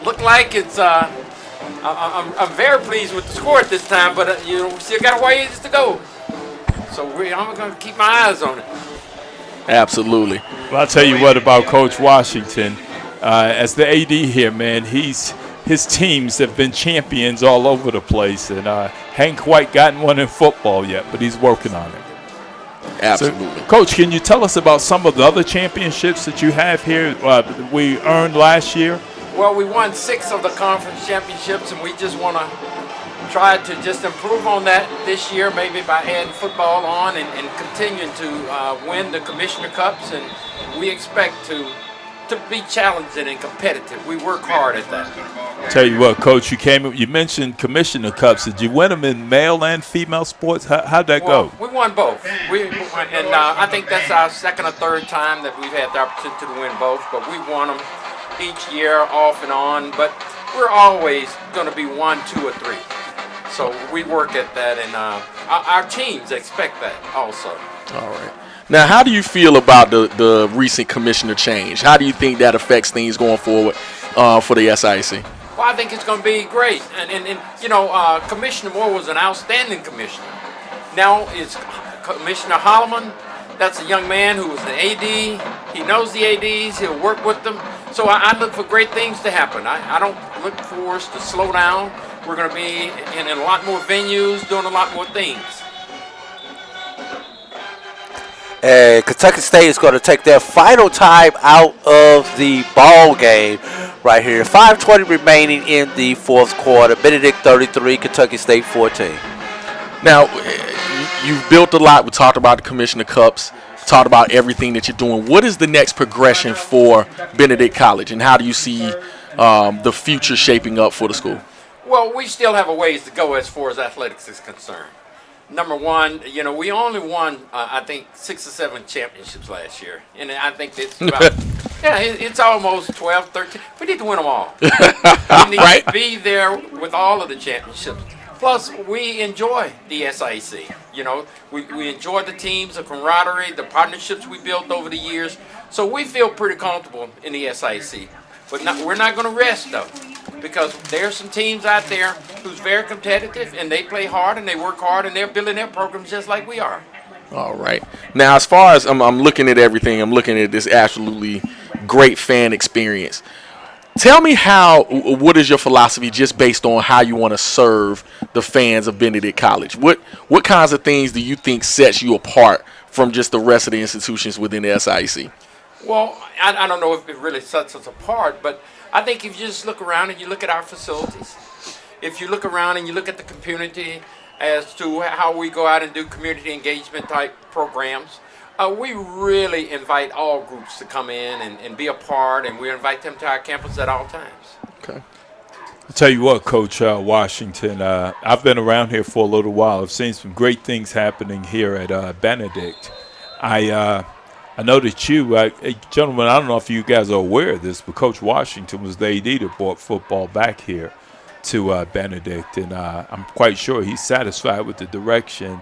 look like it's. I'm very pleased with the score at this time, but we still got a ways to go. So I'm going to keep my eyes on it. Absolutely. Well, I'll tell you what about Coach Washington. As the AD here, man, his teams have been champions all over the place, and hadn't quite gotten one in football yet, but he's working on it. Absolutely. So, Coach, can you tell us about some of the other championships that you have here we earned last year? Well, we won 6 of the conference championships, and we just want to try to just improve on that this year, maybe by adding football on and continuing to win the Commissioner Cups. And we expect to be challenging and competitive. We work hard at that. Tell you what, Coach, you mentioned Commissioner Cups. Did you win them in male and female sports? How'd that go? We won both. I think that's our second or third time that we've had the opportunity to win both, but we've won them each year off and on, but we're always going to be 1, 2, or 3. So we work at that, and our teams expect that also. All right. Now, how do you feel about the recent commissioner change? How do you think that affects things going forward for the SIAC? Well, I think it's going to be great. And Commissioner Moore was an outstanding commissioner. Now it's Commissioner Holloman. That's a young man who was an AD. He knows the ADs. He'll work with them. So I look for great things to happen. I don't look for us to slow down. We're going to be in a lot more venues, doing a lot more things. Kentucky State is going to take their final time out of the ball game right here. 5:20 remaining in the fourth quarter. Benedict 33, Kentucky State 14. Now, you've built a lot. We talked about the Commissioner Cups, talked about everything that you're doing. What is the next progression for Benedict College, and how do you see the future shaping up for the school? Well, we still have a ways to go as far as athletics is concerned. Number one, we only won, I think, 6 or 7 championships last year. And I think it's about, it's almost 12, 13. We need to win them all. We need to be there with all of the championships. Plus, we enjoy the SIAC. We enjoy the teams, the camaraderie, the partnerships we built over the years. So we feel pretty comfortable in the SIAC. But we're not going to rest, though, because there are some teams out there who's very competitive, and they play hard, and they work hard, and they're building their programs just like we are. All right. Now, as far as I'm looking at everything, I'm looking at this absolutely great fan experience. Tell me what is your philosophy just based on how you want to serve the fans of Benedict College? What kinds of things do you think sets you apart from just the rest of the institutions within the SIAC? Well, I don't know if it really sets us apart, but I think if you just look around and you look at our facilities, if you look around and you look at the community as to how we go out and do community engagement type programs, we really invite all groups to come in and be a part, and we invite them to our campus at all times. Okay. I'll tell you what, Coach Washington, I've been around here for a little while. I've seen some great things happening here at Benedict. I know that you, gentlemen, I don't know if you guys are aware of this, but Coach Washington was the AD that brought football back here to Benedict, and I'm quite sure he's satisfied with the direction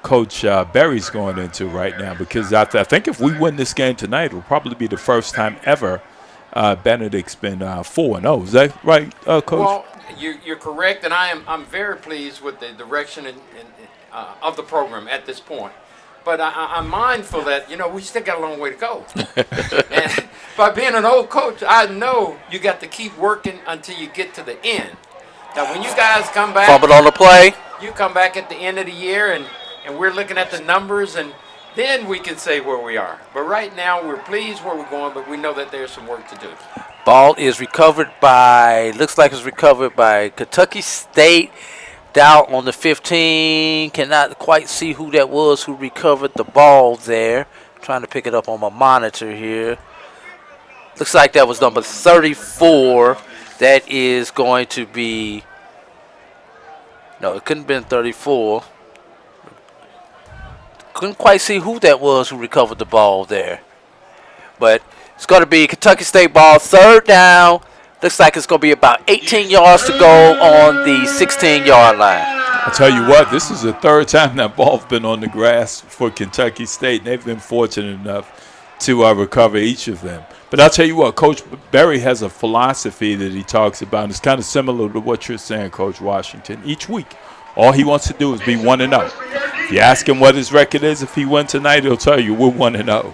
Coach Berry's going into right now, because I think if we win this game tonight, it'll probably be the first time ever Benedict's been 4-0. Is that right, Coach? Well, you're correct, and I'm very pleased with the direction of the program at this point. But I'm mindful that, we still got a long way to go. And by being an old coach, I know you got to keep working until you get to the end. Now, when you guys come back, Fumble on the play. You come back at the end of the year, and we're looking at the numbers, and then we can say where we are. But right now, we're pleased where we're going, but we know that there's some work to do. Ball is recovered by, looks like it's recovered by Kentucky State. Down on the 15. Cannot quite see who that was who recovered the ball there. Trying to pick it up on my monitor here. Looks like that was number 34. That is going to be, no, it couldn't have been 34. Couldn't quite see who that was who recovered the ball there. But it's going to be Kentucky State ball, third down. Looks like it's going to be about 18 yards to go on the 16-yard line. I'll tell you what, this is the third time that ball's been on the grass for Kentucky State. They've been fortunate enough to recover each of them. But I'll tell you what, Coach Berry has a philosophy that he talks about, and it's kind of similar to what you're saying, Coach Washington. Each week, all he wants to do is be 1-0. If you ask him what his record is, if he won tonight, he'll tell you we're 1-0.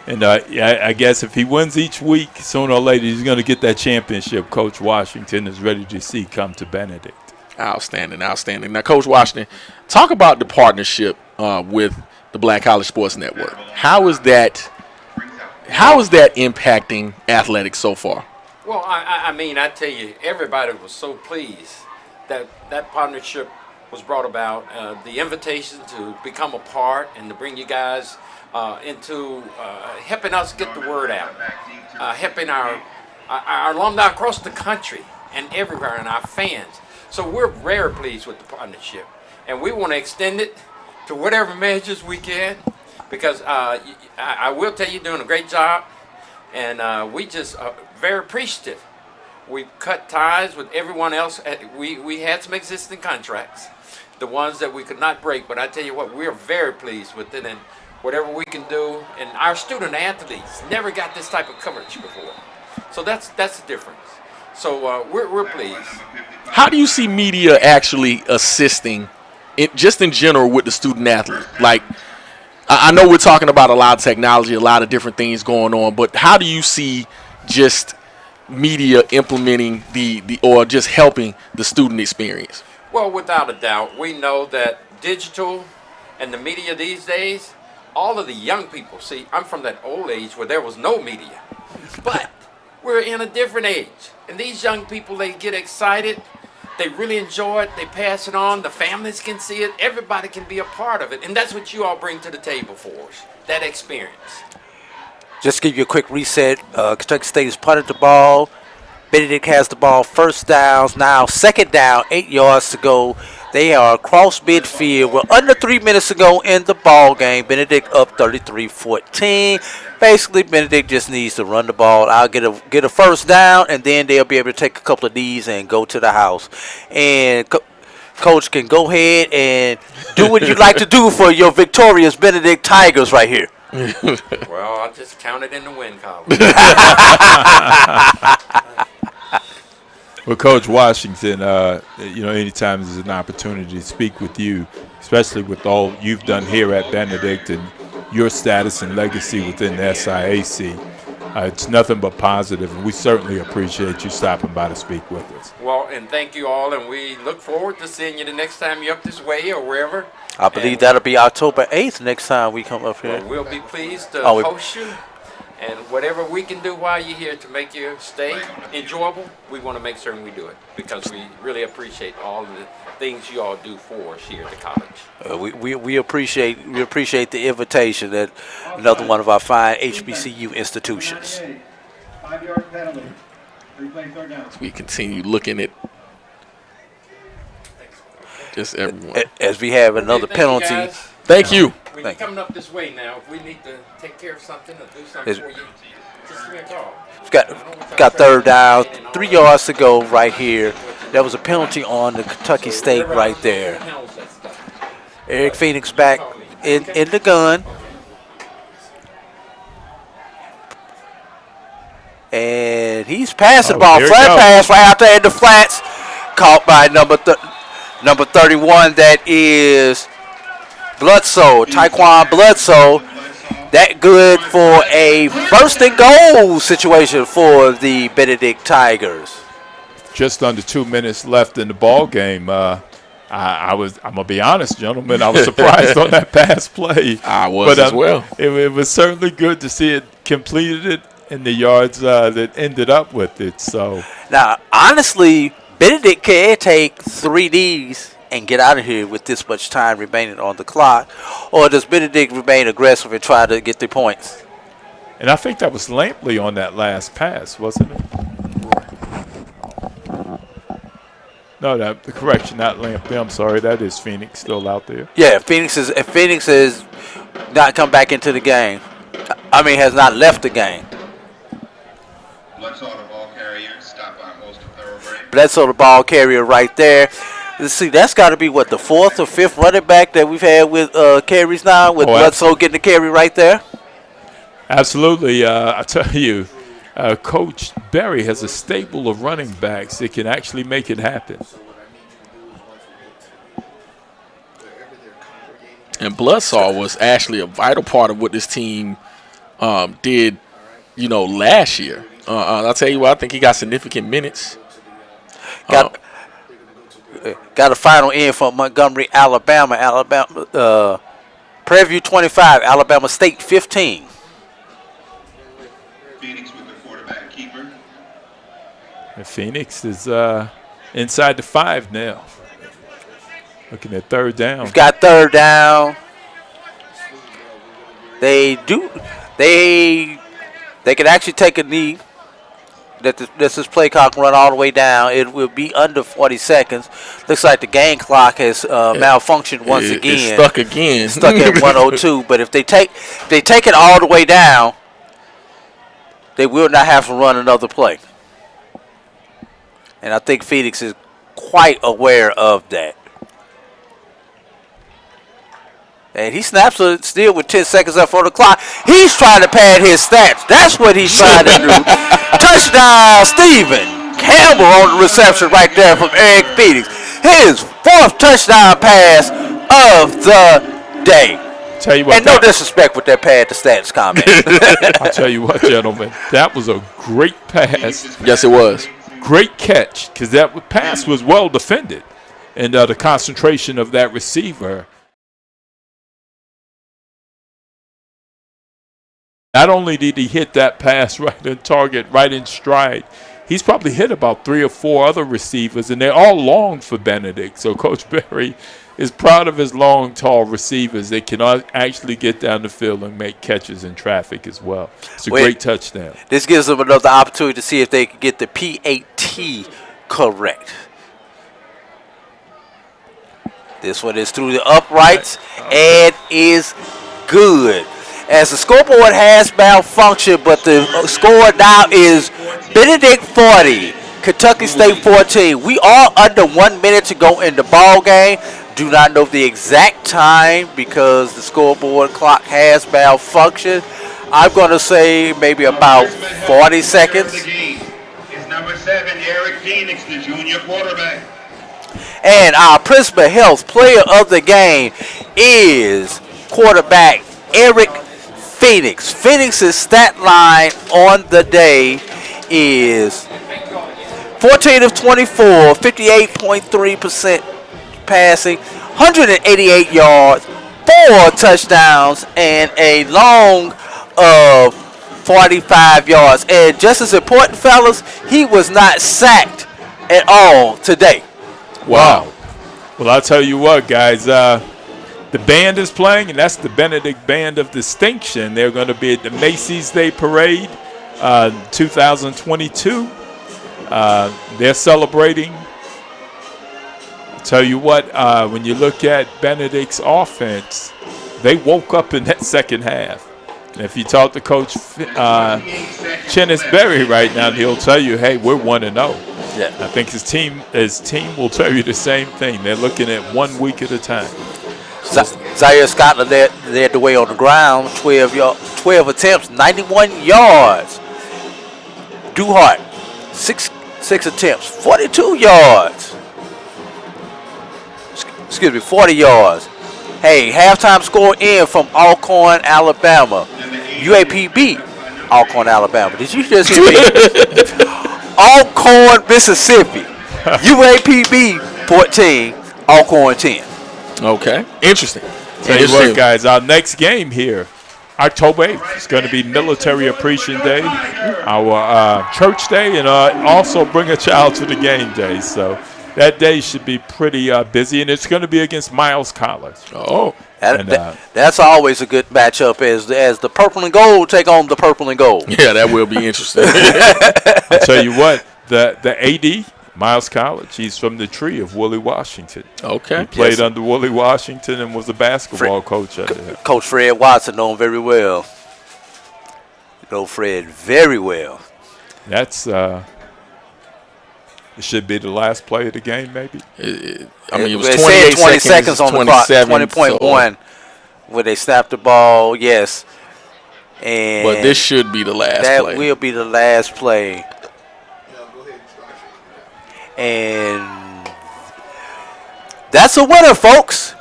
And I guess if he wins each week, sooner or later he's going to get that championship Coach Washington is ready to see come to Benedict. Outstanding, outstanding. Now, Coach Washington, talk about the partnership with the Black College Sports Network. How is that impacting athletics so far? Well, I tell you, everybody was so pleased that partnership was brought about. The invitation to become a part and to bring you guys into helping us get the word out, helping our alumni across the country and everywhere, and our fans. So we're very pleased with the partnership, and we want to extend it to whatever measures we can, because I will tell you, you're doing a great job, and we just are very appreciative. We cut ties with everyone else. We had some existing contracts, the ones that we could not break, but I tell you what, we're very pleased with it, and whatever we can do, and our student athletes never got this type of coverage before, so that's the difference. So we're pleased. How do you see media actually assisting, just in general, with the student athlete? Like, I know we're talking about a lot of technology, a lot of different things going on, but how do you see just media implementing or just helping the student experience? Well, without a doubt, we know that digital and the media these days, all of the young people, see, I'm from that old age where there was no media, but we're in a different age. And these young people, they get excited, they really enjoy it, they pass it on, the families can see it, everybody can be a part of it. And that's what you all bring to the table for us, that experience. Just to give you a quick reset, Kentucky State has punted the ball. Benedict has the ball, first downs, now second down, 8 yards to go. They are across midfield. We're under 3 minutes to go in the ball game. Benedict up 33-14. Basically, Benedict just needs to run the ball. I'll get a first down, and then they'll be able to take a couple of these and go to the house. And Coach can go ahead and do what you'd like to do for your victorious Benedict Tigers right here. Well, I'll just count it in the win column. Well, Coach Washington, anytime there's an opportunity to speak with you, especially with all you've done here at Benedict and your status and legacy within the SIAC, it's nothing but positive, and we certainly appreciate you stopping by to speak with us. Well, and thank you all, and we look forward to seeing you the next time you're up this way or wherever. I believe that'll be October 8th next time we come up here. Well, we'll be pleased to host you. And whatever we can do while you're here to make your stay enjoyable, we want to make certain we do it because we really appreciate all of the things you all do for us here at the college. We appreciate the invitation at another one of our fine HBCU institutions. 5-yard penalty. Replay third down. We continue looking at just everyone. As we have another penalty. Thank you. When you're coming up this way now, if we need to take care of something or do something for you, just give me a call. Got third down, 3 yards to go right here. That was a penalty on the Kentucky State right there. Eric Phoenix back in the gun. And he's passing the ball. Flat pass right out there in the flats. Caught by number 31. That is Bledsoe, Taekwon Bledsoe. That good for a first and goal situation for the Benedict Tigers. Just under 2 minutes left in the ball game. I'm gonna be honest, gentlemen. I was surprised on that pass play. I was as well. It was certainly good to see it completed it in the yards that ended up with it. So now, honestly, Benedict can take 3 Ds and get out of here with this much time remaining on the clock, or does Benedict remain aggressive and try to get the points? And I think that was Lampley on that last pass, wasn't it? No, the correction, not Lampley. I'm sorry, that is Phoenix still out there. Yeah, Phoenix has not come back into the game. I mean, has not left the game. Bledsoe, the ball carrier, stopped by most of Thoroughbred. Bledsoe, the ball carrier, right there. Let's see, that's got to be what, the 4th or 5th running back that we've had with carries now, with Bledsoe getting the carry right there. Absolutely. I tell you, Coach Berry has a stable of running backs that can actually make it happen. And Bledsoe was actually a vital part of what this team did, last year. I'll tell you what, I think he got significant minutes. Got a final in from Montgomery, Alabama. Prairie View 25, Alabama State 15. Phoenix with the quarterback keeper. And Phoenix is inside the 5 now. Looking at third down. We've got third down. They can actually take a knee. This play clock can run all the way down. It will be under 40 seconds. Looks like the game clock has malfunctioned once again. It's stuck again. Stuck at 102. But if they take it all the way down, they will not have to run another play. And I think Phoenix is quite aware of that. And he snaps it still with 10 seconds left on the clock. He's trying to pad his stats. That's what he's trying to do. Touchdown, Stephen Campbell on the reception right there from Eric Phoenix. His 4th touchdown pass of the day. Tell you what, and no disrespect with that pad the stats comment. I'll tell you what, gentlemen, that was a great pass. Yes, it was. Great catch, because that pass was well defended. And the concentration of that receiver. Not only did he hit that pass right in target, right in stride, he's probably hit about 3 or 4 other receivers, and they're all long for Benedict. So Coach Berry is proud of his long, tall receivers. They can actually get down the field and make catches in traffic as well. It's a great touchdown. This gives them another opportunity to see if they can get the PAT correct. This one is through the uprights and is good. As the scoreboard has malfunctioned, but the score now is Benedict 40, Kentucky State 14. We are under 1 minute to go in the ball game. Do not know the exact time because the scoreboard clock has malfunctioned. I'm going to say maybe about 40 seconds. Is number 7, Eric Phoenix, the junior quarterback. And our Prisma Health player of the game is quarterback Eric Phoenix. Phoenix's stat line on the day is 14 of 24, 58.3% passing, 188 yards, 4 touchdowns, and a long of 45 yards. And just as important, fellas, he was not sacked at all today. Wow. Well, I'll tell you what, guys. The band is playing, and that's the Benedict Band of Distinction. They're going to be at the Macy's Day Parade 2022. They're celebrating. I'll tell you what, when you look at Benedict's offense, they woke up in that second half. And if you talk to Coach Chennis Berry right now, he'll tell you, hey, we're 1-0. Yeah. I think his team will tell you the same thing. They're looking at 1 week at a time. Zaire Scotland led the way on the ground, 12 attempts, 91 yards. Duhart, six attempts, 42 yards. 40 yards. Hey, halftime score in from Alcorn, Alabama. UAP beat Alcorn, Alabama. Did you just hear me? Alcorn, Mississippi. UAP beat 14, Alcorn 10. Okay, interesting. Tell you what, guys, our next game here, October 8th, is going to be Military Appreciation Day, our church day, and also bring a child to the game day. So that day should be pretty busy, and it's going to be against Miles College. Oh. That's always a good matchup as the purple and gold take on the purple and gold. Yeah, that will be interesting. I'll tell you what, the AD, Miles College, he's from the tree of Willie Washington. Okay. He played under Willie Washington and was a basketball coach under him. Coach Fred Watson know him very well. You know Fred very well. That's it should be the last play of the game, maybe. It was 20 seconds on the clock. 20.1 where they snapped the ball. Yes. And but this should be the last play. That will be the last play. And that's a winner, folks.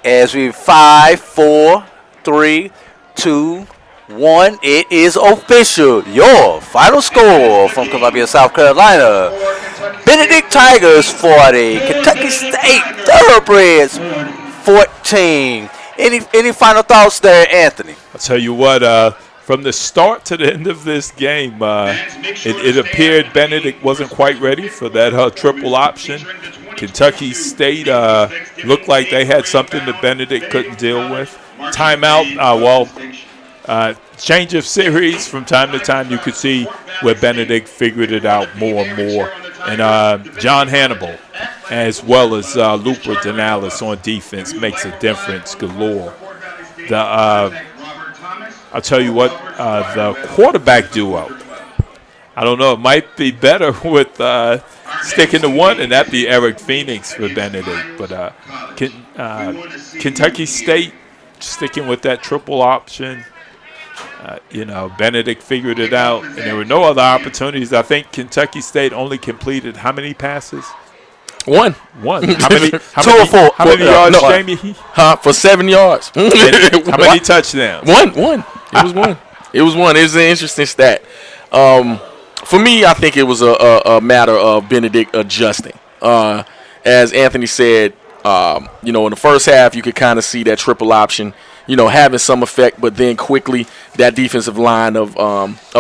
As we 5, 4, 3, 2, 1. It is official. Your final score from Columbia, South Carolina. Benedict Tigers 40, Kentucky State Thoroughbreds 14. Any final thoughts there, Anthony? I'll tell you what, from the start to the end of this game, it appeared Benedict wasn't quite ready for that triple option. Kentucky State looked like they had something that Benedict couldn't deal with. Timeout, change of series from time to time. You could see where Benedict figured it out more and more. And John Hannibal, as well as Luper Denalis on defense, makes a difference galore. I'll tell you what, the quarterback duo, I don't know, it might be better with sticking to one, and that'd be Eric Phoenix for Benedict. But Kentucky State sticking with that triple option. Benedict figured it out, and there were no other opportunities. I think Kentucky State only completed how many passes? One. How many? How 2 or 4. How many yards, Jamie? For 7 yards. How many touchdowns? One. It was one. It was an interesting stat. For me, I think it was a matter of Benedict adjusting. As Anthony said, in the first half, you could kind of see that triple option, having some effect, but then quickly that defensive line of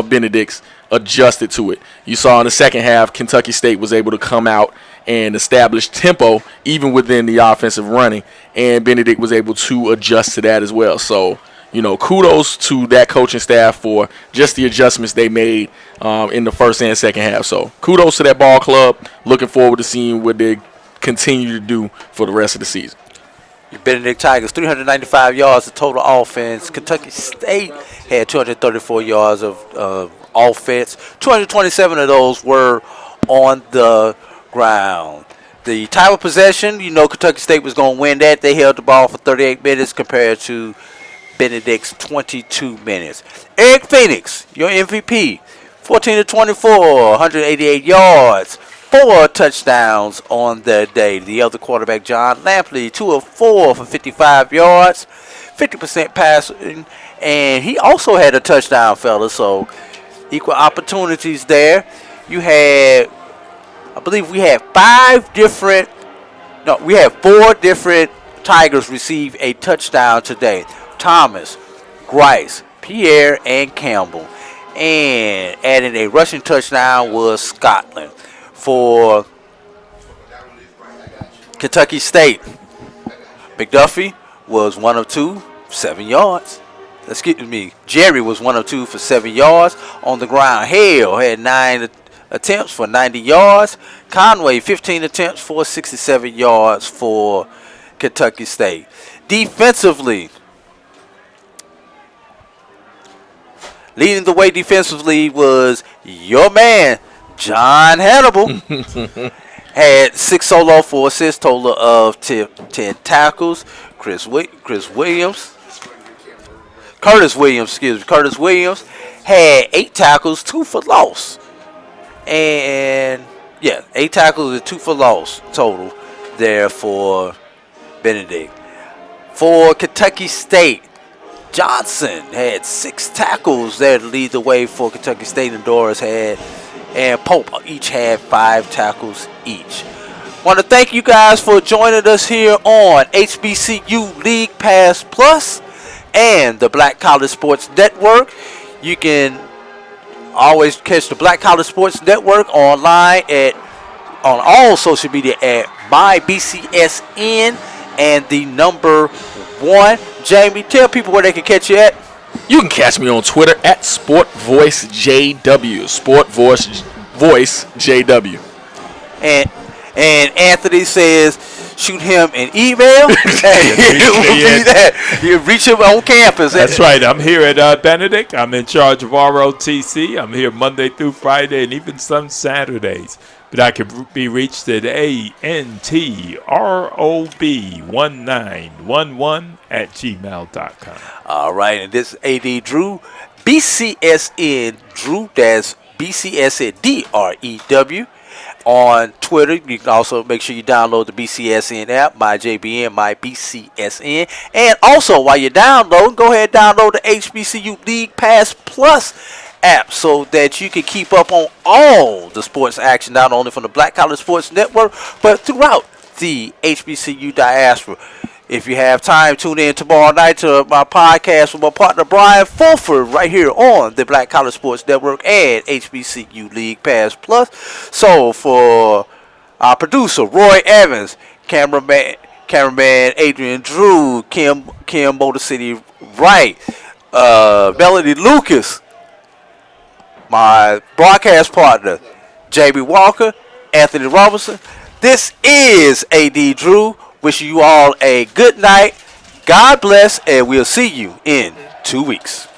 Benedict's adjusted to it. You saw in the second half, Kentucky State was able to come out and establish tempo even within the offensive running, and Benedict was able to adjust to that as well. So, kudos to that coaching staff for just the adjustments they made in the first and second half. So kudos to that ball club. Looking forward to seeing what they continue to do for the rest of the season. Benedict Tigers, 395 yards of total offense. Kentucky State had 234 yards of offense. 227 of those were on the ground. The time of possession, Kentucky State was going to win that. They held the ball for 38 minutes compared to Benedict's 22 minutes. Eric Phoenix, your MVP, 14-24, 188 yards. 4 touchdowns on the day. The other quarterback, John Lampley, 2 of 4 for 55 yards, 50% passing, and he also had a touchdown, fellas. So equal opportunities there. You had, I believe we had 4 different Tigers receive a touchdown today. Thomas, Grice, Pierre, and Campbell. And adding a rushing touchdown was Scotland. For Kentucky State, McDuffie was 1 of 2, 7 yards. Excuse me, Jerry was 1 of 2 for 7 yards. On the ground, Hale had 9 attempts for 90 yards. Conway, 15 attempts for 67 yards for Kentucky State. Defensively, leading the way defensively was your man, John Hannibal. Had 6 solo for assists, total of 10 tackles. Curtis Williams had 8 tackles, 2 for loss. And 8 tackles and 2 for loss total there for Benedict. For Kentucky State, Johnson had 6 tackles there to lead the way for Kentucky State, and Doris and Pope each had 5 tackles each. Want to thank you guys for joining us here on HBCU League Pass Plus and the Black College Sports Network. You can always catch the Black College Sports Network online on all social media at MyBCSN and the number 1. Jamie, tell people where they can catch you at. You can catch me on Twitter at SportVoiceJW. SportVoiceJW. And Anthony says, shoot him an email. You reach him on campus. That's right. I'm here at Benedict. I'm in charge of ROTC. I'm here Monday through Friday and even some Saturdays. But I can be reached at ANTROB1911 All right, and this is AD Drew, BCSN Drew. That's BCSN DREW. On Twitter, you can also make sure you download the BCSN app, MyJBN, MyBCSN. And also, while you're downloading, go ahead and download the HBCU League Pass Plus app so that you can keep up on all the sports action, not only from the Black College Sports Network, but throughout the HBCU diaspora. If you have time, tune in tomorrow night to my podcast with my partner Brian Fulford right here on the Black College Sports Network and HBCU League Pass Plus. So for our producer Roy Evans, cameraman Adrian Drew, Kim Motor City Wright, Melody Lucas, my broadcast partner J.B. Walker, Anthony Robinson. This is AD Drew. Wishing you all a good night. God bless, and we'll see you in 2 weeks.